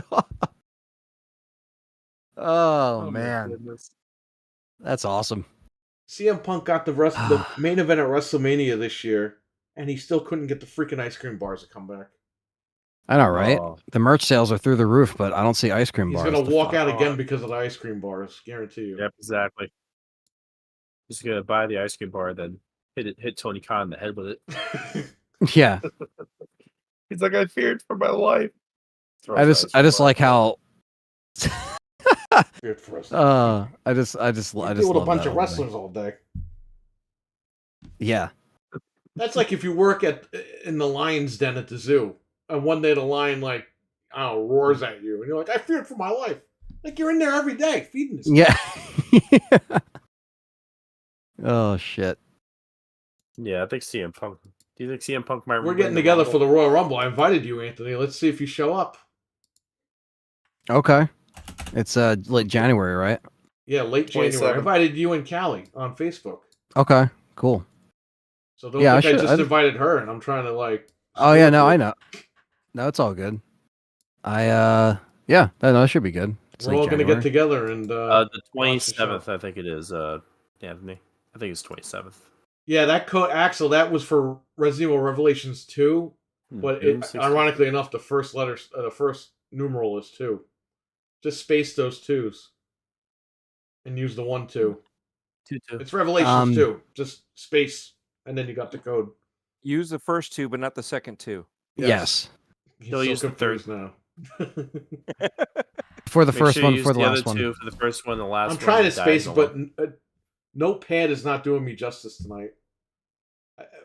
Oh, my man, goodness. that's awesome. CM Punk got the main event at WrestleMania this year, and he still couldn't get the freaking ice cream bars to come back. I know, right? Oh, The merch sales are through the roof, but I don't see ice cream He's bars. gonna The walk fuck? out again because of the ice cream bars, guarantee you. yep, exactly. He's gonna buy the ice cream bar, then hit Tony Khan in the head with it. Yeah, He's like, I feared for my life. I just like how Good for us. I just You deal with a love bunch that of whole thing. wrestlers all day. Yeah. That's like if you work in the lion's den at the zoo, and one day the lion like I don't know, roars at you, and you're like, I feared for my life. Like you're in there every day feeding this. Yeah. Oh shit. Yeah, I think CM Punk. Do you think CM Punk might? We're win getting the together Rumble? for the Royal Rumble. I invited you, Anthony. Let's see if you show up. Okay. It's late January, right? Yeah, late January. I 27. invited you and Callie on Facebook. Okay. Cool. So don't Yeah, I think I should- just I- invited her and I'm trying to like. Oh yeah, screw no, with I you. know. No, it's all good. Yeah, no, it should be good. It's We're late all gonna January. get together and The watch the 27th, show. I think it is. Anthony, I think it's 27th. Yeah, that code Axel, that was for Resident Evil Revelations 2, but June it, 16th. ironically enough, the first numeral is 2. Just space those 2s and use the 1 2. 2-2. It's Revelations 2. Just space, and then you got the code. Use the first two, but not the second two. Yes. He's He'll so use the confused now. For the Make first sure you one, use for the other last one. two for the first one, the last I'm one. trying to the space, diagonal but one. Notepad is not doing me justice tonight.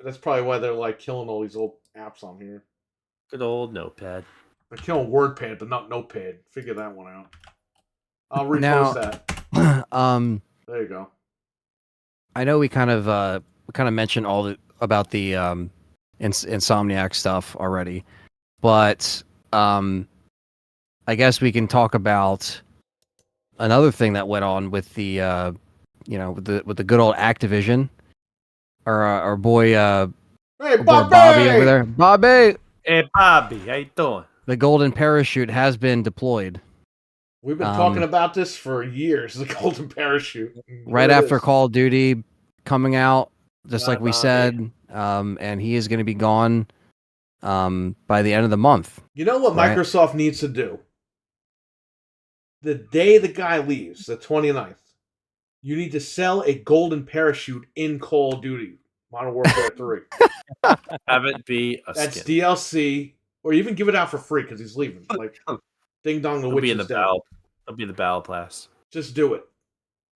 That's probably why they're like killing all these old apps on here. Good old Notepad. They're killing WordPad, but not Notepad. Figure that one out. I'll repost Now- that. There you go. I know we kind of mentioned about the Insomniac stuff already, but I guess we can talk about another thing that went on with the with the good old Activision. Our boy Hey, boy Bobby over there. Bobby, Hey, Bobby, how you doing? the golden parachute has been deployed We've been Um, talking about this for years. The golden parachute. right Here it after is. Call of Duty coming out, just Bye, like we Bobby. said. And he is going to be gone by the end of the month. You know what Right. Microsoft needs to do? The day the guy leaves, the 29th, you need to sell a golden parachute in Call of Duty Modern Warfare 3. Have it be a That's skin. DLC, or even give it out for free because he's leaving. Like, ding dong, the It'll witch be in the is dead. battle. It'll be the battle pass. Just do it.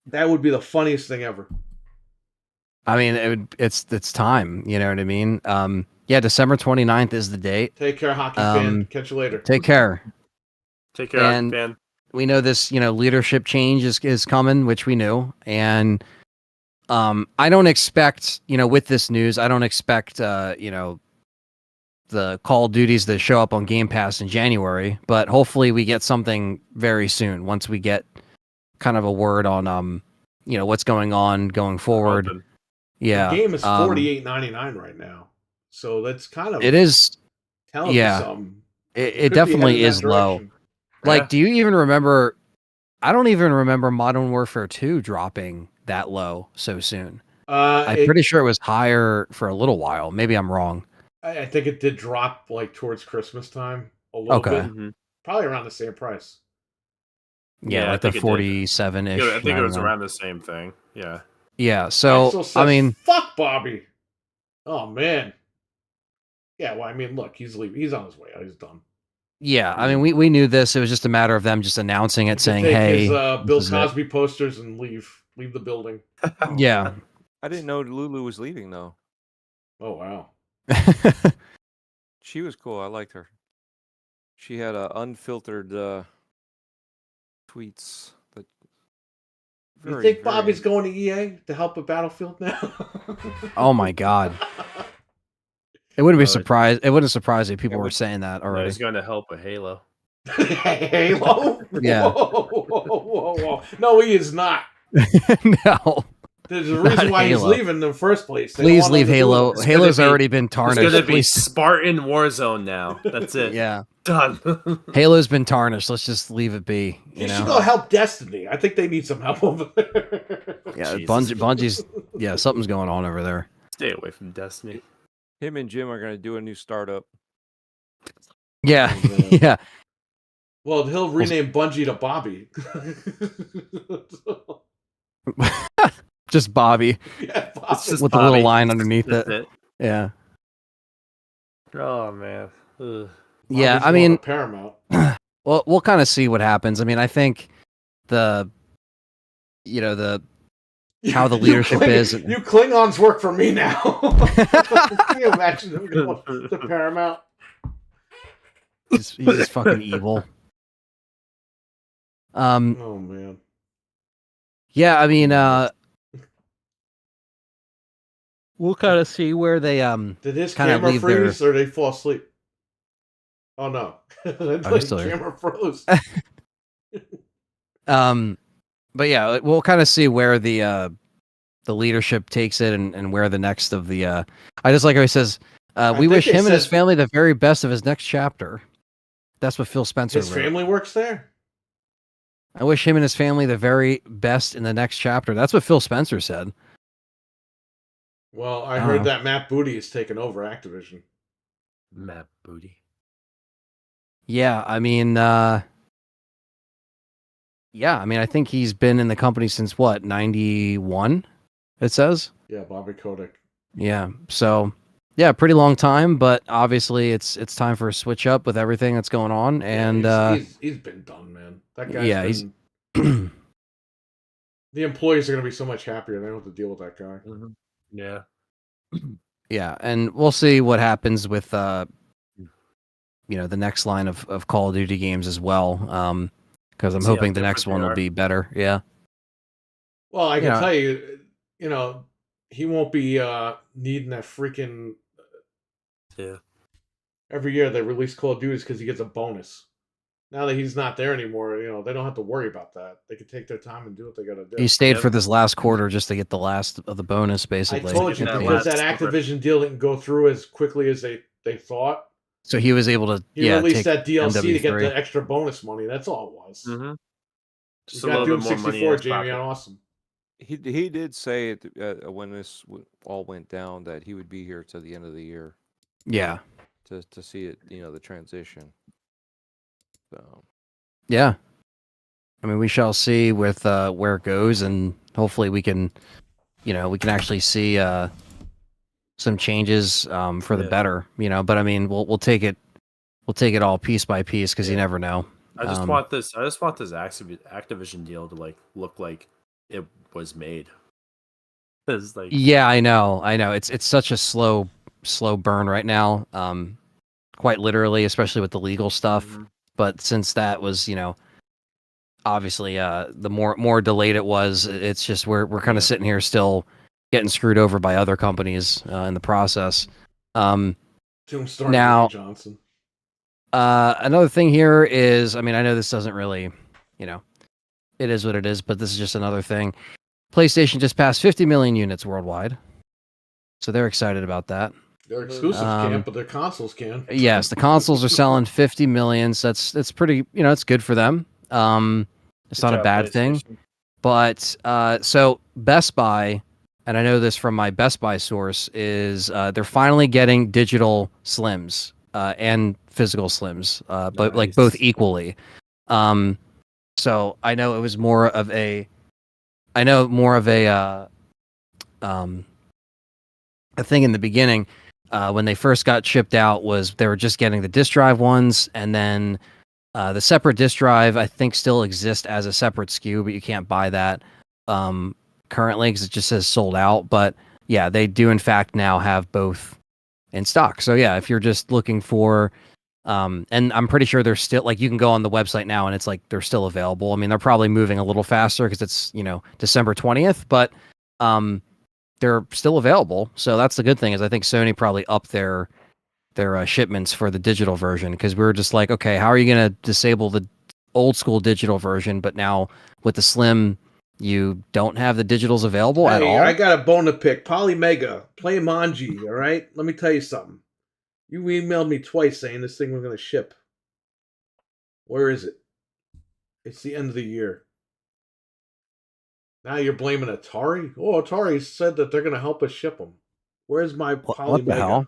That would be the funniest thing ever. I mean, it's time. You know what I mean? Yeah, December 29th is the date. Take care, hockey fan. Um, Catch you later. Take care. Take care, And- fan. We know this, leadership change is coming, which we knew. And I don't expect, with this news, I don't expect, the Call of Duties to show up on Game Pass in January, but hopefully we get something very soon once we get kind of a word on, what's going on going forward. Open. Yeah. The game is um, $48.99 right now. So that's kind of It is. telling yeah. you something. It Could be definitely headed in is that low. direction. Like, Yeah. do you even remember? I don't even remember Modern Warfare 2 dropping that low so soon. I'm pretty sure it was higher for a little while. Maybe I'm wrong. I think it did drop like towards Christmas time a little Okay. bit. Mhm. Probably around the same price. Yeah, Yeah, I like the think it did. 47-ish. I think it was 99. around the same thing. Yeah. Yeah, Axel so says, I mean, fuck Bobby. Oh man. Yeah, well, I mean, look, he's leaving. He's on his way out. He's done. yeah, I mean, we knew this. It was just a matter of them just announcing He it, could saying, take "Hey, his this Bill is it." Cosby posters and leave the building. Yeah." I didn't know Lulu was leaving though. Oh wow. She was cool. I liked her. She had unfiltered tweets. That You think Bobby's going to EA to help with Battlefield now? Oh my God. It wouldn't be No, surprised. It wouldn't surprise me if people It were would- saying that I already. was going to help with Halo. Halo? Yeah. Whoa. No, he is not. No, There's a reason Not why he's Halo. leaving in the first place. They don't please want leave him to do Halo. it. It's Halo's gonna be- already been It's tarnished. going to be Please- Spartan Warzone now. That's it. Yeah, Done. Halo's been tarnished. Let's just leave it be. He You should know. go help Destiny. I think they need some help over there. Yeah, Jesus. Bungie's. Yeah, something's going on over there. Stay away from Destiny. Him and Jim are going to do a new startup. Yeah, Oh, man. yeah. Well, he'll rename Bungie to Bobby. Just Bobby Yeah, Bobby. It's just with a little Bobby. line underneath That's it. it. Yeah, Oh, man. Ugh. yeah. Bobby's I going mean, to Paramount. well, we'll kind of see what happens. I mean, I think the how the leadership is. You Klingons work for me now. Can you imagine them going to Paramount? he's just fucking evil. Oh man. Yeah, I mean, we'll kind of see where they Did his kind of camera leave their. freeze or did they fall asleep? Oh no. he's still here. Camera froze. But yeah, we'll kind of see where the leadership takes it and where the next of the. I just like how he says, "We think wish they him and his said- family the very best of his next chapter." That's what Phil Spencer His wrote. family works there? I wish him and his family the very best in the next chapter. That's what Phil Spencer said. Well, I Oh. heard that Matt Booty is taking over Activision. Matt Booty. Yeah, I mean, I think he's been in the company since what, 91? It says. Yeah, Bobby Kotick. Yeah, so yeah, pretty long time, but obviously it's time for a switch up with everything that's going on, and he's been done, man. That guy's yeah, been... The employees are going to be so much happier. They don't have to deal with that guy. Yeah. yeah, and we'll see what happens with the next line of Call of Duty games as well. Because I'm See how hoping the next different one they will are. be better. Yeah. Well, I can Yeah. tell you, he won't be needing that freaking... Yeah. Every year they release Call of Duty because he gets a bonus. Now that he's not there anymore, they don't have to worry about that. They can take their time and do what they got to do. He stayed Yep. for this last quarter just to get the last of the bonus, I basically. told you, That because last that summer. Activision deal didn't go through as quickly as they thought. So he was able to He released take that DLC to get MW3. the extra bonus money. That's all it was. Mm-hmm. You Just a got little Doom bit more money. 64, in his Jamie, pocket. on awesome. He did say when this all went down that he would be here to the end of the year Yeah. to see it, the transition. So Yeah. I mean, we shall see with where it goes, and hopefully we can actually see some changes for the Yeah. better. But I mean, we'll take it all piece by piece because you Yeah. never know. I just want this Activision deal to look like it was made. It's like Yeah, I know. It's such a slow burn right now. Quite literally, especially with the legal stuff. Mhm. But since that was, obviously, the more delayed it was, it's just we're kind of sitting here still getting screwed over by other companies in the process. Tombstone Now- Dwayne Johnson. Another thing here is, I mean, I know this doesn't really, it is what it is, but this is just another thing. PlayStation just passed 50 million units worldwide, so they're excited about that. Their exclusives can't, but their consoles can. Yes, the consoles are selling 50 million, so that's pretty, it's good for them. It's Good not a job, bad thing. PlayStation. But so Best Buy, and I know this from my Best Buy source, is they're finally getting digital Slims and physical Slims, but like both Nice. equally. So I know it was more of a thing in the beginning when they first got shipped out was they were just getting the disk drive ones, and then the separate disk drive I think still exists as a separate SKU, but you can't buy that currently because it just says sold out. But yeah, they do in fact now have both in stock. So yeah, if you're just looking for and I'm pretty sure they're still, like, you can go on the website now and it's like they're still available. I mean, they're probably moving a little faster because it's December 20th, but they're still available. So that's the good thing, is I think Sony probably upped their shipments for the digital version, because we were just like, okay, how are you going to disable the old school digital version, but now with the Slim you don't have the digitals available at all? I got a bone to pick. Polymega, play Manji, all right? Let me tell you something. You emailed me twice saying this thing was going to ship. Where is it? It's the end of the year. Now you're blaming Atari? Oh, Atari said that they're going to help us ship them. Where's my Polymega? What the hell?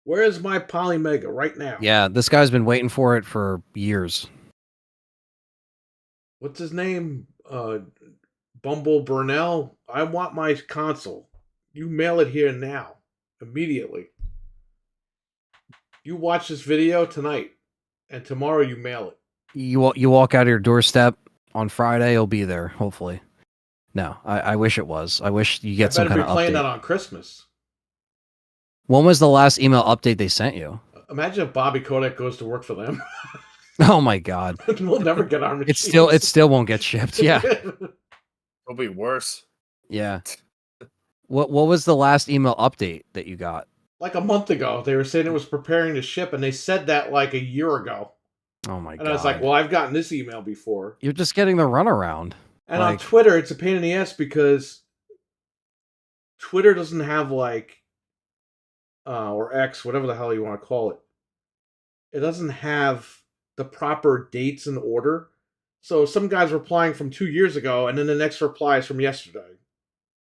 Where is my Polymega right now? Yeah, this guy's been waiting for it for years. What's his name? Bumble Burnell. I want my console. You mail it here now. Immediately. You watch this video tonight, and tomorrow you mail it. You walk out of your doorstep on Friday. It'll be there, hopefully. No, I wish it was. I wish you get some better kind be of playing update. that on Christmas. When was the last email update they sent you? Imagine if Bobby Kotick goes to work for them. Oh my god. We'll never get our machines. It still won't get shipped. Yeah. It'll be worse. Yeah. What was the last email update that you got? Like a month ago, they were saying it was preparing to ship, and they said that like a year ago. Oh my god. And I was like, well, I've gotten this email before. You're just getting the runaround. And on like- Twitter, it's a pain in the ass because Twitter doesn't have like, or X, whatever the hell you want to call it. It doesn't have the proper dates in order. So some guy's replying from 2 years ago, and then the next reply is from yesterday.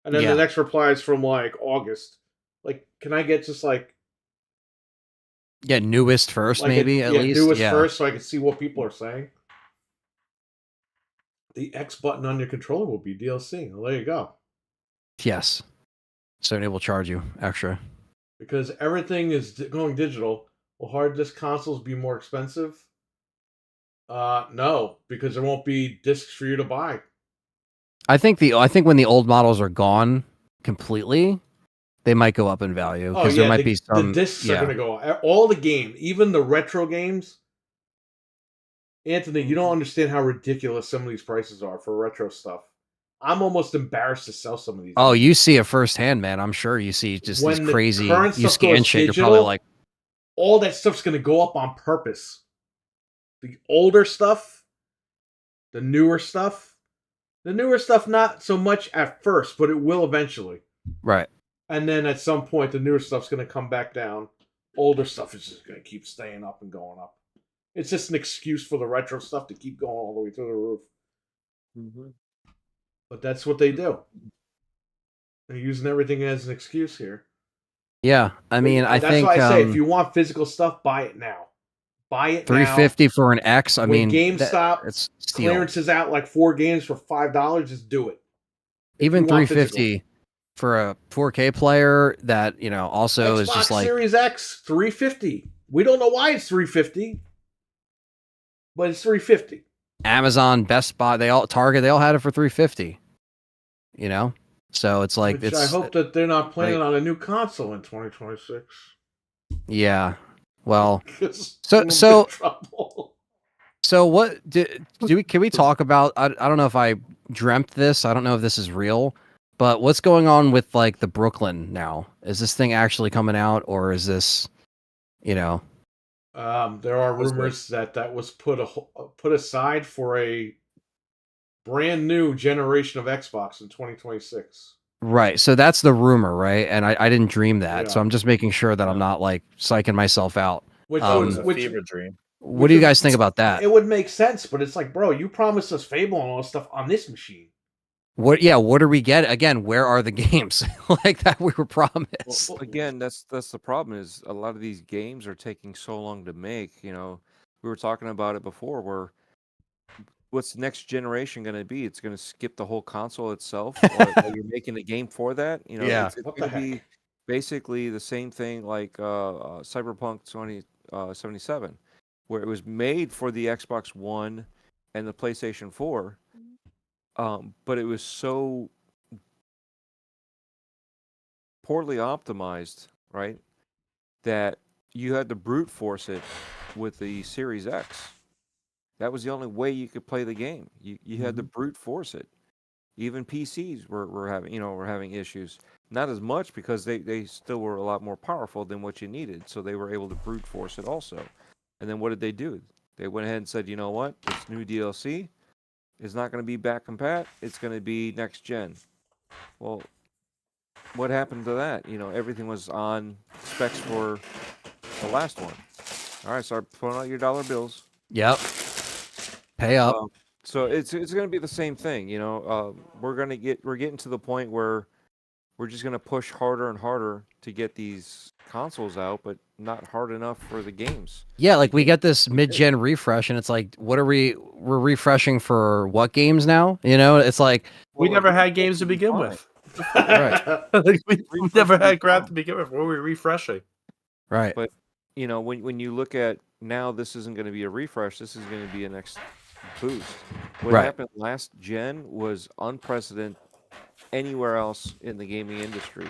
And then Yeah. the next reply is from like August. Like, can I get just like Yeah, newest first, like maybe at least. newest Yeah. first so I can see what people are saying? The X button on your controller will be DLC. Well, there you go. Yes. Sony will charge you extra. Because everything is going digital. Will hard disk consoles be more expensive? No, because there won't be discs for you to buy. I think when the old models are gone completely, they might go up in value because there might be some. The discs are yeah. going to go up. All the game, even the retro games. Anthony, you don't understand how ridiculous some of these prices are for retro stuff. I'm almost embarrassed to sell some of these. Oh, you see it firsthand, man. I'm sure you see just When these the crazy. current You stuff scan goes shit. You're digital, probably like, all that stuff's going to go up on purpose. The older stuff, the newer stuff not so much at first, but it will eventually. right. And then at some point, the newer stuff's going to come back down. Older stuff is just going to keep staying up and going up. It's just an excuse for the retro stuff to keep going all the way through the roof. Mm-hmm. But that's what they do. They're using everything as an excuse here. Yeah, I mean, I that's think why I say if you want physical stuff, buy it now. Buy it now. $350 for an X. I When mean, GameStop it's steal. clearances out like 4 games for $5, just do it. Even you want $350 for a 4K player that also Xbox is just like Series X, $350. We don't know why it's $350, but it's $350. Amazon, Best Buy, Target, they all had it for $350. So it's like Which I hope that they're not planning on a new console in 2026. Yeah. Well, 'Cause So- we're in so- big trouble. so what can we talk about? I don't know if I dreamt this. I don't know if this is real, but what's going on with like the Brooklyn now? Is this thing actually coming out, or is this, There are Was rumors that was put aside for a brand new generation of Xbox in 2026. right? So that's the rumor, right? And I didn't dream that, so Yeah. I'm just making sure that I'm not like psyching myself out. Which, It was a which fever dream. What do you guys think about that? it would make sense, but it's like, bro, you promised us Fable and all this stuff on this machine. What are we getting? Again, where are the games like that we were promised? Well, again, that's the problem is a lot of these games are taking so long to make. We were talking about it before. Where what's the next generation going to be? It's going to skip the whole console itself. Or you're making a game for that. Yeah. It's What the going to heck? be basically the same thing like Cyberpunk 2077, where it was made for the Xbox One and the PlayStation 4. But it was so poorly optimized, right, that you had to brute force it with the Series X. That was the only way you could play the game. You had to brute force it. Even PCs were having issues. Not as much because they still were a lot more powerful than what you needed. So they were able to brute force it also. And then what did they do? They went ahead and said, you know what? This new DLC is not going to be back compat. It's going to be next gen. Well, what happened to that? Everything was on specs for the last one. All right, start pulling out your dollar bills. Yep. Pay up. So it's going to be the same thing. We're getting to the point where we're just going to push harder and harder to get these consoles out, but not hard enough for the games. Yeah, like we get this mid-gen refresh, and it's like, we're refreshing for what games now? It's like, We never had games to begin with. Right. Like, we never had crap to begin with. What were we refreshing? right. But when you look at now, this isn't going to be a refresh. This is going to be a next boost. What Right. happened last gen was unprecedented anywhere else in the gaming industry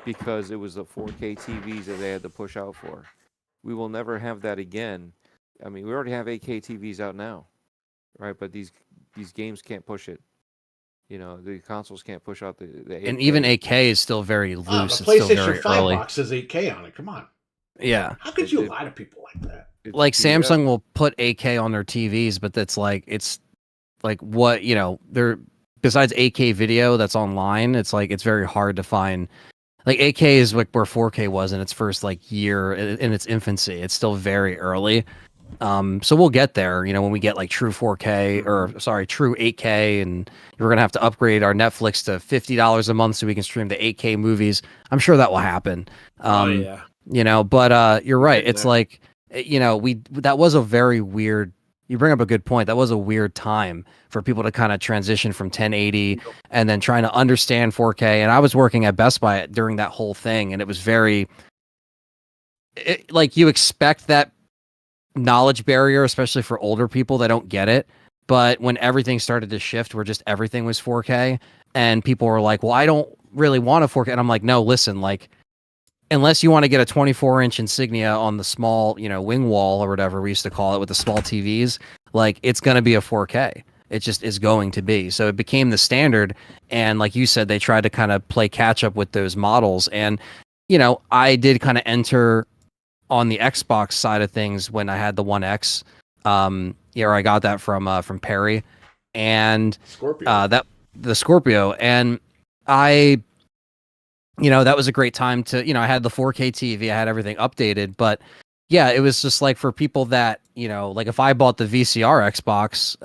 because it was the 4K TVs that they had to push out for. We will never have that again. I mean, we already have 8K TVs out now, right? But these games can't push it. You know, the consoles can't push out the 8K. And even 8K is still very The loose. It's still PlayStation very 5 early. box says 8K on it. Come on. Yeah. How could you lie to people like that? Like Yeah. Samsung will put 8K on their TVs, but that's like it's like what, you know, they're besides 8K video that's online, it's like it's very hard to find. Like 8K is like where 4K was in its first like year in its infancy. It's still very early. So we'll get there, you know, when we get like true 4K or sorry, true 8K, and we're gonna have to upgrade our Netflix to $50 a month so we can stream the 8K movies. I'm sure that will happen. Oh yeah. You know, but you're right. Getting It's there. like you know, that was a very weird. You bring up a good point. That was a weird time for people to kind of transition from 1080 and then trying to understand 4K. And I was working at Best Buy during that whole thing, and it was very like you expect that knowledge barrier, especially for older people that don't get it. But when everything started to shift, where just everything was 4K, and people were like, "Well, I don't really want a 4K," and I'm like, "No, listen, like." Unless you want to get a 24-inch Insignia on the small, you know, wing wall or whatever we used to call it with the small TVs, like it's going to be a 4K. It just is going to be. So it became the standard. And like you said, they tried to kind of play catch up with those models. And, you know, I did kind of enter on the Xbox side of things when I had the One X. Yeah, or I got that from Perry, and Scorpio. that the Scorpio, and I. You know, that was a great time to, you know, I had the 4K TV, I had everything updated, but yeah, it was just like for people that, you know, like if I bought the VCR Xbox,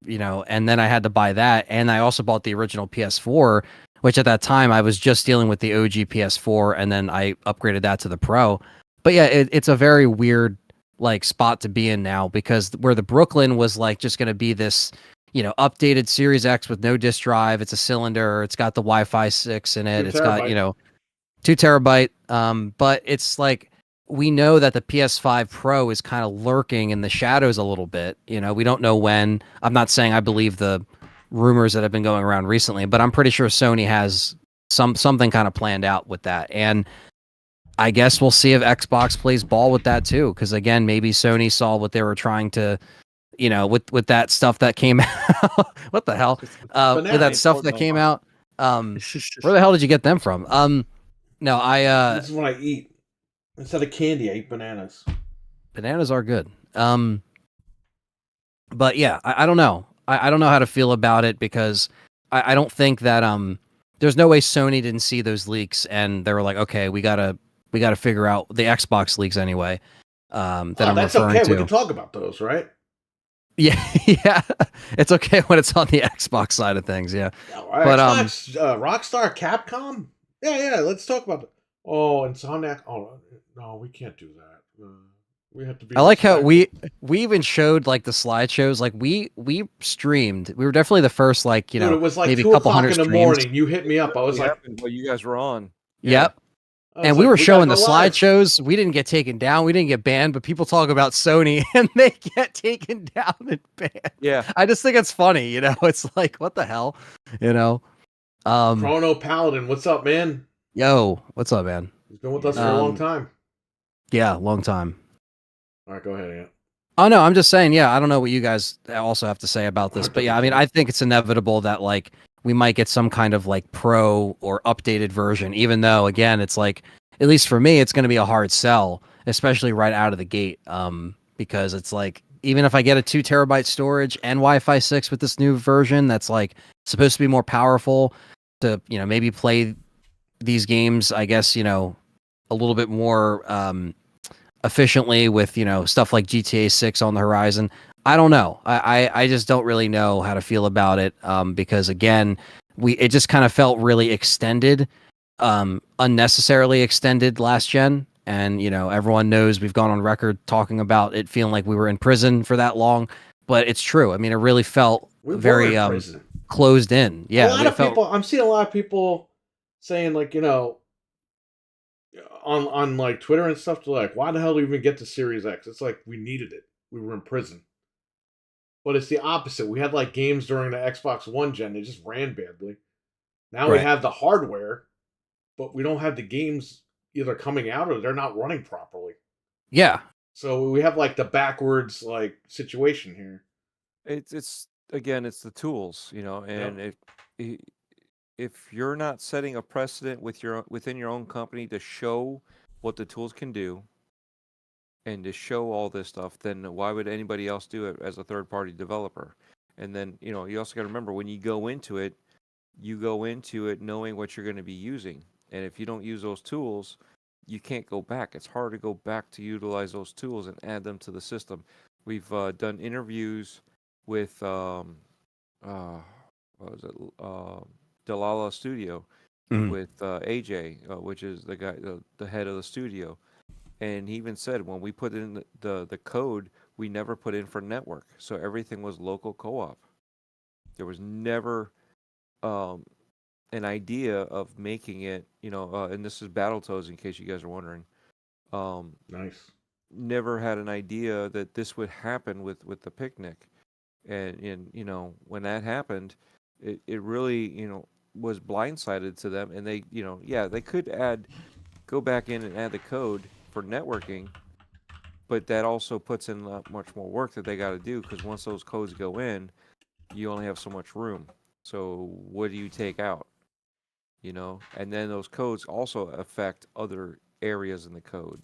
you know, and then I had to buy that, and I also bought the original PS4, which at that time I was just dealing with the OG PS4, and then I upgraded that to the Pro. But yeah, it's a very weird like spot to be in now, because where the Brooklyn was like just going to be this, you know, updated Series X with no disk drive. It's a cylinder. It's got the Wi-Fi 6 in it. 2 It's got, terabyte. you know, 2 terabyte. But it's like we know that the PS5 Pro is kind of lurking in the shadows a little bit. You know, we don't know when. I'm not saying I believe the rumors that have been going around recently, but I'm pretty sure Sony has something kind of planned out with that. And I guess we'll see if Xbox plays ball with that too, because again, maybe Sony saw what they were trying to, you know, with that stuff that came out. What the hell? With that Bananas. stuff that came out. Where the hell did you get them from? No, This is what I eat. Instead of candy, I eat bananas. bananas are good. But yeah, I don't know. I don't know how to feel about it, because I don't think that there's no way Sony didn't see those leaks and they were like, okay, we gotta figure out the Xbox leaks anyway. That I'm That's referring okay. to. We can talk about those, right? Yeah, yeah. It's okay when it's on the Xbox side of things, yeah. All But, right, Rockstar, Capcom. Yeah. Let's talk about it. Oh, Insomniac. Oh no, we can't do that. We have to be. I like how respectful. we even showed like the slideshows. Like we streamed. We were definitely the first, like, you Dude, know, it was like maybe a 2 couple o'clock hundred in the streams. morning. You hit me up. I was What like, happened while you guys were on? Yep. I was And we like, were gotta showing the go live. slideshows. We didn't get taken down. We didn't get banned, but people talk about Sony and they get taken down and banned. Yeah. I just think it's funny, you know. It's like, what the hell, you know? Chrono Paladin, what's up, man? Yo, what's up, man? He's been with us for a long Um, time. Yeah, long time. All right, go ahead, Ant. Oh no, I'm just saying, yeah, I don't know what you guys also have to say about this, but yeah, I mean, I think it's inevitable that like we might get some kind of like pro or updated version, even though again, it's like, at least for me, it's going to be a hard sell, especially right out of the gate, because it's like, even if I get a 2 terabyte storage and Wi-Fi 6 with this new version, that's like supposed to be more powerful to, you know, maybe play these games, I guess, you know, a little bit more efficiently with, you know, stuff like GTA 6 on the horizon. I don't know. I just don't really know how to feel about it, because again, it just kind of felt really extended, unnecessarily extended last gen. And, you know, everyone knows we've gone on record talking about it feeling like we were in prison for that long, but it's true. I mean, it really felt We were very in prison. closed in. Yeah, a lot of people. I'm seeing a lot of people saying, like, you know, on like Twitter and stuff, they're like, why the hell do we even get the Series X? It's like we needed it. We were in prison. But it's the opposite. We had like games during the Xbox One gen, they just ran badly. Now we Right. have the hardware, but we don't have the games either coming out or they're not running properly. Yeah. So we have like the backwards like situation here. It's again, it's the tools, and if you're not setting a precedent within your own company to show what the tools can do and to show all this stuff, then why would anybody else do it as a third party developer? And then, you also got to remember when you go into it knowing what you're going to be using. And if you don't use those tools, you can't go back. It's hard to go back to utilize those tools and add them to the system. We've done interviews with what was it? Delala Studio Mhm. with AJ, which is the guy, the head of the studio. And he even said when we put in the code, we never put in for network. So everything was local co-op. There was never an idea of making it, and this is Battletoads in case you guys are wondering. Nice. Never had an idea that this would happen with the picnic. And when that happened, it really, was blindsided to them. And they, they could go back in and add the code for networking, but that also puts in much more work that they got to do because once those codes go in, you only have so much room. So what do you take out? And then those codes also affect other areas in the code.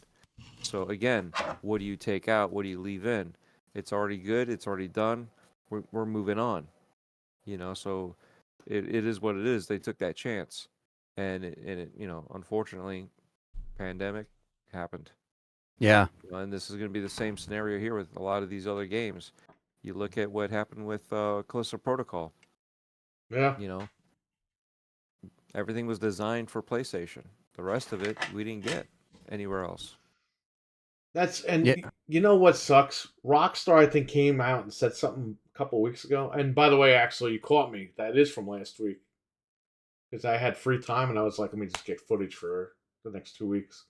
So again, what do you take out? What do you leave in? It's already good. It's already done. We're moving on. So it is what it is. They took that chance, and it unfortunately, pandemic happened. Yeah. And this is going to be the same scenario here with a lot of these other games. You look at what happened with Callisto Protocol. Yeah. Everything was designed for PlayStation. The rest of it we didn't get anywhere else. Yeah. You know what sucks? Rockstar I think came out and said something a couple weeks ago. And by the way, actually, you caught me. That is from last week because I had free time and I was like, let me just get footage for the next 2 weeks.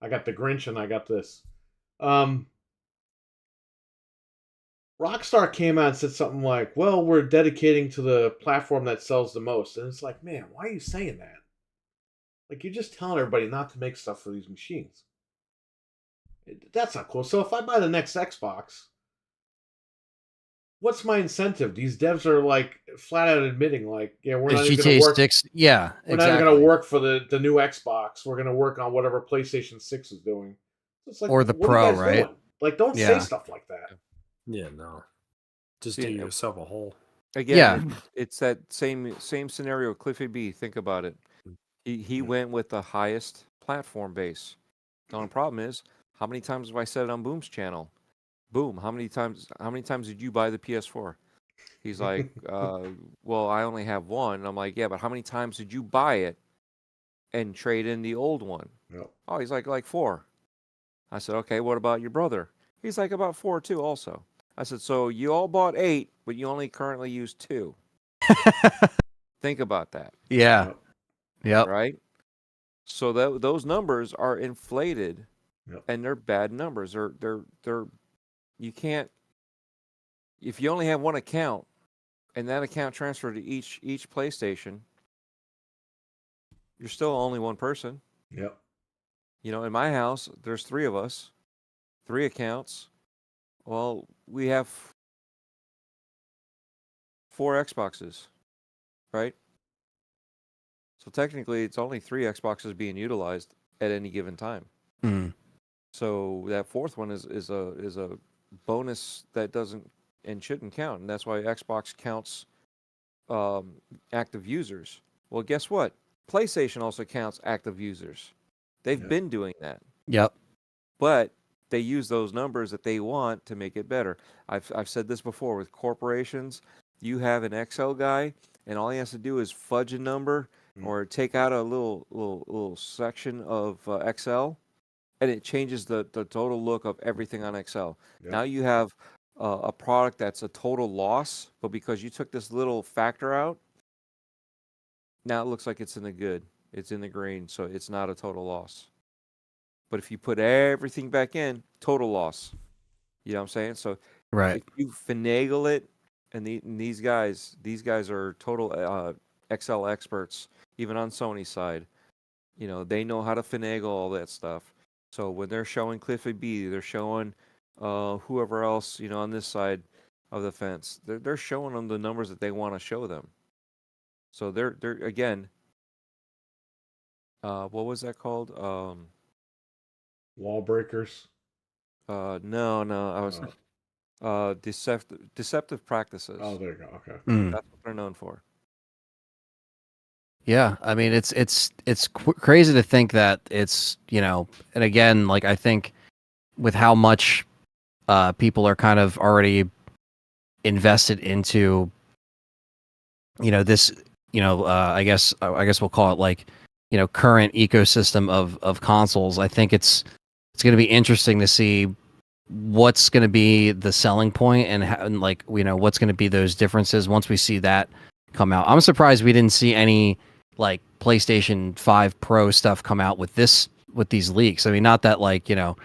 I got the Grinch and I got this. Rockstar came out and said something like, well, we're dedicating to the platform that sells the most. And it's like, man, why are you saying that? Like, you're just telling everybody not to make stuff for these machines. That's not cool. So if I buy the next Xbox, what's my incentive? These devs are like flat out admitting, like, yeah, we're not even going GTA to work. 6. Yeah. We're Exactly. not even going to work for the new Xbox. We're going to work on whatever PlayStation 6 is doing. It's like, Or the what are Pro, you guys right? doing? Like, don't say Yeah. stuff like that. Yeah, no. Just See, do yourself a hole. Again, Yeah. it's that same scenario. Cliffy B. Think about it. He went with the highest platform base. The only problem is, how many times have I said it on Boom's channel? Boom, how many times did you buy the PS4? He's like, well, I only have one. And I'm like, yeah, but how many times did you buy it and trade in the old one? Yep. Oh, he's like 4. I said, okay, what about your brother? He's like about 4 too also. I said, so you all bought 8, but you only currently use 2. Think about that. Yeah. Yep. Right? So those numbers are inflated, Yep. and they're bad numbers. They're you can't, if you only have one account and that account transferred to each PlayStation, you're still only one person. Yep. In my house, there's 3 of us, 3 accounts. Well, we have 4 Xboxes, right? So technically, it's only 3 Xboxes being utilized at any given time. Mm. So that 4th one is a bonus that doesn't and shouldn't count, and that's why Xbox counts active users. Well, guess what? PlayStation also counts active users. They've been doing that. Yep. But they use those numbers that they want to make it better. I've said this before with corporations. You have an Excel guy, and all he has to do is fudge a number or take out a little section of Excel, and it changes the total look of everything on Excel. Yep. Now you have a product that's a total loss, but because you took this little factor out, now it looks like it's in the good. It's in the green, so it's not a total loss. But if you put everything back in, total loss. You know what I'm saying? So Right. if you finagle it, and these guys are total XL experts, even on Sony's side. You know, they know how to finagle all that stuff. So when they're showing Cliffy B, they're showing whoever else, you know, on this side of the fence. They're showing them the numbers that they want to show them. So they're again, what was that called? Wall breakers. No, I was deceptive practices. Oh, there you go. Okay. Mm. That's what they're known for. Yeah, I mean it's crazy to think that it's, you know, and again, like I think with how much people are kind of already invested into, you know, this, you know, I guess we'll call it like, you know, current ecosystem of consoles. I think it's going to be interesting to see what's going to be the selling point and, how, and like, you know, what's going to be those differences once we see that come out. I'm surprised we didn't see any like PlayStation 5 Pro stuff come out with these leaks. I mean, not that like, you know,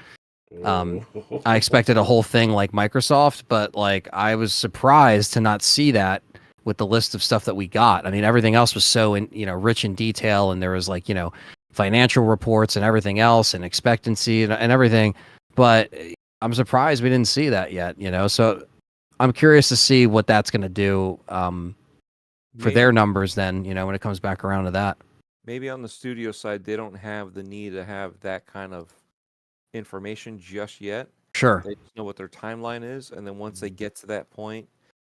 I expected a whole thing like Microsoft, but like I was surprised to not see that with the list of stuff that we got. I mean, everything else was so you know, rich in detail, and there was like, you know, financial reports and everything else and expectancy and everything. But I'm surprised we didn't see that yet, you know. So I'm curious to see what that's going to do for their numbers then, you know, when it comes back around to that. Maybe on the studio side, they don't have the need to have that kind of information just yet. Sure. They just know what their timeline is, and then once they get to that point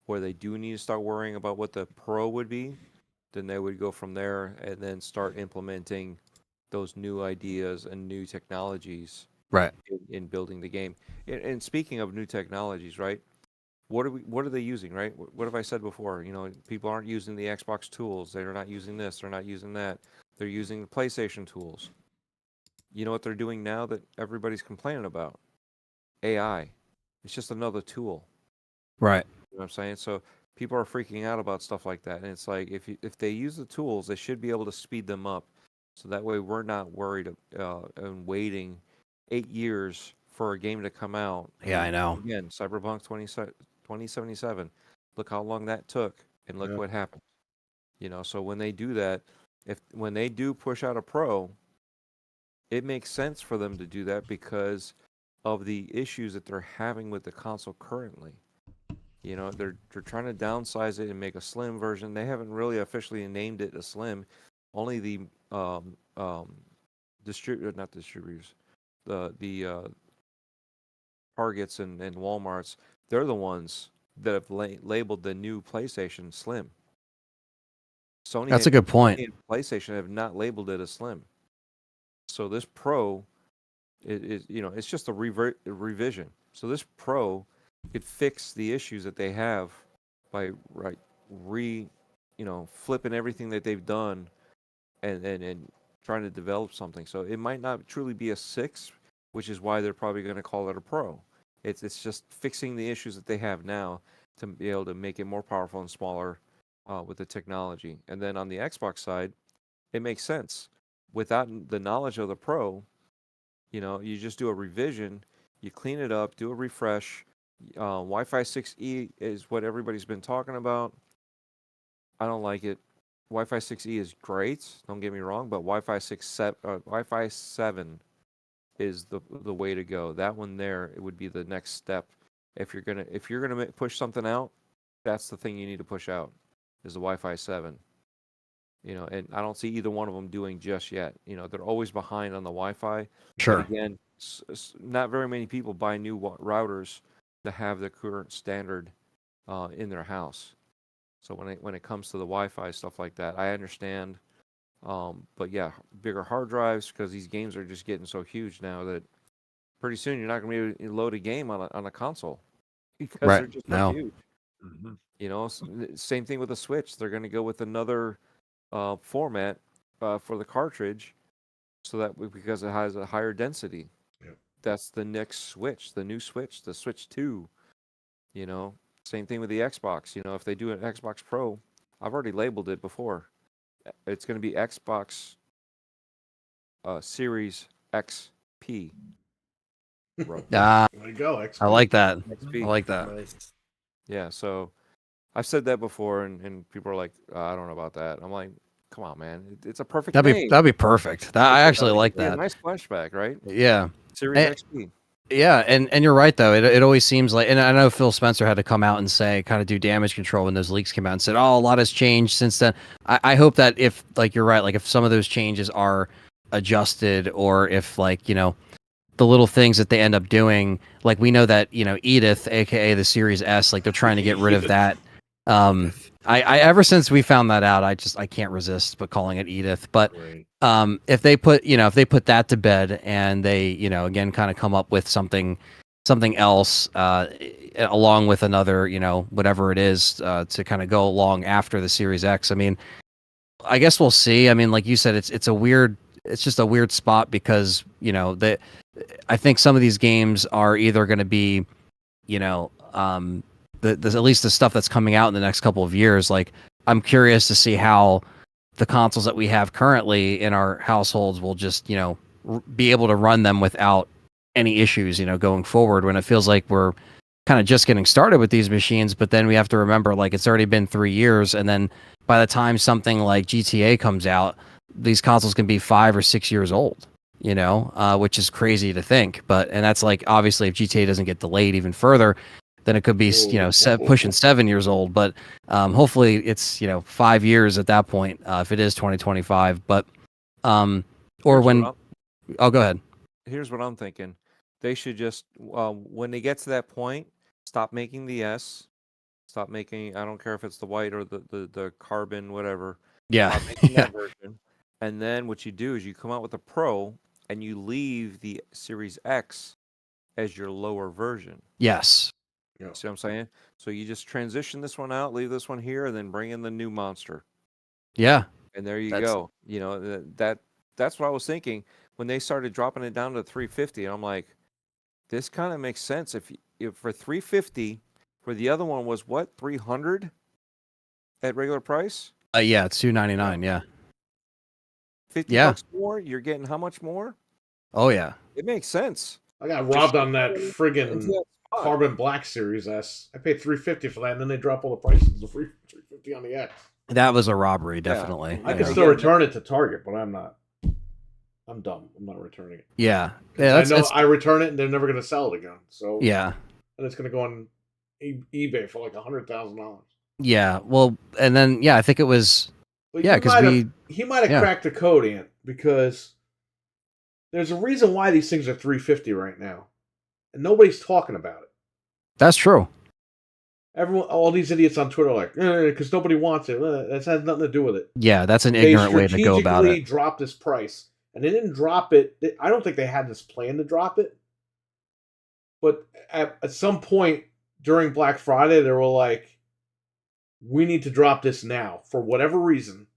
where they do need to start worrying about what the Pro would be, then they would go from there and then start implementing those new ideas and new technologies Right. in building the game. And speaking of new technologies, right? What are they using, right? What have I said before? You know, people aren't using the Xbox tools. They're not using this. They're not using that. They're using the PlayStation tools. You know what they're doing now that everybody's complaining about? AI. It's just another tool. Right. You know what I'm saying? So people are freaking out about stuff like that, and it's like if they use the tools, they should be able to speed them up, so that way we're not worried and waiting 8 years for a game to come out. Yeah, I know. Again, Cyberpunk 2077. Look how long that took, and look Yeah. what happened. You know, so when they do that, when they do push out a Pro, it makes sense for them to do that because of the issues that they're having with the console currently. You know, they're trying to downsize it and make a slim version. They haven't really officially named it a slim. Only the not distributors, the Targets and Walmarts, they're the ones that have labeled the new PlayStation Slim. Sony That's a good point. and PlayStation have not labeled it a Slim. So this Pro is, you know, it's just a revision. So this Pro could fix the issues that they have by flipping everything that they've done and trying to develop something. So it might not truly be a 6, which is why they're probably going to call it a Pro. It's just fixing the issues that they have now to be able to make it more powerful and smaller with the technology. And then on the Xbox side, it makes sense. Without the knowledge of the Pro, you know, you just do a revision, you clean it up, do a refresh. Wi-Fi 6E is what everybody's been talking about. I don't like it. Wi-Fi 6E is great, don't get me wrong, but Wi-Fi 7 is the way to go. That one there, it would be the next step. If you're gonna push something out, that's the thing you need to push out, is the Wi-Fi 7. You know, and I don't see either one of them doing just yet. You know, they're always behind on the Wi-Fi. Sure. But again, not very many people buy new routers to have the current standard in their house. So when it comes to the Wi-Fi stuff like that, I understand. But yeah, bigger hard drives, because these games are just getting so huge now that pretty soon you're not going to be able to load a game on a console because Right. they're just No. so huge. You know, same thing with the Switch. They're going to go with another format for the cartridge, so that because it has a higher density. Yep. That's the next Switch, the new Switch, the Switch 2. You know, same thing with the Xbox. You know, if they do an Xbox Pro, I've already labeled it before. It's going to be Xbox Series XP. Road. Ah, There you go. XP. I like that. I XP. like that. Nice. Yeah, so I've said that before, and people are like, I don't know about that. I'm like, come on, man, it's a perfect name. That'd be perfect. I actually like Be a that. nice flashback, right? Yeah. Series Eh, XP. Yeah, and you're right though. It always seems like, and I know Phil Spencer had to come out and say, kind of do damage control when those leaks came out and said, oh, a lot has changed since then. I hope that if, like, you're right, like if some of those changes are adjusted, or if, like, you know, the little things that they end up doing, like we know that, you know, Edith, aka the Series S, like they're trying to get rid of that. I ever since we found that out, I can't resist but calling it Edith. But Great. if they put that to bed, and they, you know, again, kind of come up with something else, along with another, you know, whatever it is, to kind of go along after the Series X. I mean, I guess we'll see. I mean, like you said, it's just a weird spot, because, you know, I think some of these games are either going to be, you know, at least the stuff that's coming out in the next couple of years. Like, I'm curious to see how the consoles that we have currently in our households will just, you know, be able to run them without any issues, you know, going forward, when it feels like we're kind of just getting started with these machines. But then we have to remember, like, it's already been 3 years. And then by the time something like GTA comes out, these consoles can be 5 or 6 years old, you know, which is crazy to think. And that's, like, obviously if GTA doesn't get delayed even further, then it could be, you know, pushing 7 years old. But hopefully it's, you know, 5 years at that point, if it is 2025. But or Here's when, what oh, go ahead. Here's what I'm thinking. They should just, when they get to that point, stop making the S. Stop making, I don't care if it's the white or the carbon, whatever. Yeah, Stop making yeah, that version. And then what you do is you come out with a Pro, and you leave the Series X as your lower version. yes, Yeah. See what I'm saying? So you just transition this one out, leave this one here, and then bring in the new monster. yeah. And there you That's- go. You know, that's what I was thinking when they started dropping it down to 350. And I'm like, this kind of makes sense. If for 350, for the other one was what, 300 at regular price? Yeah, it's $299. Yeah. 50 Yeah. bucks more, you're getting how much more? Oh yeah. It makes sense. I got robbed on that into friggin' that spot. Carbon Black Series S. I paid $350 for that, and then they drop all the prices to $350 on the X. That was a robbery, definitely. I yeah. can still return it to Target, but I'm not. I'm dumb. I'm not returning it. Yeah. Yeah, I know I return it, and they're never going to sell it again. So yeah. and it's going to go on eBay for like $100,000. Yeah. Well, and then I think it was But yeah, you because might have- we he might have yeah. cracked the code, Ant, because there's a reason why these things are $350 right now, and nobody's talking about it. that's true. Everyone, all these idiots on Twitter, are like, because nobody wants it. That has nothing to do with it. Yeah, that's an They ignorant way to go about strategically it. dropped this price, and they didn't drop it. I don't think they had this plan to drop it. But at some point during Black Friday, they were like, "We need to drop this now for whatever reason."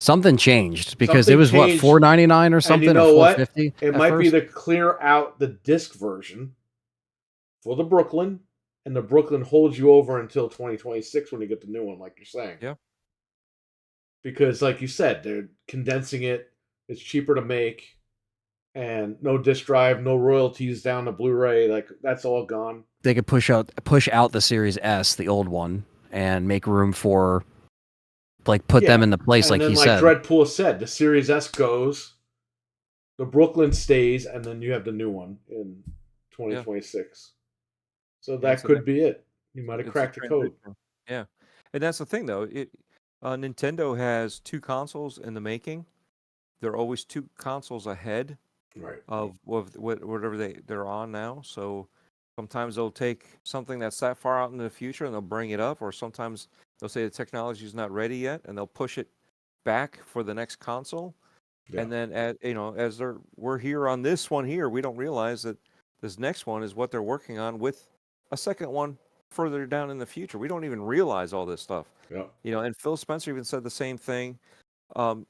Something changed because Something it was changed, what, $499 or something, and you know or what? $450. It at might be first? to clear out the disc version for the Brooklyn, and the Brooklyn holds you over until 2026 when you get the new one, like you're saying. Yeah. Because, like you said, they're condensing it. It's cheaper to make, and no disc drive, no royalties down to Blu-ray. Like that's all gone. They could push out the Series S, the old one, and make room for, like, put them Yeah, in the place, And like then, he like said. Dreadpool said, the Series S goes, the Brooklyn stays, and then you have the new one in 2026. So that so could be it. You might have It's a cracked the code. transition. Yeah, and that's the thing though. Nintendo has 2 consoles in the making. They're always 2 consoles ahead Right. of whatever they're on now. So sometimes they'll take something that's that far out in the future and they'll bring it up, or sometimes they'll say the technology is not ready yet and they'll push it back for the next console. Yeah. And then as we're here on this one here, we don't realize that this next one is what they're working on with a second one further down in the future. We don't even realize all this stuff. Yeah. And Phil Spencer even said the same thing.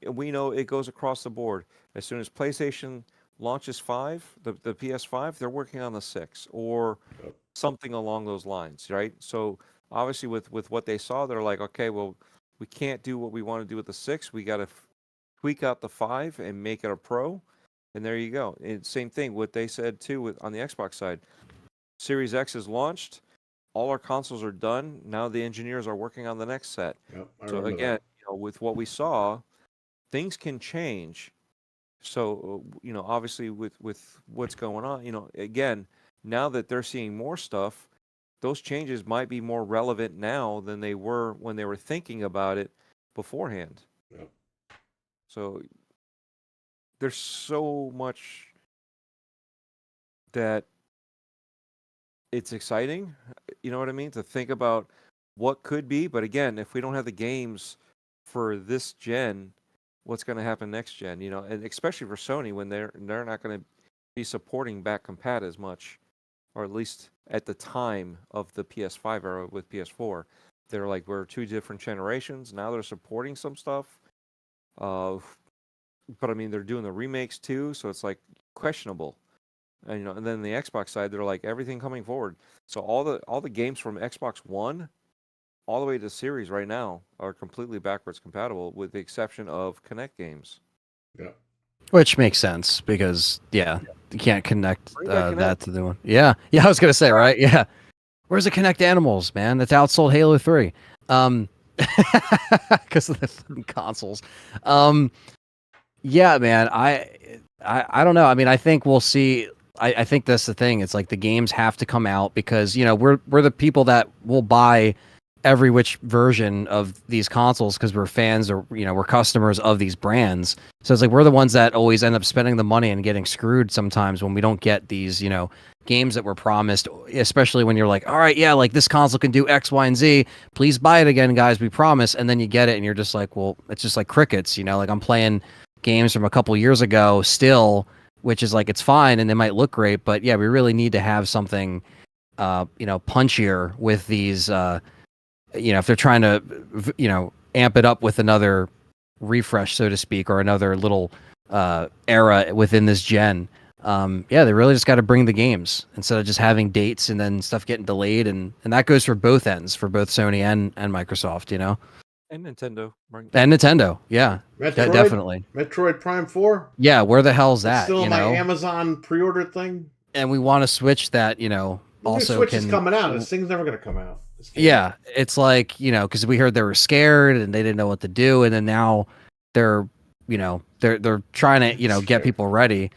We know it goes across the board. As soon as PlayStation launches 5, the PS5, they're working on the 6 or Yep. something along those lines, right? So obviously with what they saw, they're like, okay, well, we can't do what we want to do with the 6. We got to tweak out the 5 and make it a Pro. And there you go. And same thing. What they said too on the Xbox side. Series X is launched. All our consoles are done. Now the engineers are working on the next set. Yep, I So remember again, that. with what we saw, things can change. So obviously with what's going on, again, now that they're seeing more stuff, those changes might be more relevant now than they were when they were thinking about it beforehand. Yep. So there's so much that it's exciting, you know what I mean, to think about what could be. But again, if we don't have the games for this gen, what's going to happen next gen? And especially for Sony when they're not going to be supporting back compat as much, or at least at the time of the PS5 era with PS4, they're like, we're two different generations. Now they're supporting some stuff, but I mean they're doing the remakes too, so it's like questionable. And then the Xbox side, they're like everything coming forward. So all the games from Xbox One all the way to Series right now are completely backwards compatible, with the exception of Kinect games. Yeah. Which makes sense because you can't connect Bring back that to the one. Yeah, I was gonna say, right? Yeah, where's the Kinect Animals, man? That's outsold Halo 3. Because of the fucking consoles. Yeah, man. I don't know. I mean, I think we'll see. I think that's the thing. It's like the games have to come out because we're the people that will buy every which version of these consoles because we're fans or we're customers of these brands. So it's like we're the ones that always end up spending the money and getting screwed sometimes when we don't get these games that were promised, especially when you're like, all right, yeah, like this console can do X, Y, and Z, please buy it again, guys, we promise. And then you get it and you're just like, well, it's just like crickets, like I'm playing games from a couple years ago still, which is like, it's fine and they might look great, but yeah, we really need to have something punchier with these if they're trying to amp it up with another refresh, so to speak, or another little era within this gen. They really just got to bring the games instead of just having dates and then stuff getting delayed, and that goes for both ends, for both Sony and Microsoft, And Nintendo, right? And Nintendo, yeah, Metroid, definitely. Metroid Prime 4. Yeah, where the hell's that? It's still in my Amazon pre-order thing. And we want to switch that, also Switch can. is coming out. This thing's never going to come out. Yeah, it's like because we heard they were scared and they didn't know what to do, and then now they're they're trying to get people ready,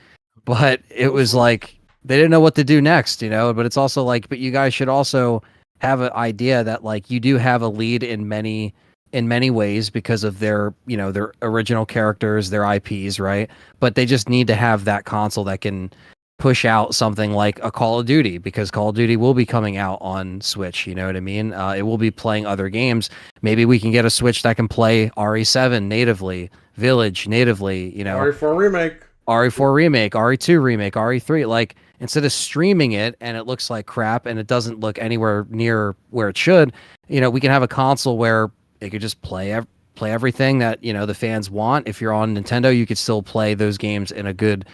but it was like they didn't know what to do next, But it's also like, but you guys should also have an idea that like you do have a lead in many ways because of their their original characters, their IPs, right? But they just need to have that console that can push out something like a Call of Duty, because Call of Duty will be coming out on Switch, you know what I mean? It will be playing other games. Maybe we can get a Switch that can play RE7 natively, Village natively, RE4 remake, RE2 remake, RE3. Like, instead of streaming it and it looks like crap and it doesn't look anywhere near where it should, we can have a console where it could just play everything that the fans want. If you're on Nintendo, you could still play those games in a good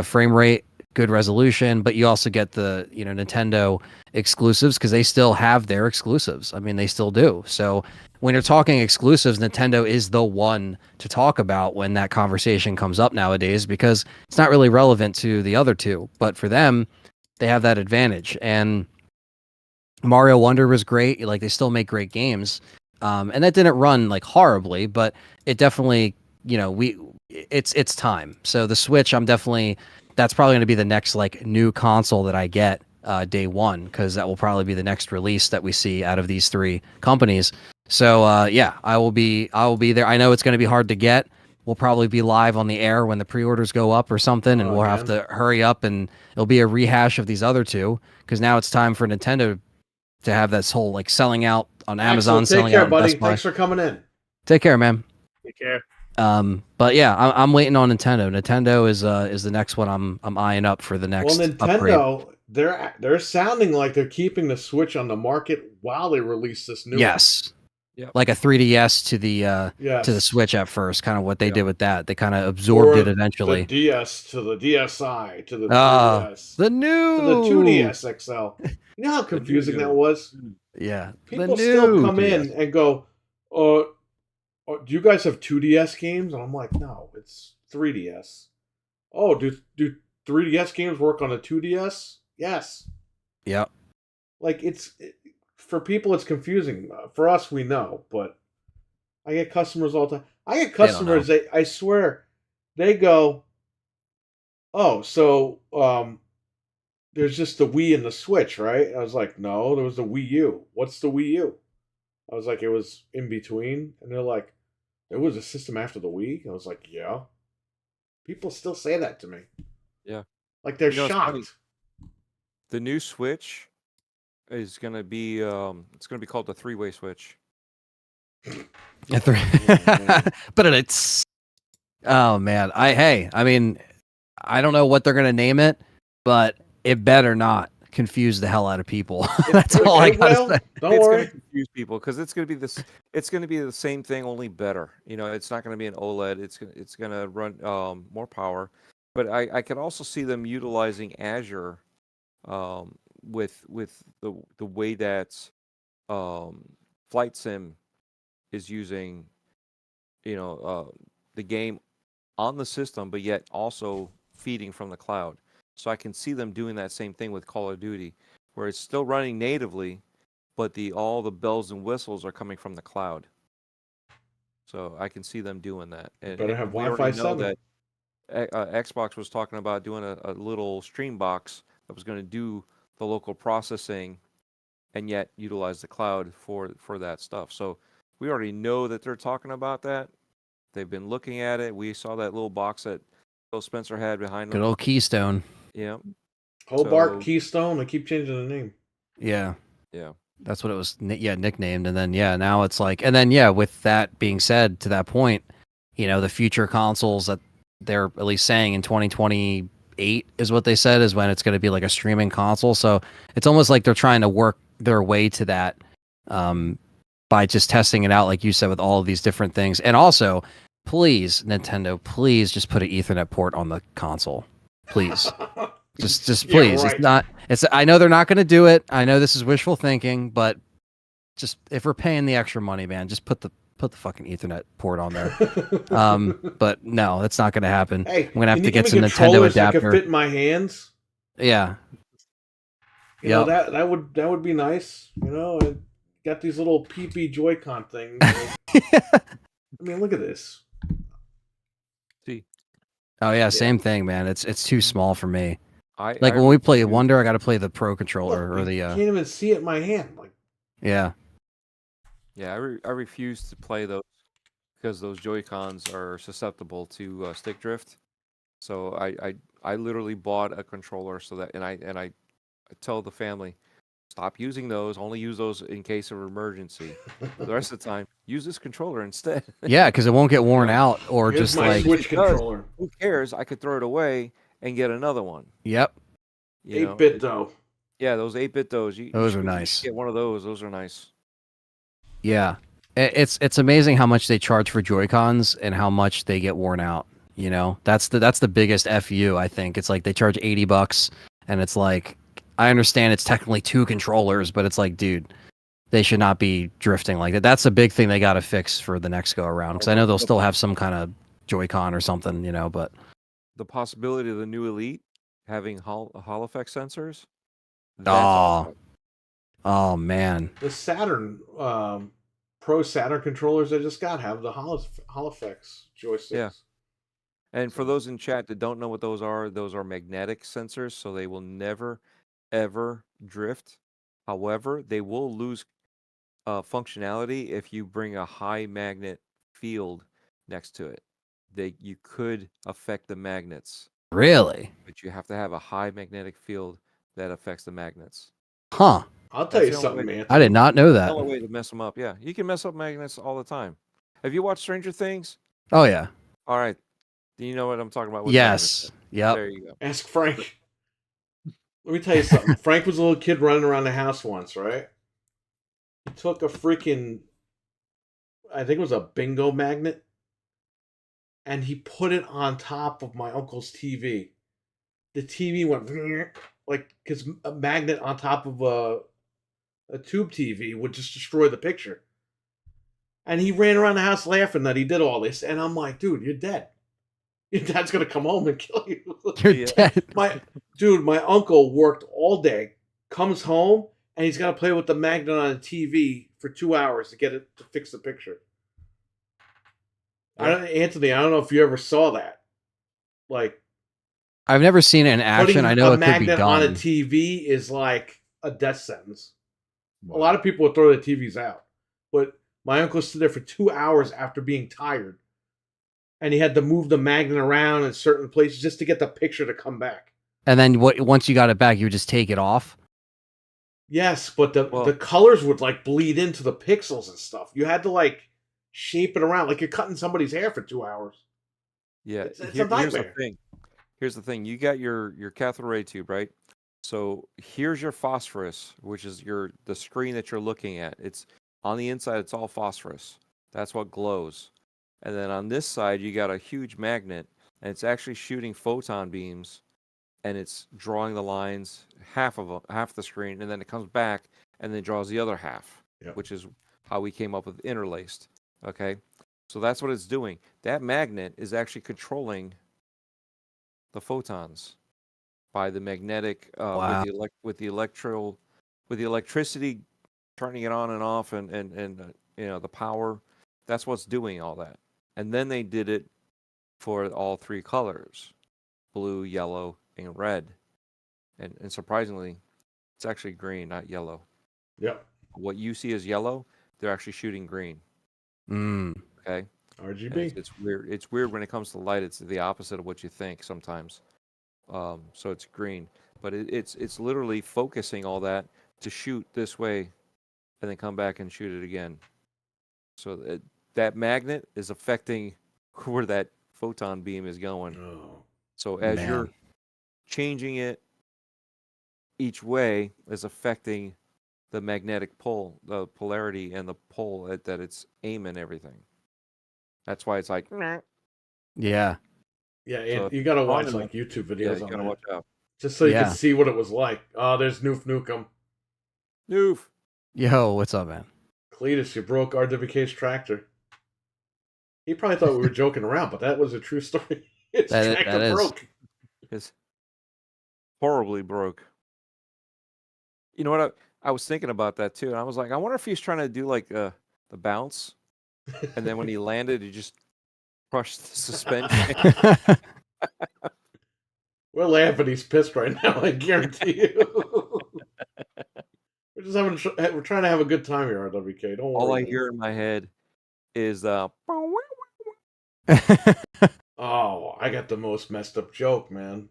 frame rate, good resolution, but you also get the Nintendo exclusives because they still have their exclusives. I mean, they still do. So when you're talking exclusives, Nintendo is the one to talk about when that conversation comes up nowadays, because it's not really relevant to the other two. But for them, they have that advantage. And Mario Wonder was great. Like, they still make great games, and that didn't run like horribly, but it definitely it's time. So the Switch, that's probably going to be the next like new console that I get day one, because that will probably be the next release that we see out of these three companies. So I will be there. I know it's going to be hard to get. We'll probably be live on the air when the pre-orders go up or something, and we'll have to hurry up, and it'll be a rehash of these other two, because now it's time for Nintendo to have this whole like selling out on Amazon, selling out on buddy. Best Buy. Thanks for coming in. Take care, man. Take care. But yeah, I'm waiting on Nintendo. Nintendo is the next one I'm eyeing up for the next Nintendo, upgrade. they're sounding like they're keeping the Switch on the market while they release this new. Yes. Yep. Like a 3DS to the Switch at first, kind of what they did with that. They kind of absorbed it eventually. The DS to the DSi to the 3DS. The new to the 2DS XL. You know how confusing that was? Yeah. People still come in and go, do you guys have 2DS games? And I'm like, no, it's 3DS. Oh, do 3DS games work on a 2DS? Yes. Yep. Like for people, it's confusing. For us, we know, but I get customers all the time. I get They don't know. customers. I swear, they go, "Oh, so there's just the Wii and the Switch, right?" I was like, "No, there was the Wii U. What's the Wii U?" I was like, "It was in between," and they're like, "There was a system after the Wii." I was like, "Yeah." People still say that to me. Yeah. Like they're You know, it's funny. shocked. The new Switch is gonna be it's gonna be called the three-way switch. But it's oh man. I mean, I don't know what they're gonna name it, but it better not confuse the hell out of people. That's all I gotta Well, say. don't It's worry. gonna confuse people because it's gonna be this. It's gonna be the same thing, only better. You know, it's not gonna be an OLED. It's gonna run more power. But I can also see them utilizing Azure with the way that Flight Sim is using, you know, the game on the system, but yet also feeding from the cloud. So I can see them doing that same thing with Call of Duty, where it's still running natively, but all the bells and whistles are coming from the cloud. So I can see them doing that. Better have we Wi-Fi already know 7. that Xbox was talking about doing a little stream box that was going to do the local processing and yet utilize the cloud for that stuff. So we already know that they're talking about that. They've been looking at it. We saw that little box that Phil Spencer had behind Good him. old Keystone. Yeah. Hobart So- Keystone. I keep changing the name. Yeah. Yeah. That's what it was. Nicknamed, and then now it's like, and then with that being said, to that point, the future consoles that they're at least saying in 2028 is what they said is when it's going to be like a streaming console. So it's almost like they're trying to work their way to that by just testing it out, like you said, with all of these different things. And also, please, Nintendo, please just put an Ethernet port on the console, please. Just Yeah, please. right. I know they're not going to do it. I know this is wishful thinking, but just if we're paying the extra money, man, just put the fucking Ethernet port on there. But no, that's not going to happen. Hey, I'm gonna have you to give get me some Nintendo controllers that adapter. could fit in my hands. Yeah. You know, that would be nice. You know, I got these little PP Joy-Con things. I mean, look at this. See, Oh yeah, same thing, man. It's too small for me. I Like when we play Wonder, I got to play the Pro Look, controller or you the can't even see it in my hand. Like, yeah. Yeah, I refuse to play those because those Joy-Cons are susceptible to stick drift. So I literally bought a controller so that and I tell the family, stop using those. Only use those in case of emergency. The rest of the time, use this controller instead. Yeah, because it won't get worn Yeah. out or here's just my like Switch It does. controller. Who cares? I could throw it away and get another one. Yep. You know? 8-bit though. Yeah, those 8-bit those. Those are should nice. Get one of those. Those are nice. Yeah. It's amazing how much they charge for Joy-Cons and how much they get worn out. You know, that's the biggest FU, I think. It's like they charge $80 and it's like, I understand it's technically two controllers, but it's like, dude, they should not be drifting like that. That's a big thing they got to fix for the next go around. Because I know they'll still have some kind of Joy-Con or something, but The possibility of the new Elite having Hall-effect sensors. That's oh, oh man. The Saturn, Pro Saturn controllers I just got have the Holophix joysticks. Yeah. And for those in chat that don't know what those are magnetic sensors, so they will never, ever drift. However, they will lose functionality if you bring a high magnet field next to it. You could affect the magnets, Really? but you have to have a high magnetic field that affects the magnets. Huh. I'll tell That's you the only something, way- man. I did not know The that. only way to mess them up. Yeah, you can mess up magnets all the time. Have you watched Stranger Things? Oh yeah. All right. Do you know what I'm talking about? with Yes. magnets? Yep. There you go. Ask Frank. Let me tell you something. Frank was a little kid running around the house once, right? He took a freaking, I think it was a bingo magnet, and he put it on top of my uncle's TV. The TV went like, because a magnet on top of a tube TV would just destroy the picture. And he ran around the house laughing that he did all this, and I'm like, dude, you're dead. Your dad's gonna come home and kill you. You're Yeah. dead. My uncle worked all day, comes home, and he's got to play with the magnet on the TV for 2 hours to get it to fix the picture. Anthony, I don't know if you ever saw that. Like I've never seen it in action. putting I know a it could be magnet on a done. TV is like a death sentence. A lot of people would throw their TVs out, but my uncle stood there for 2 hours after being tired, and he had to move the magnet around in certain places just to get the picture to come back. And then once you got it back, you would just take it off. Yes, but the Well- colors would like bleed into the pixels and stuff. You had to like shape it around like you're cutting somebody's hair for 2 hours. Yeah, It's a here's the nightmare. thing. Here's the thing. You got your cathode ray tube, right? So here's your phosphorus, which is the screen that you're looking at. It's on the inside. It's all phosphorus. That's what glows. And then on this side, you got a huge magnet, and it's actually shooting photon beams, and it's drawing the lines half the screen, and then it comes back and then draws the other half, Yep. which is how we came up with interlaced. Okay, so that's what it's doing. That magnet is actually controlling the photons by the magnetic Wow. with the electricity turning it on and off and the power. That's what's doing all that. And then they did it for all three colors: blue, yellow, and red. And surprisingly, it's actually green, not yellow. Yep. What you see as yellow, they're actually shooting green. Mm. Okay. And RGB. it's weird. It's weird when it comes to light. It's the opposite of what you think sometimes. So it's green, but it's literally focusing all that to shoot this way, and then come back and shoot it again. So that magnet is affecting where that photon beam is going. Oh. So as Man. you're changing it each way, is affecting the magnetic pole, the polarity, and the pole that it's aiming everything. That's why it's like, Yeah. Yeah, So and if you gotta it's watch on like YouTube yeah, videos you on gotta that. watch out. Just so you Yeah. can see what it was like. Oh, there's Noof Nukem. Noof. Yo, what's up, man? Cletus, you broke RWK's tractor. He probably thought we were joking around, but that was a true story. His That tractor is. broke. It's horribly broke. You know what? I was thinking about that too, and I was like, I wonder if he's trying to do like the bounce, and then when he landed, he just crushed the suspension. We're laughing. He's pissed right now. I guarantee you. We're just we're trying to have a good time here, RWK. Don't worry. All I man. hear in my head is Oh, I got the most messed up joke, man.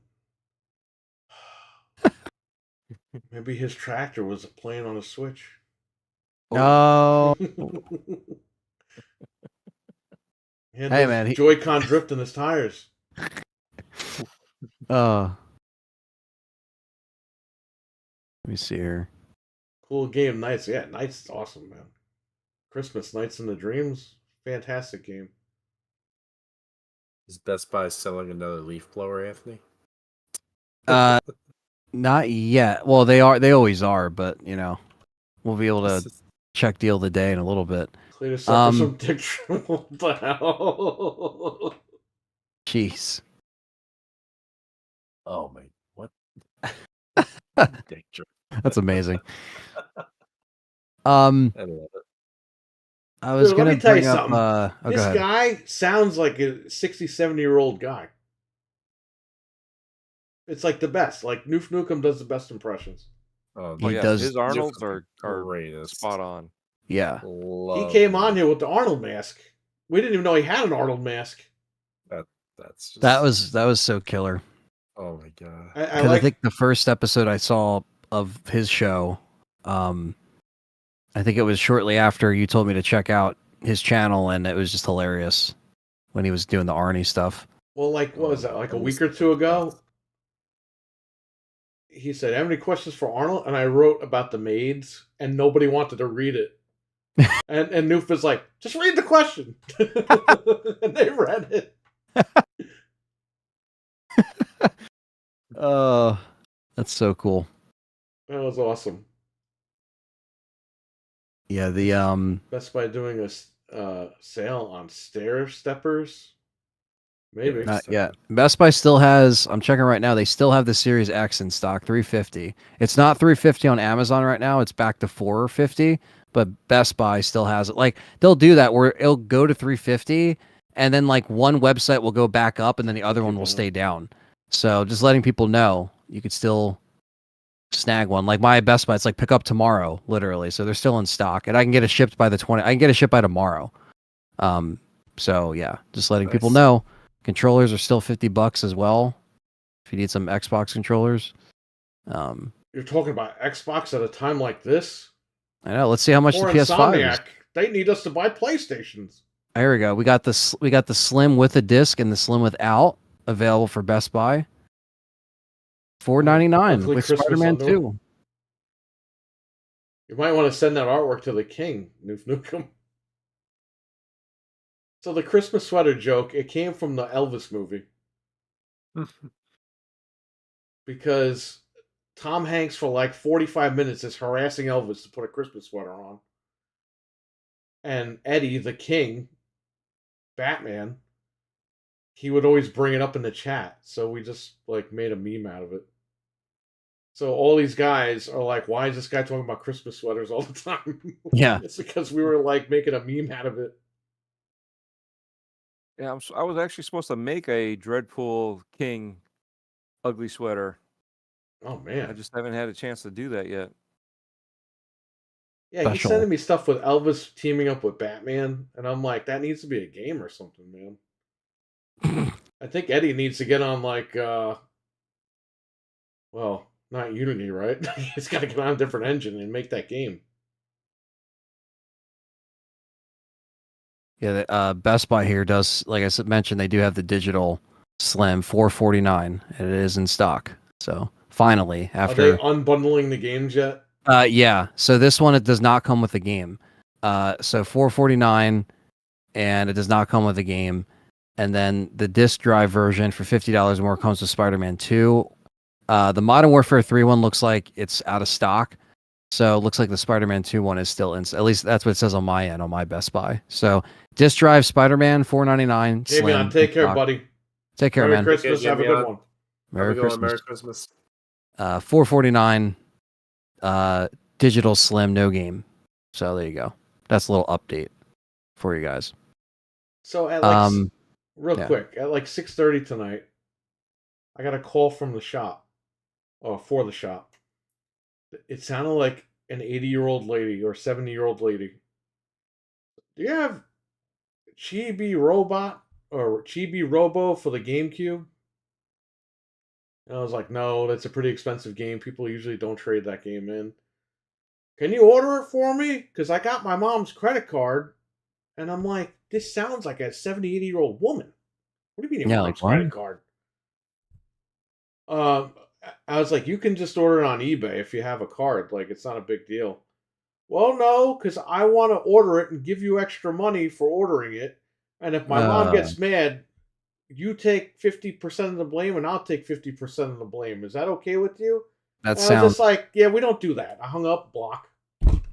Maybe his tractor was playing on a Switch. No. He had Hey, those man, Joy-Con drift in his tires. Let me see here. Cool game, Nights. Yeah, Nights is awesome, man. Christmas Nights in the Dreams, fantastic game. Is Best Buy selling another leaf blower, Anthony? Not yet. Well, they are. They always are, but we'll be able to check deal of the day in a little bit. Cletus suffers from dick trim. What the hell? Jeez. Oh my, what? Dick joke. That's amazing. I love it. I was Dude, let gonna me tell you bring up. something. Oh, go This ahead. guy sounds like a 60, 70-year-old guy. It's like the best. Like Noof Nukem does the best impressions. Oh, He yes, does- his Arnold's are greatest. spot on. Yeah. Love He came it. on here with the Arnold mask. We didn't even know he had an Arnold mask. That's just, That was so killer. Oh my god. I Because like. I think the first episode I saw of his show, I think it was shortly after you told me to check out his channel, and it was just hilarious when he was doing the Arnie stuff. Well, like what was that? Like a week or two ago, he said, "Have any questions for Arnold?" And I wrote about the maids, and nobody wanted to read it. and Noof was like, "Just read the question," and they read it. Oh, that's so cool. That was awesome. Yeah, the Best Buy doing a sale on stair steppers. Maybe. Not yet. Best Buy still has. I'm checking right now. They still have the Series X in stock, 350. It's not 350 on Amazon right now. It's back to 450. But Best Buy still has it. Like they'll do that where it'll go to 350, and then like one website will go back up, and then the other one will stay down. So just letting people know you could still snag one. Like my Best Buy, it's like pick up tomorrow, literally. So they're still in stock, and I can get it shipped by the 20. I can get it shipped by tomorrow. So yeah, just letting people Nice. know. Controllers are still $50 as well. If you need some Xbox controllers. You're talking about Xbox at a time like this? I know. Let's see how much Or the PS5 is. Insomniac. They need us to buy PlayStations. Here we go. We got the Slim with a disc and the Slim without available for Best Buy. $4.99 Ugly with Christmas Spider-Man under- 2. You might want to send that artwork to the king, Noof Nukem. So the Christmas sweater joke, it came from the Elvis movie. Because Tom Hanks for like 45 minutes is harassing Elvis to put a Christmas sweater on. And Eddie, the king, Batman, he would always bring it up in the chat. So we just like made a meme out of it. So all these guys are like, why is this guy talking about Christmas sweaters all the time? Yeah. It's because we were like making a meme out of it. Yeah, I was actually supposed to make a Dreadpool King ugly sweater. Oh I man. just haven't had a chance to do that yet. Yeah, he's Special. sending me stuff with Elvis teaming up with Batman, and I'm like, that needs to be a game or something, man. I think Eddie needs to get on like well, not Unity, right? He's gotta get on a different engine and make that game. Yeah, Best Buy here does, like I mentioned, they do have the digital Slim $449, and it is in stock. So finally, Are after they unbundling the games yet? yeah, so this one it does not come with the game. So $449, and it does not come with the game. And then the disc drive version for $50 more comes with Spider-Man 2. The Modern Warfare 3 one looks like it's out of stock. So it looks like the Spider-Man 2 one is still in. At least that's what it says on my end on my Best Buy. So disc drive Spider-Man $499. Davion, take care, stock. buddy. Take care, Merry man. Christmas. Okay, Have a good Davion. one. Merry Have a good Christmas. one, Merry Christmas. $449. Digital Slim, no game. So there you go. That's a little update for you guys. So at like real yeah. quick, at like 6:30 tonight, I got a call from the shop. Or for the shop. It sounded like an 80-year-old lady or 70-year-old lady. Do you have Chibi Robot or Chibi Robo for the GameCube? And I was like, no, that's a pretty expensive game. People usually don't trade that game in. Can you order it for me? Because I got my mom's credit card. And I'm like, this sounds like a 70, 80-year-old woman. What do you mean your Yeah, mom's like, credit card? I was like, you can just order it on eBay if you have a card. Like, it's not a big deal. Well, no, because I want to order it and give you extra money for ordering it. And if my mom gets mad, you take 50% of the blame and I'll take 50% of the blame. Is that okay with you? That I was sounds just like, yeah, we don't do that. I hung up, block.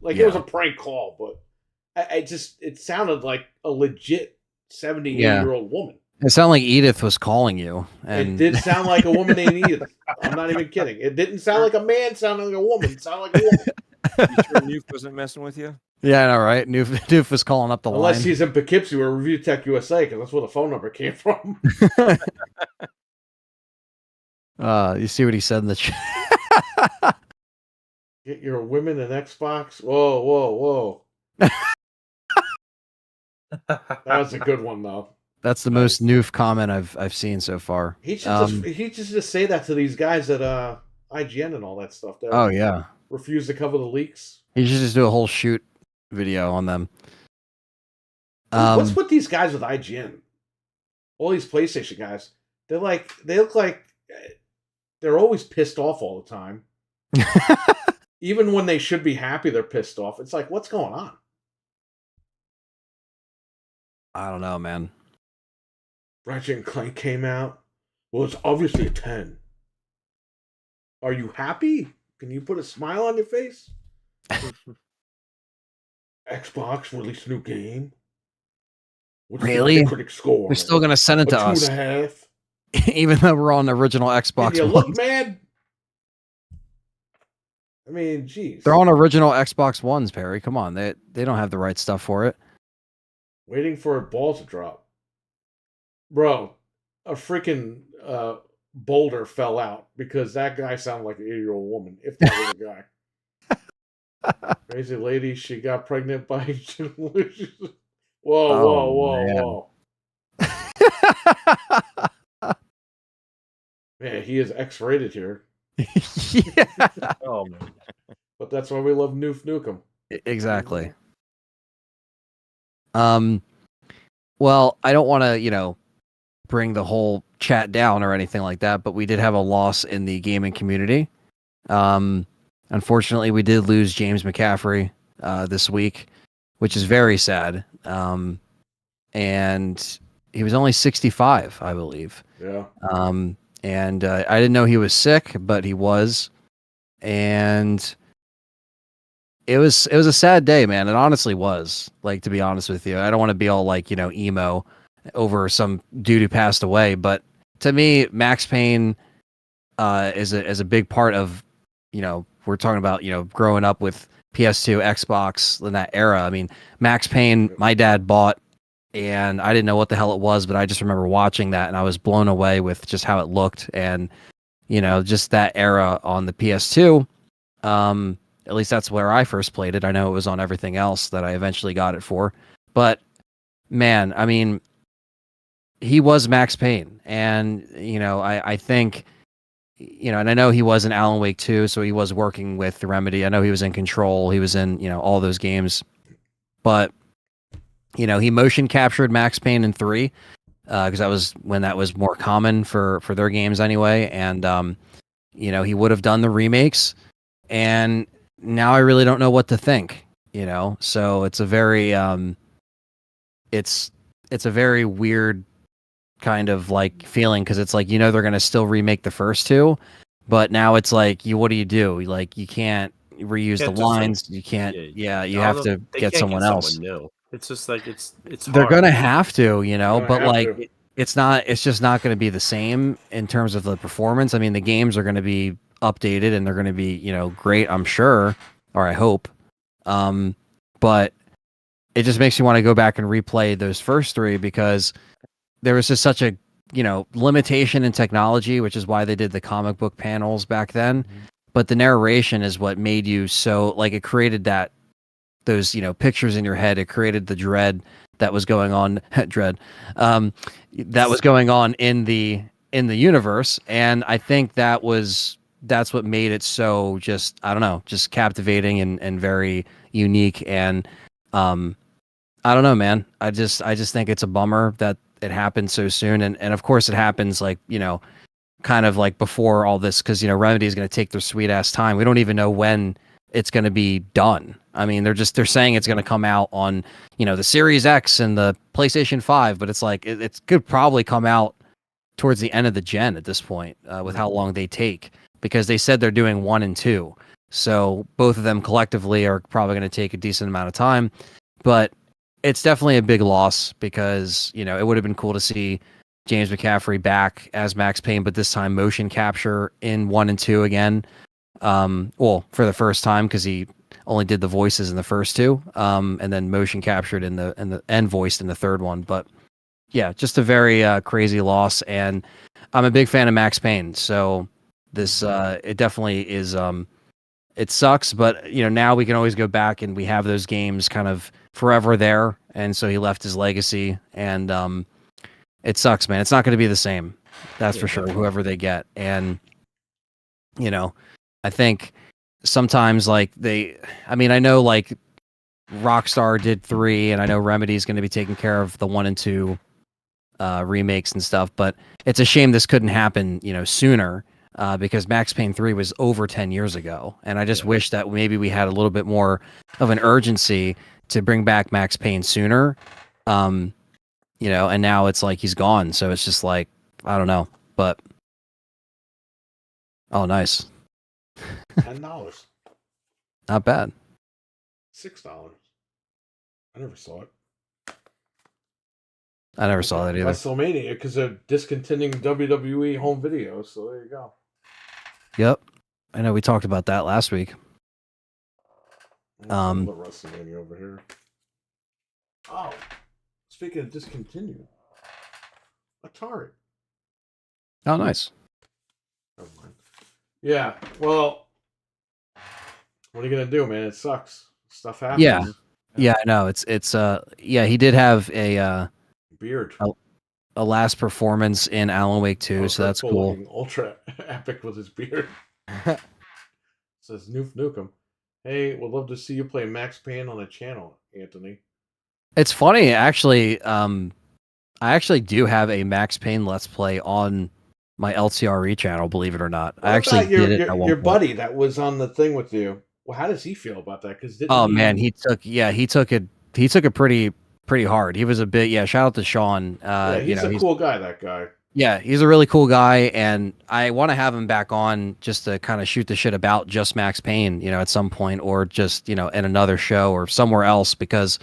Like, it was a prank call, but it sounded like a legit 70, 80-year-old woman. it sounded like Edith was calling you. And It did sound like a woman named Edith. I'm not even kidding. It didn't sound like a man sounding like a woman. It sounded like a woman. You sure Nuke wasn't messing with you? Yeah, I know, right? Noof was calling up the Unless line. he's in Poughkeepsie or Review Tech USA, because that's where the phone number came from. You see what he said in the chat? Get your women an Xbox. Whoa, whoa, whoa. That was a good one, though. That's the most Noof comment I've seen so far. He should just say that to these guys at IGN and all that stuff. That Oh yeah, refuse to cover the leaks. he should just do a whole shoot video on them. What's with these guys with IGN? All these PlayStation guys. They look like they're always pissed off all the time. Even when they should be happy, they're pissed off. It's like, what's going on? I don't know, man. Ratchet and Clank came out. Well, it's obviously a 10. Are you happy? Can you put a smile on your face? Xbox released a new game. What's Really? the Metacritic score? They're still gonna send it a to 2.5. us, even though we're on the original Can Xbox you One. look, man? I mean, geez. They're on original Xbox Ones, Perry. Come on, they don't have the right stuff for it. Waiting for a ball to drop. Bro, a freaking boulder fell out because that guy sounded like an 8-year-old woman, if that was a guy. Crazy lady, she got pregnant by. Whoa, whoa. Man, he is X-rated here. Yeah, Oh man. But that's why we love Noof Nukem. exactly. Well, I don't want to, bring the whole chat down or anything like that, but we did have a loss in the gaming community. Unfortunately, we did lose James McCaffrey this week, which is very sad. And he was only 65, I believe. Yeah. And I didn't know he was sick, but he was. And it was a sad day, man. It honestly was. Like, to be honest with you, I don't want to be all like, emo over some dude who passed away, but to me, Max Payne is a big part of, we're talking about, growing up with PS2, Xbox in that era. I mean, Max Payne, my dad bought, and I didn't know what the hell it was, but I just remember watching that and I was blown away with just how it looked and, just that era on the PS2. At least that's where I first played it. I know it was on everything else that I eventually got it for, but man, I mean, he was Max Payne, and I think, and I know he was in Alan Wake 2, so he was working with the Remedy. I know he was in Control, he was in all those games, but he motion captured Max Payne in 3 because that was when that was more common for their games anyway, and he would have done the remakes, and now I really don't know what to think. So it's a very it's a very weird kind of like feeling, because it's like they're going to still remake the first 2, but now it's like, what do? Like, you can't reuse the lines, you can't, you have to get someone else. New. It's just like it's They're hard. gonna have to, but like to. it's just not going to be the same in terms of the performance. I mean, the games are going to be updated and they're going to be great, I'm sure, or I hope, but it just makes me want to go back and replay those first 3, because there was just such a limitation in technology, which is why they did the comic book panels back then. Mm-hmm. But the narration is what made you so, like, it created those pictures in your head. It created the dread that was going on that was going on in the universe, and I think that's what made it so, just, I don't know, just captivating and very unique. And I don't know, man. I just think it's a bummer that it happened so soon, and of course it happens like kind of like before all this, because Remedy is going to take their sweet ass time. We don't even know when it's going to be done. I mean, they're saying it's going to come out on the Series X and the PlayStation 5, but it's like it could probably come out towards the end of the gen at this point, with how long they take, because they said they're doing 1 and 2, so both of them collectively are probably going to take a decent amount of time. But it's definitely a big loss, because it would have been cool to see James McCaffrey back as Max Payne, but this time motion capture in 1 and 2 again. Well, for the first time, because he only did the voices in the first 2, and then motion captured in the and voiced in the third one. But yeah, just a very crazy loss, and I'm a big fan of Max Payne, so this it definitely is. It sucks, but now we can always go back and we have those games kind of forever there, and so he left his legacy, and it sucks, man. It's not going to be the same, that's for sure, whoever they get. And I think sometimes, like, I know like Rockstar did 3, and I know Remedy's going to be taking care of the 1 and 2 remakes and stuff, but it's a shame this couldn't happen sooner, because Max Payne 3 was over 10 years ago, and I just wish that maybe we had a little bit more of an urgency to bring back Max Payne sooner. And now it's like he's gone, so it's just like, I don't know. But oh, nice. $10. Not bad. $6. I never saw it. I never saw that either. WrestleMania, because they're discontinuing WWE home videos. So there you go. Yep. I know we talked about that last week. The WrestleMania over here. Oh, speaking of discontinued, Atari. Oh, nice. Never mind. Yeah, well, what are you gonna do, man? It sucks. Stuff happens. Yeah. Yeah, I know. It's yeah, he did have a Beard. a last performance in Alan Wake 2, so that's cool. Looking ultra epic with his beard. Says Noof Nukem. Hey, would love to see you play Max Payne on the channel, Anthony. It's funny, actually. I actually do have a Max Payne Let's Play on my LTRE channel, believe it or not. What I actually about your, did it your, at one your point. buddy that was on the thing with you. Well, how does he feel about that? Because Oh man, he took it pretty hard. He was a bit, shout out to Sean. he's a cool guy, that guy. Yeah, he's a really cool guy, and I want to have him back on just to kind of shoot the shit about just Max Payne, at some point, or just, in another show or somewhere else, because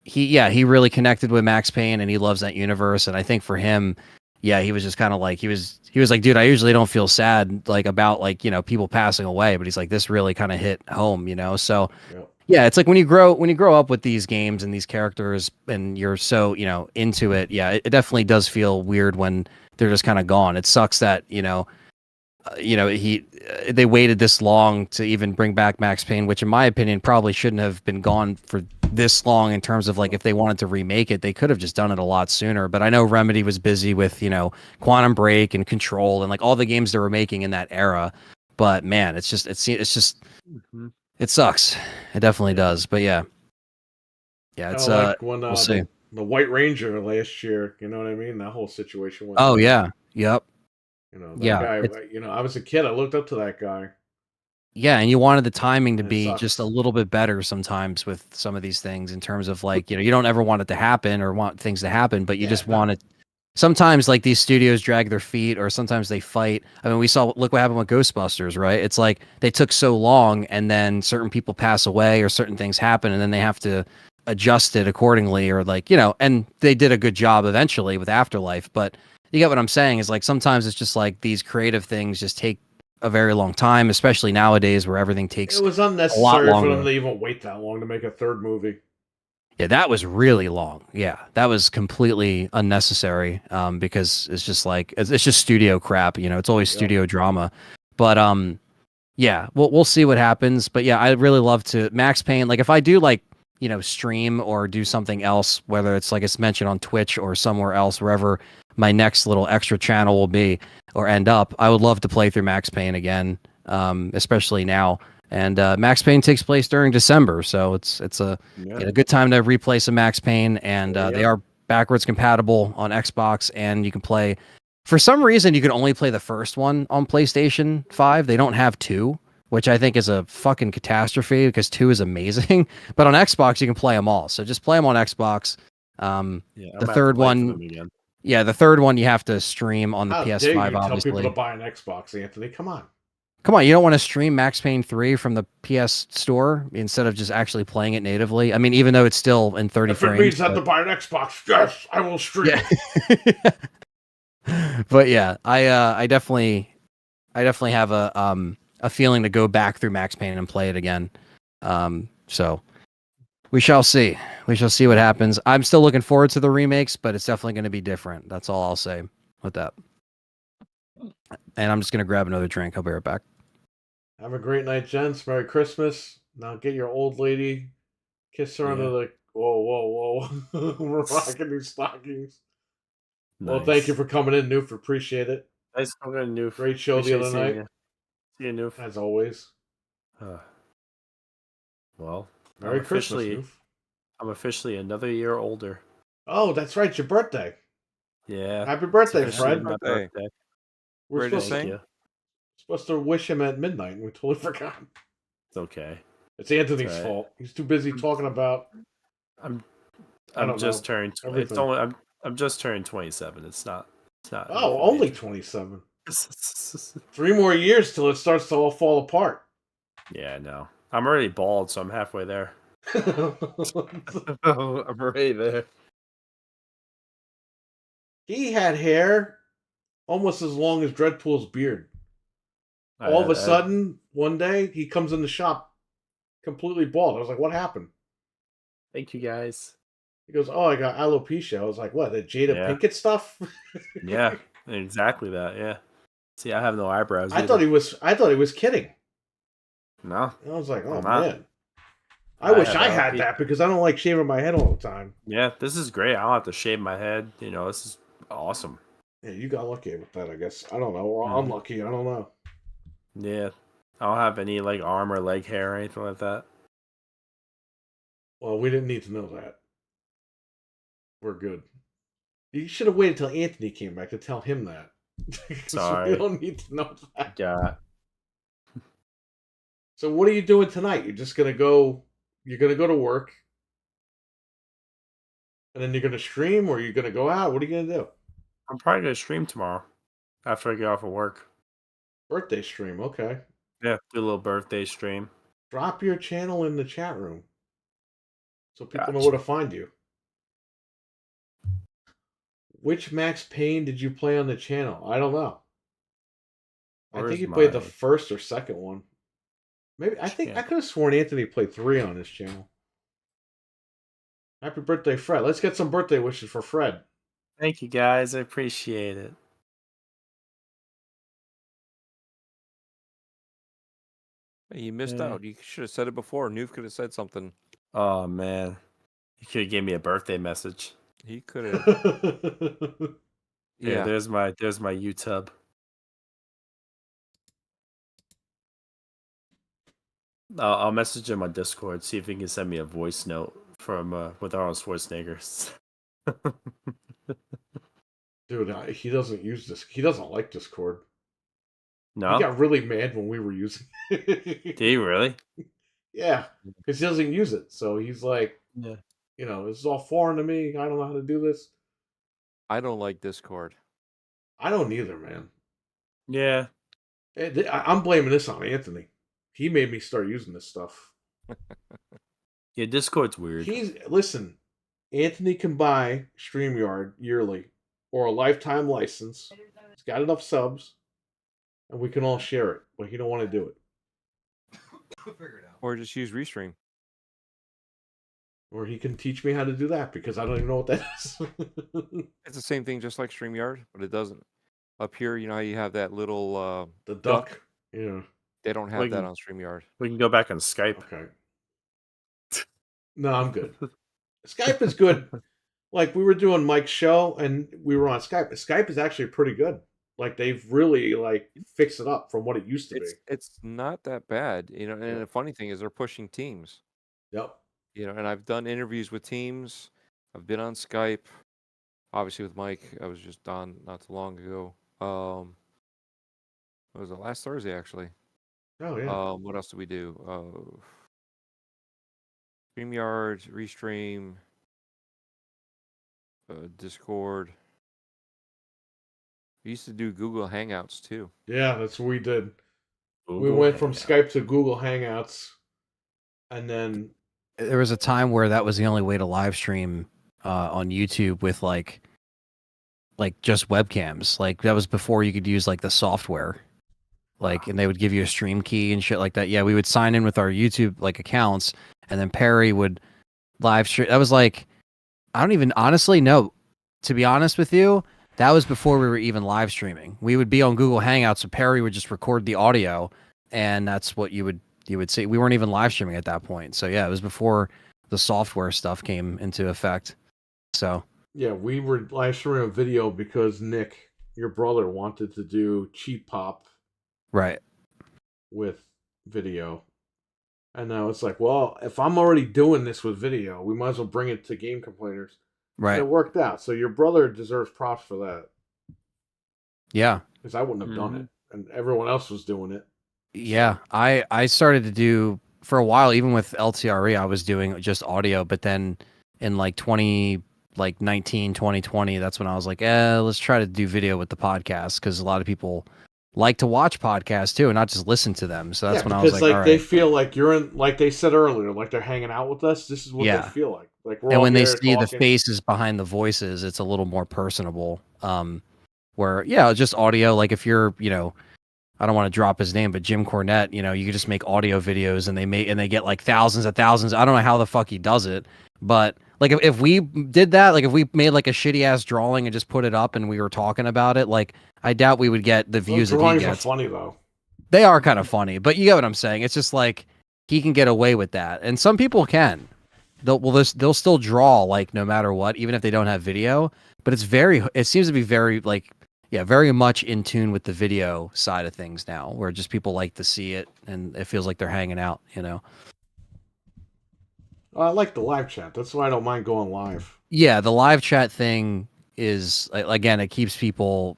he really connected with Max Payne and he loves that universe. And I think for him, he was just kind of like, he was like, dude, I usually don't feel sad like about like, people passing away, but he's like, this really kind of hit home, so Yep. yeah, it's like when you grow up with these games and these characters and you're so, into it. Yeah, it definitely does feel weird when they're just kind of gone. It sucks that, they waited this long to even bring back Max Payne, which in my opinion probably shouldn't have been gone for this long in terms of like if they wanted to remake it, they could have just done it a lot sooner. But I know Remedy was busy with, Quantum Break and Control and like all the games they were making in that era. But man, it's just it sucks. It definitely does. But yeah, it's like when, we'll see. The White Ranger last year, you know what I mean? That whole situation went Oh down. yeah, yep. That Yeah, guy, I was a kid. I looked up to that guy. Yeah, and you wanted the timing to It be sucks. just a little bit better sometimes with some of these things in terms of like, you don't ever want it to happen or want things to happen, but you Yeah, just no. want it. Sometimes like these studios drag their feet or sometimes they fight. I mean, look what happened with Ghostbusters, right? It's like they took so long and then certain people pass away or certain things happen and then they have to adjust it accordingly or like, and they did a good job eventually with Afterlife, but you get what I'm saying is like sometimes it's just like these creative things just take a very long time, especially nowadays where everything takes It was unnecessary for longer. them to even wait that long to make a third movie. Yeah, that was really long. Yeah, that was completely unnecessary because it's just like it's just studio crap. It's always studio drama. But yeah, we'll see what happens. But yeah, I really love to Max Payne. Like if I do like stream or do something else, whether it's like it's mentioned on Twitch or somewhere else, wherever my next little extra channel will be or end up, I would love to play through Max Payne again, especially now. And Max Payne takes place during December, so it's a good time to replay some Max Payne, and they are backwards compatible on Xbox, and you can play. For some reason, you can only play the first one on PlayStation 5. They don't have 2, which I think is a fucking catastrophe because 2 is amazing. But on Xbox, you can play them all. So just play them on Xbox. The third one, the third one you have to stream on the How PS5. dare you tell Obviously, people to buy an Xbox, Anthony? Come on. Come on, you don't want to stream Max Payne 3 from the PS Store instead of just actually playing it natively? I mean, even though it's still in 30 If it frames. means I have to buy an Xbox, yes, I will stream. Yeah. But yeah, I definitely have a feeling to go back through Max Payne and play it again. So we shall see. We shall see what happens. I'm still looking forward to the remakes, but it's definitely going to be different. That's all I'll say with that. And I'm just going to grab another drink. I'll be right back. Have a great night, gents. Merry Christmas. Now get your old lady, kiss her under the. Whoa. We're rocking these stockings. Well, thank you for coming in, Noof. Appreciate it. Nice coming in, Noof. Great show the other night. See you, Noof. As always. Well, Merry Christmas, Noof. I'm officially another year older. Oh, that's right. Your birthday. Yeah. Happy birthday, It's officially Fred. my birthday. We're Ready to supposed, sing? You. supposed to wish him at midnight, and we totally forgot. It's okay. It's Anthony's Right. fault. He's too busy talking about. I'm don't just know. turned. It's Everything. only. I'm just turning 27. It's not. Oh, only 27. 3 more years till it starts to all fall apart. Yeah, no. I'm already bald, so I'm halfway there. I'm already there. He had hair almost as long as Dreadpool's beard. All of a sudden, one day, he comes in the shop completely bald. I was like, what happened? Thank you guys. He goes, oh, I got alopecia. I was like, what, the Jada Yeah. Pinkett stuff? Yeah, exactly that. Yeah. See, I have no eyebrows. I thought he was kidding. No. I was like, oh I'm not. man. I wish have I had alopecia. that because I don't like shaving my head all the time. Yeah, this is great. I don't have to shave my head. You know, this is awesome. Yeah, you got lucky with that, I guess. I don't know. Or Mhm. unlucky. I don't know. Yeah. I don't have any like arm or leg hair or anything like that. Well, we didn't need to know that. We're good. You should have waited till Anthony came back to tell him that. 'Cause Sorry. We don't need to know that. Yeah. So what are you doing tonight? You're gonna go to work. And then you're gonna stream, or you're gonna go out? What are you gonna do? I'm probably gonna stream tomorrow after I get off of work. Birthday stream, okay. Yeah, do a little birthday stream. Drop your channel in the chat room. So people know Gotcha. where to find you. Which Max Payne did you play on the channel? I don't know. I Where's think you played the my first or second one. Maybe I could channel? have sworn Anthony played 3 on his channel. Happy birthday, Fred. Let's get some birthday wishes for Fred. Thank you guys. I appreciate it. Hey, you missed Yeah. out. You should have said it before. Noof could have said something. Oh man. You could have gave me a birthday message. He could have. Yeah, Yeah. there's my YouTube. I'll message him on Discord, see if he can send me a voice note from with Arnold Schwarzenegger. Dude, he doesn't use this. He doesn't like Discord. No? He got really mad when we were using it. Did he really? Yeah, because he doesn't use it. So he's like, Yeah. you know, this is all foreign to me. I don't know how to do this. I don't like Discord. I don't either, man. Yeah. I'm blaming this on Anthony. He made me start using this stuff. Yeah, Discord's weird. Listen, Anthony can buy StreamYard yearly or a lifetime license. He's got enough subs, and we can all share it. But he don't want to do it. Or just use Restream. Or he can teach me how to do that because I don't even know what that is. It's the same thing, just like StreamYard, but it doesn't. Up here, you know how you have that little The duck. Yeah. They don't have Like- that on StreamYard. We can go back on Skype. Okay. No, I'm good. Skype is good. Like we were doing Mike's show and we were on Skype. Skype is actually pretty good. Like they've really like fixed it up from what it used to be. It's not that bad, you know. And Yeah. the funny thing is, they're pushing Teams. Yep. You know, and I've done interviews with Teams. I've been on Skype. Obviously, with Mike, I was just on not too long ago. What was it, last Thursday actually? Oh yeah. What else did we do? StreamYard, Restream, Discord. We used to do Google Hangouts too. Yeah, that's what we did. We Google went from Hangout. Skype to Google Hangouts, and then There was a time where that was the only way to live stream on YouTube with like just webcams. Like that was before you could use like the software. Like, and they would give you a stream key and shit like that. Yeah, we would sign in with our YouTube like accounts, and then Perry would live stream. That was like, I don't even honestly know. To be honest with you, that was before we were even live streaming. We would be on Google Hangouts, so Perry would just record the audio, and that's what you would see. We weren't even live streaming at that point. So yeah, it was before the software stuff came into effect. So yeah, we were live streaming a video because Nick, your brother, wanted to do Cheap Pop right. with video. And now it's like, well, if I'm already doing this with video, we might as well bring it to Game Complainers. Right. And it worked out. So your brother deserves props for that. Yeah. Because I wouldn't have done it. And everyone else was doing it. Yeah. I started to do for a while, even with LTRE, I was doing just audio, but then in like 2019, 2020, that's when I was like, let's try to do video with the podcast, because a lot of people like to watch podcasts too and not just listen to them. So that's when I was like, all right. they feel like you're in, like they said earlier, like they're hanging out with us. This is what Yeah. they feel like. Like we're And all when they here see the talking. faces behind the voices, it's a little more personable. where just audio. Like if you're, I don't want to drop his name, but Jim Cornette, you can just make audio videos and they get like thousands of thousands. I don't know how the fuck he does it, but like if we did that, like if we made like a shitty ass drawing and just put it up and we were talking about it, like I doubt we would get the views Those that he drawings are gets. funny though. They are kind of funny, but you get what I'm saying. It's just like he can get away with that, and some people can. They'll still draw like no matter what, even if they don't have video. But it seems to be very like very much in tune with the video side of things now, where just people like to see it and it feels like they're hanging out. I like the live chat. That's why I don't mind going live. Yeah, the live chat thing is again, it keeps people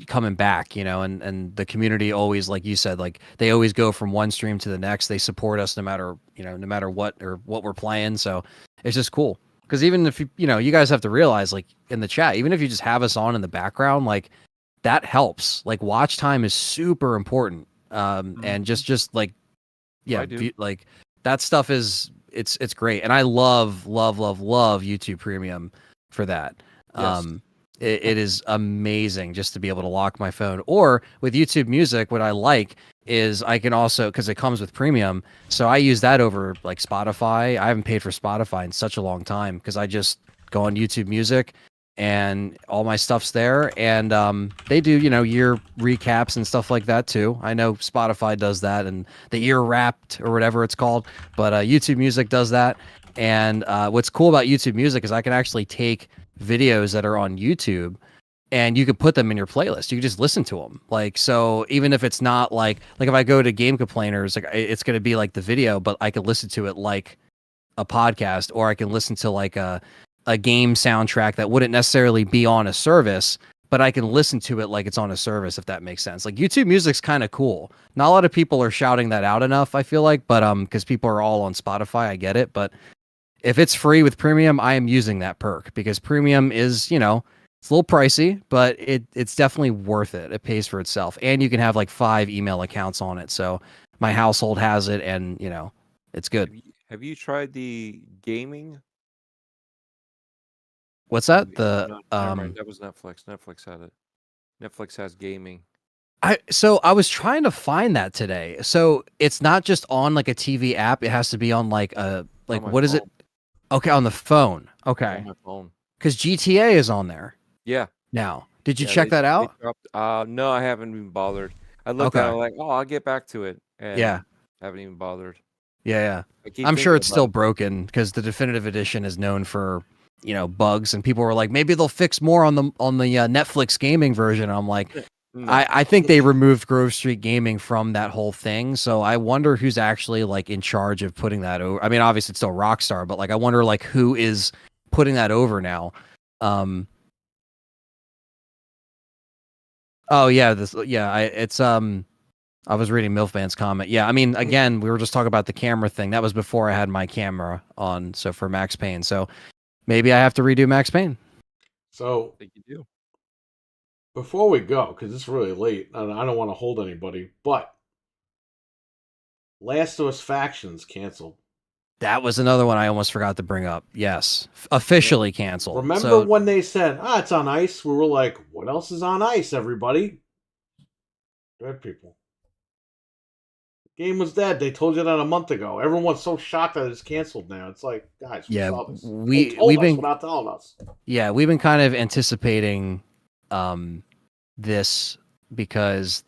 coming back, and the community always, like you said, like they always go from one stream to the next. They support us no matter what or what we're playing. So it's just cool. Because even if you guys have to realize, like in the chat, even if you just have us on in the background, like that helps. Like watch time is super important. And just like, like that stuff it's great. And I love YouTube Premium for that. Yes. It is amazing just to be able to lock my phone. Or with YouTube Music, what I like is I can also, because it comes with premium, so I use that over like Spotify. I haven't paid for Spotify in such a long time because I just go on YouTube Music and all my stuff's there. And they do, year recaps and stuff like that too. I know Spotify does that and the year wrapped or whatever it's called, but YouTube Music does that. And what's cool about YouTube Music is I can actually take videos that are on YouTube and you could put them in your playlist. You can just listen to them. Like, so even if it's not like if I go to Game Complainers, like it's going to be like the video, but I could listen to it like a podcast, or I can listen to like a game soundtrack that wouldn't necessarily be on a service, but I can listen to it like it's on a service, if that makes sense. Like YouTube Music's kind of cool. Not a lot of people are shouting that out enough, I feel like, but because people are all on Spotify, I get it, but if it's free with premium, I am using that perk because premium is, it's a little pricey, but it's definitely worth it. It pays for itself. And you can have like 5 email accounts on it. So my household has it and, it's good. Have you tried the gaming? What's that? No, never mind, that was Netflix. Netflix had it. Netflix has gaming. So I was trying to find that today. So it's not just on like a TV app. It has to be on like a, like, On my what is it? phone. Okay, on the phone. Okay. On my phone. Because GTA is on there Yeah. now. Did you Yeah, check that out? No, I haven't even bothered. I looked at it Okay. like, I'll get back to it. And Yeah. haven't even bothered. Yeah. I keep I'm sure thinking it's about still it. broken because the definitive edition is known for, bugs, and people were like, maybe they'll fix more on the Netflix gaming version. I'm like, No. I think they removed Grove Street Gaming from that whole thing. So I wonder who's actually like in charge of putting that over. I mean, obviously it's still Rockstar, but like I wonder like who is putting that over now. Oh yeah, I was reading Milfman's comment. Yeah, I mean, again, we were just talking about the camera thing. That was before I had my camera on. So for Max Payne, so maybe I have to redo Max Payne. So I think you do. before we go, because it's really late, and I don't want to hold anybody, but Last of Us Factions canceled. That was another one I almost forgot to bring up. Yes, officially canceled. Remember So, when they said, it's on ice? We were like, what else is on ice, everybody? Dead people. The game was dead. They told you that a month ago. Everyone's so shocked that it's canceled now. It's like, guys, we Yeah, saw this. we've They told us been without telling us. we've been kind of anticipating this because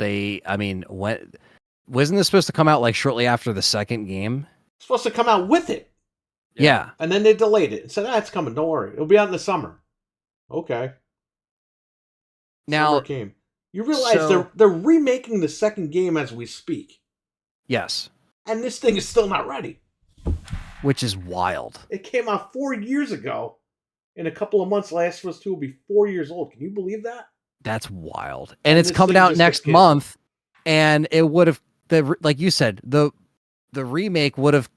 wasn't this supposed to come out like shortly after the second game? It's supposed to come out with it. Yeah. And then they delayed it and said, it's coming. Don't worry. It'll be out in the summer. Okay. Now, Summer came. You realize so- they're remaking the second game as we speak. yes, And this thing is still not ready. which is wild. It came out 4 years ago. In a couple of months, Last of Us 2 will be 4 years old. Can you believe that? That's wild. And And it's this coming thing out just next gets canceled. month, and it would have like you said, the remake would have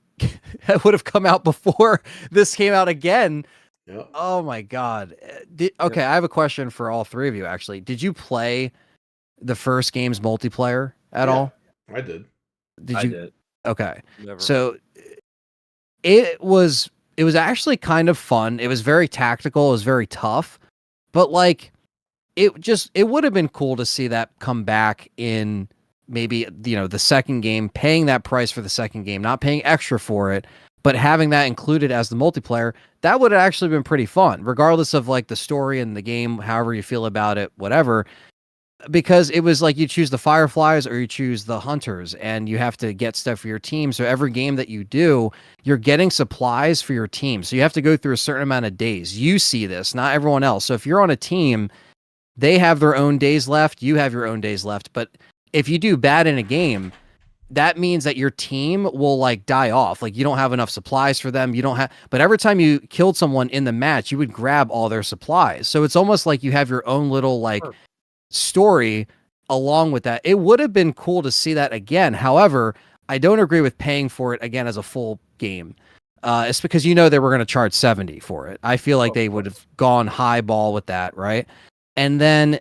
come out before this came out again. Yep. Oh my god. Okay, I have a question for all three of you actually. Did you play the first game's multiplayer at Yeah. all? I did. Did I you? did. Okay. Never. So it was actually kind of fun. It was very tactical, it was very tough. But like it would have been cool to see that come back in maybe, the second game, paying that price for the second game, not paying extra for it, but having that included as the multiplayer. That would have actually been pretty fun, regardless of like the story and the game, however you feel about it, whatever. Because it was like you choose the Fireflies or you choose the Hunters, and you have to get stuff for your team. So every game that you do, you're getting supplies for your team. So you have to go through a certain amount of days. You see this, not everyone else. So if you're on a team, they have their own days left, you have your own days left. But if you do bad in a game, that means that your team will like die off. Like you don't have enough supplies for them. But every time you killed someone in the match, you would grab all their supplies. So it's almost like you have your own little like story along with that. It would have been cool to see that again. However, I don't agree with paying for it again as a full game. It's because they were going to charge $70 for it. I feel like they would have gone high ball with that, right? And then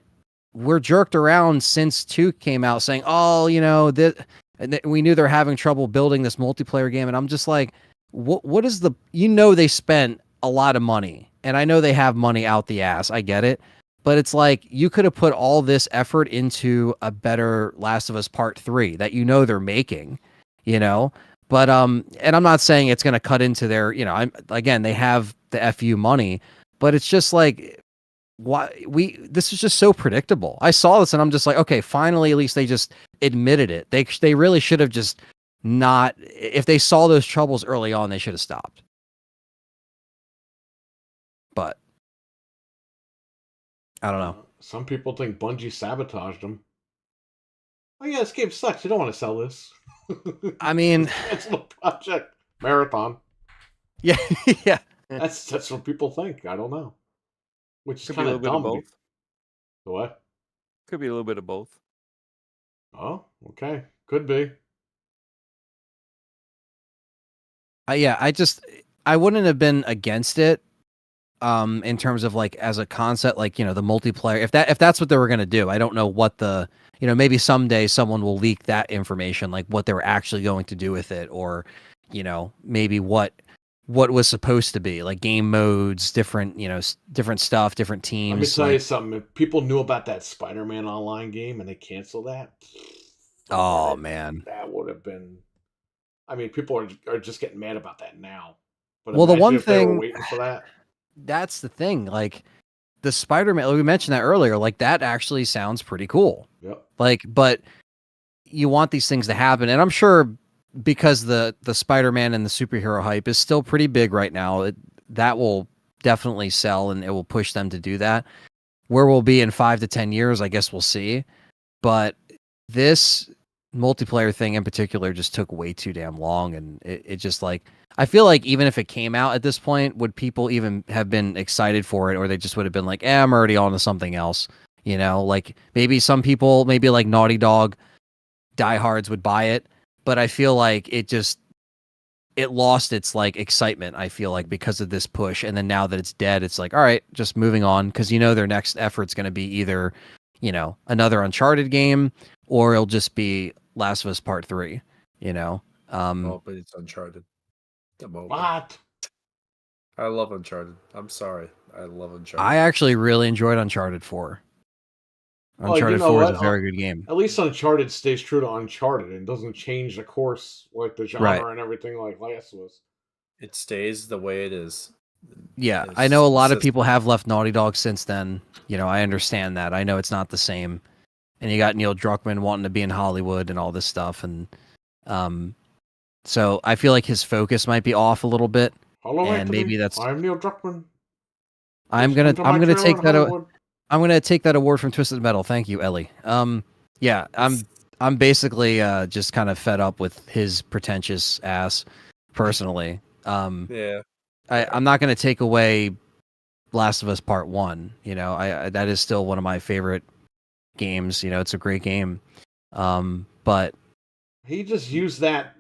we're jerked around since 2 came out saying, oh, we knew they're having trouble building this multiplayer game. And I'm just like, what is they spent a lot of money, and I know they have money out the ass. I get it. But it's like, you could have put all this effort into a better Last of Us Part 3 that they're making, But, and I'm not saying it's going to cut into their, again, they have the FU money, but it's just like, this is just so predictable. I saw this and I'm just like, okay, finally, at least they just admitted it. They really should have just not, if they saw those troubles early on, they should have stopped. But I don't know. Some people think Bungie sabotaged them. Oh yeah, this game sucks. You don't want to sell this. I mean, it's a project marathon. Yeah, yeah. That's what people think. I don't know. Which is Could be a kind little of bit of dumb. both. What? Could be a little bit of both. Oh, okay. Could be. Yeah, I wouldn't have been against it. In terms of like as a concept, like, the multiplayer, if that's what they were going to do. I don't know what maybe someday someone will leak that information, like what they were actually going to do with it, or, maybe what was supposed to be, like game modes, different, different stuff, different teams. Let me tell you something. If people knew about that Spider-Man online game and they canceled that, oh man, that would have been. I mean, people are just getting mad about that now. But well, the one if they were thing waiting for that. That's the thing. Like the Spider-Man, we mentioned that earlier. Like that actually sounds pretty cool. Yep. Like, but you want these things to happen, and I'm sure because the Spider-Man and the superhero hype is still pretty big right now, that will definitely sell, and it will push them to do that. Where we'll be in 5 to 10 years, I guess we'll see. But this multiplayer thing in particular just took way too damn long, and it just like, I feel like even if it came out at this point, would people even have been excited for it, or they just would have been like, I'm already on to something else, like maybe some people, maybe like Naughty Dog diehards would buy it, but I feel like it lost its like excitement, I feel like, because of this push. And then now that it's dead, it's like, all right, just moving on, because their next effort's going to be either another Uncharted game, or it'll just be Last of Us Part 3, Oh, but it's Uncharted. What? I love Uncharted. I'm sorry. I love Uncharted. I actually really enjoyed Uncharted 4. Uncharted 4 is a very good game. At least Uncharted stays true to Uncharted and doesn't change the course, like the genre and everything like Last of Us. It stays the way it is. Yeah, I know a lot of people have left Naughty Dog since then. I understand that. I know it's not the same. And you got Neil Druckmann wanting to be in Hollywood and all this stuff. And so I feel like his focus might be off a little bit. Hello, and Anthony. maybe that's. I'm Neil Druckmann. I'm gonna take that. I'm gonna take that award from Twisted Metal. Thank you, Ellie. Yeah, I'm basically just kind of fed up with his pretentious ass, personally. Yeah. I'm not gonna take away Last of Us Part 1. I that is still one of my favorite games. It's a great game. But he just used that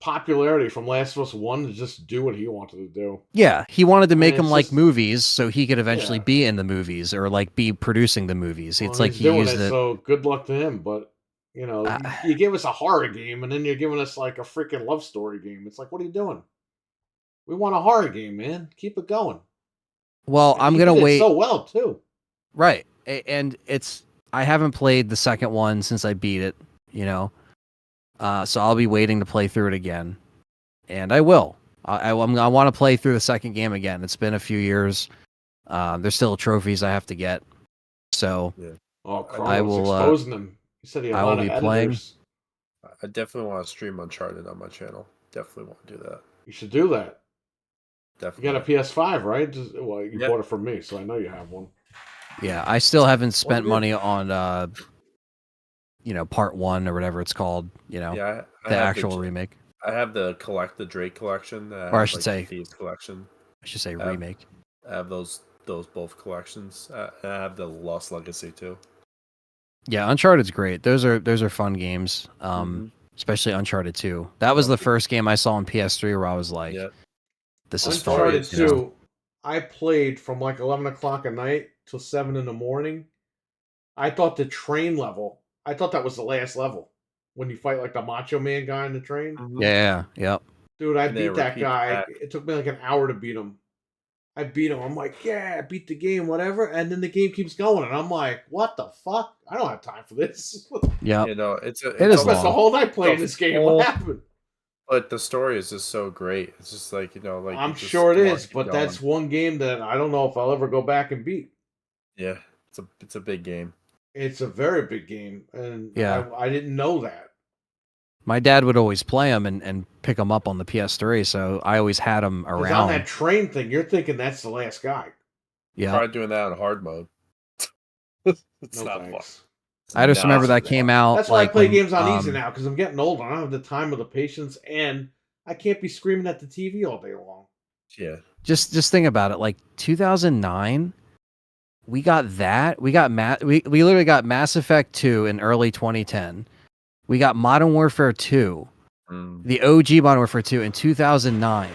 popularity from Last of Us 1 to just do what he wanted to do. Yeah, he wanted to make them like movies so he could eventually be in the movies, or like be producing the movies. It's like he used it. So good luck to him. But you gave us a horror game, and then you're giving us like a freaking love story game. It's like, what are you doing? We want a horror game, man. Keep it going. Well, And I'm he gonna did it wait. so well too. Right. and I haven't played the second one since I beat it, so I'll be waiting to play through it again, and I will. I want to play through the second game again. It's been a few years. There's still trophies I have to get, so Oh, I Chrono's will, exposing them. He said he had I a will lot of be playing. editors. I definitely want to stream Uncharted on my channel. Definitely want to do that. You should do that. You Definitely. got a PS5, right? Well, you Yeah. bought it from me, so I know you have one. yeah, I still haven't spent good. money on part 1 or whatever it's called. Yeah, I The have actual remake. I have the Drake collection. Or I should say- the Thieves collection. I should say Uh, remake. I have those both collections. And I have the Lost Legacy too. Yeah, Uncharted's great. Those are fun games. Mhm. Especially Uncharted 2. That was the first game I saw on PS3 where I was like, Yeah. this is fun. Uncharted you know? 2, I played from like 11 o'clock at night till 7 in the morning. I thought the train level, I thought that was the last level. When you fight like the Macho Man guy in the train. Mhm. Yeah, yep. Dude, I And they beat that repeat guy. that. It took me like an hour to beat him. I beat him. I'm like, yeah, I beat the game, whatever. And then the game keeps going. And I'm like, what the fuck? I don't have time for this. Yep. You know, It is I spent long. the whole night playing this game. What happened? But the story is just so great. It's just like, like I'm you just sure it wanna is, keep but going. that's one game that I don't know if I'll ever go back and beat. Yeah, it's a big game. It's a very big game, and Yeah. I didn't know that. My dad would always play them and pick them up on the PS3, so I always had them 'Cause on around. that train thing, you're thinking that's the last guy. Yeah. Try doing that on hard mode. It's No not fun. thanks. I just remember Not that came out. That's why I like, play when, games on easy now, because I'm getting older. I don't have the time or the patience, and I can't be screaming at the TV all day long. Yeah. Just think about it. Like 2009, we got that. We literally got Mass Effect 2 in early 2010. We got Modern Warfare 2, Mm. the OG Modern Warfare 2 in 2009.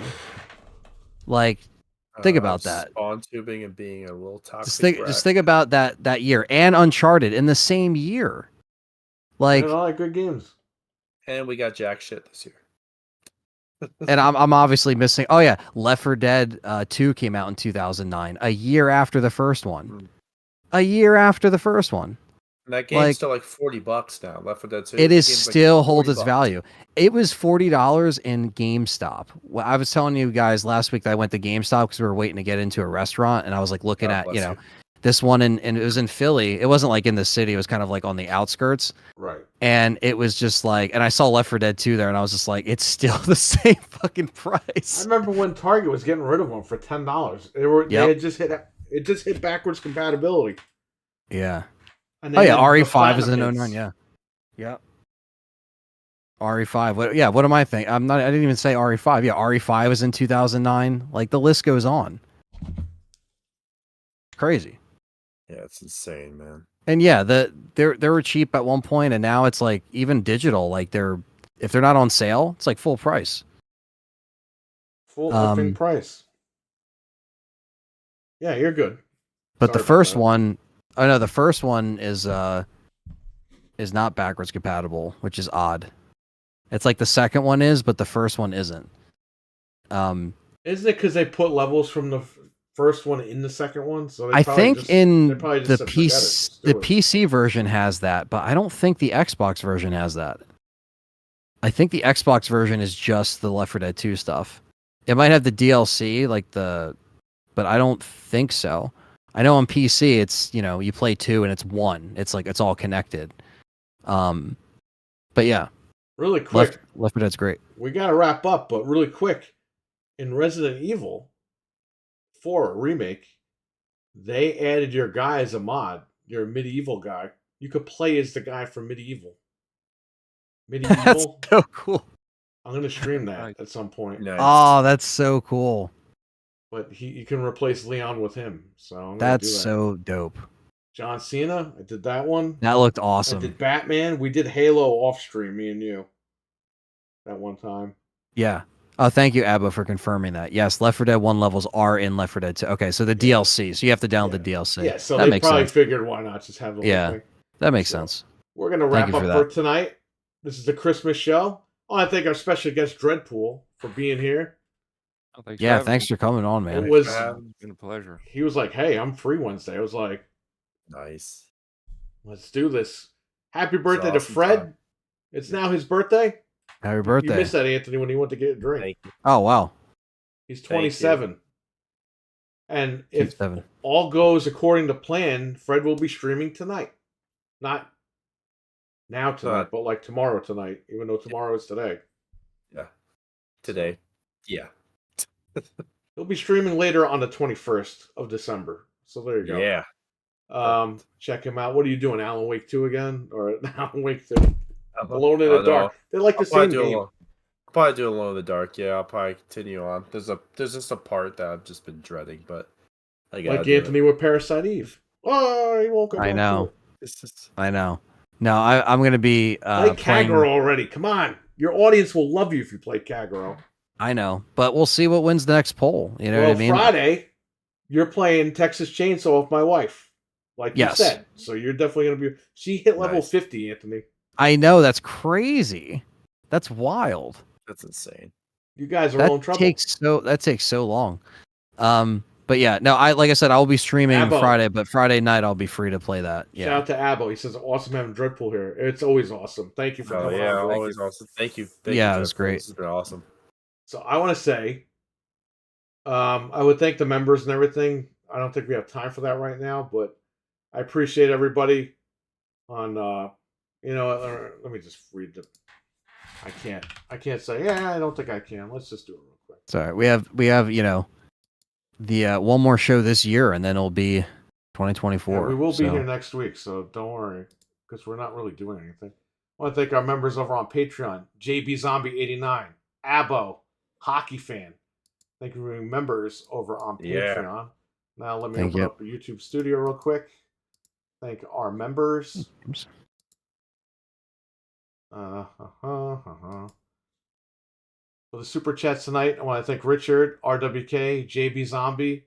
Like, think about that. Spawn tubing and being a little toxic. Just think about that year, and Uncharted in the same year. Like, And I like good games. And we got jack shit this year. and I'm obviously missing. Oh yeah, Left 4 Dead 2 came out in 2009, a year after the first one. Mm. A year after the first one. And that game's Like- still like $40 now. Left 4 Dead 2. It The is game's like still holds its $40. value. It was $40 in GameStop. Well, I was telling you guys last week that I went to GameStop because we were waiting to get into a restaurant, and I was like looking God at bless you. this one, and it was in Philly. It wasn't like in the city. It was kind of like on the outskirts. Right. And it was just like, and I saw Left 4 Dead 2 there, and I was just like, it's still the same fucking I price. remember when Target was getting rid of them for $10. They Yep. had just hit backwards compatibility. Yeah. And Oh they yeah, had the RE5 is in platinum 09. hits. Yeah. Yep. RE5. What? Yeah. What am I thinking? I didn't even say RE5. Yeah, RE5 was in 2009. Like the list goes on. Crazy. Yeah, it's insane, man. And yeah, they were cheap at one point, and now it's like even digital. Like if they're not on sale, it's like full price. Full Um, effing price. Yeah, you're good. But Sorry the about first that. one, oh no, the first one is not backwards compatible, which is odd. It's like the second one is, but the first one isn't. Isn't it because they put levels from the first one in the second one? So they I probably think just- in they probably just the said, "Forget it, PC just do the it." PC version has that, but I don't think the Xbox version has that. I think the Xbox version is just the Left 4 Dead 2 stuff. It might have the DLC, but I don't think so. I know on PC it's, you play 2 and it's 1. It's like it's all connected. But yeah, Really quick, Left 4 Dead's great. we got to wrap up, but really quick. In Resident Evil 4 remake, they added your guy as a mod, your medieval guy. You could play as the guy from Medieval. That's Medieval. so cool. I'm going to stream that Nice. at some point. Nice. Oh, that's so cool. But you can replace Leon with him. So I'm gonna do That's that. so dope. John Cena, I did that one. That looked I awesome. did Batman. We did Halo off stream, me and you. That one time. Yeah. Oh, thank you, Abba, for confirming that. Yes, Left 4 Dead 1 levels are in Left 4 Dead 2. Okay, so the DLC. So you have to download the DLC. Yeah, so that they makes probably sense. figured why not just have the whole Yeah. thing. That makes So, sense. We're gonna Thank wrap you up for for that. tonight. This is the Christmas show. I want to thank our special guest Dreadpool for being here. Oh, thanks Yeah, having thanks me. for coming on, man. It was It's been a pleasure. he was like, "Hey, I'm free Wednesday." I was like, Nice. Let's do this. Happy birthday to awesome Fred. time. It's now his birthday. Happy You birthday. missed that, Anthony, when he went to get a drink. Thank you. Oh wow. He's Thank you. 27. And if 7. all goes according to plan, Fred will be streaming tonight. Not now tonight, but like tomorrow tonight, even though tomorrow is today. Today. Yeah. He'll be streaming later on the 21st of December. So there you go. Yeah. Check him out. What are you doing, Alan Wake 2 again? Or Alan Wake 2? Uh-huh. Alone in the Dark. They like the same game. I'll probably do Alone in the Dark. Yeah, I'll probably continue on. There's just a part that I've just been dreading, but I gotta Like do it. Anthony with Parasite Eve. Oh, he won't come I back know. to it. It's just I know. No, I'm gonna be Play playing. Kagero already. Come on. Your audience will love you if you play Kagero. I know, but we'll see what wins the next poll. You know Well, what I mean? Friday, you're playing Texas Chainsaw with my wife. Like Yes. you said. So you're definitely going to be... She hit level Nice. 50, Anthony. I know, that's crazy. That's wild. that's insane. You guys are all in That trouble. takes so long. But yeah, no, like I said, I will be streaming Abo. Friday, but Friday night I'll be free to play that. Shout Yeah. out to Abo. He says, awesome having Dreadpool here. It's always awesome. Thank you for Oh coming yeah, on. always awesome. Thank you. Thank Yeah, you, it was Jeff. great. This has been awesome. So I want to say, I would thank the members and everything. I don't think we have time for that right now, but I appreciate everybody on, let me just read the, I can't say, yeah, I don't think I can. Let's just do it real quick. Sorry, we have the one more show this year, and then it'll be 2024. Yeah, we will be so- here next week, so don't worry, because we're not really doing anything. I want to thank our members over on Patreon, JB Zombie 89, Abo, Hockey Fan. Thank you for being members over on Yeah. Patreon. Now let me Thank open you. up the YouTube studio real quick. Thank our members. Oops. For the super chats tonight, I want to thank Richard, RWK, JB Zombie.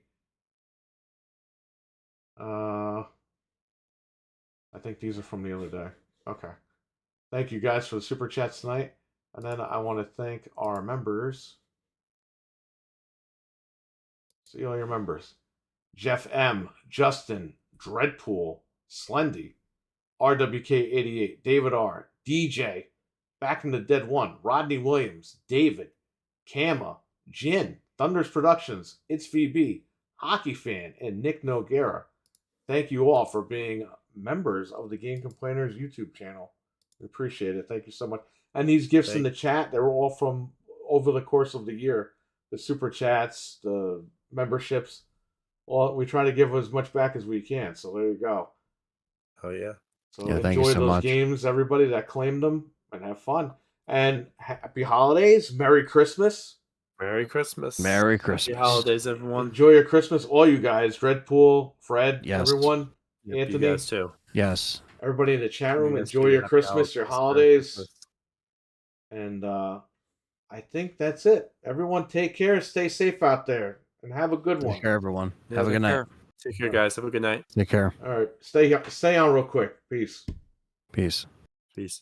I think these are from the other day. Okay. Thank you guys for the super chats tonight. And then I want to thank our members. See all your members. Jeff M, Justin, Dreadpool, Slendy, RWK88, David R, DJ, Back from the Dead 1, Rodney Williams, David, Kama, Jin, Thunders Productions, It's VB, Hockey Fan, and Nick Noguera. Thank you all for being members of the Game Complainers YouTube channel. We appreciate it. Thank you so much. And these gifts in the chat, they were all from over the course of the year. The super chats, the memberships. Well, we try to give as much back as we can. So there you go. Oh yeah. So Yeah, thank you enjoy so those much. games, everybody that claimed them, and have fun. And happy holidays, Merry Christmas. Merry Christmas. Merry Happy Christmas. holidays, everyone. Enjoy your Christmas, all you guys. Dreadpool, Fred, Yes. everyone, Yep, Anthony. you guys too. Yes. everybody in the chat room. You guys Enjoy too. your Happy Christmas, your Merry holidays. Christmas. And I think that's it. Everyone take care, stay safe out there, and have a good one. Take care, everyone. Yeah, Have a take good night. care. Take care, guys. Have a good night. Take care. All right, stay on real quick. Peace. Peace. Peace.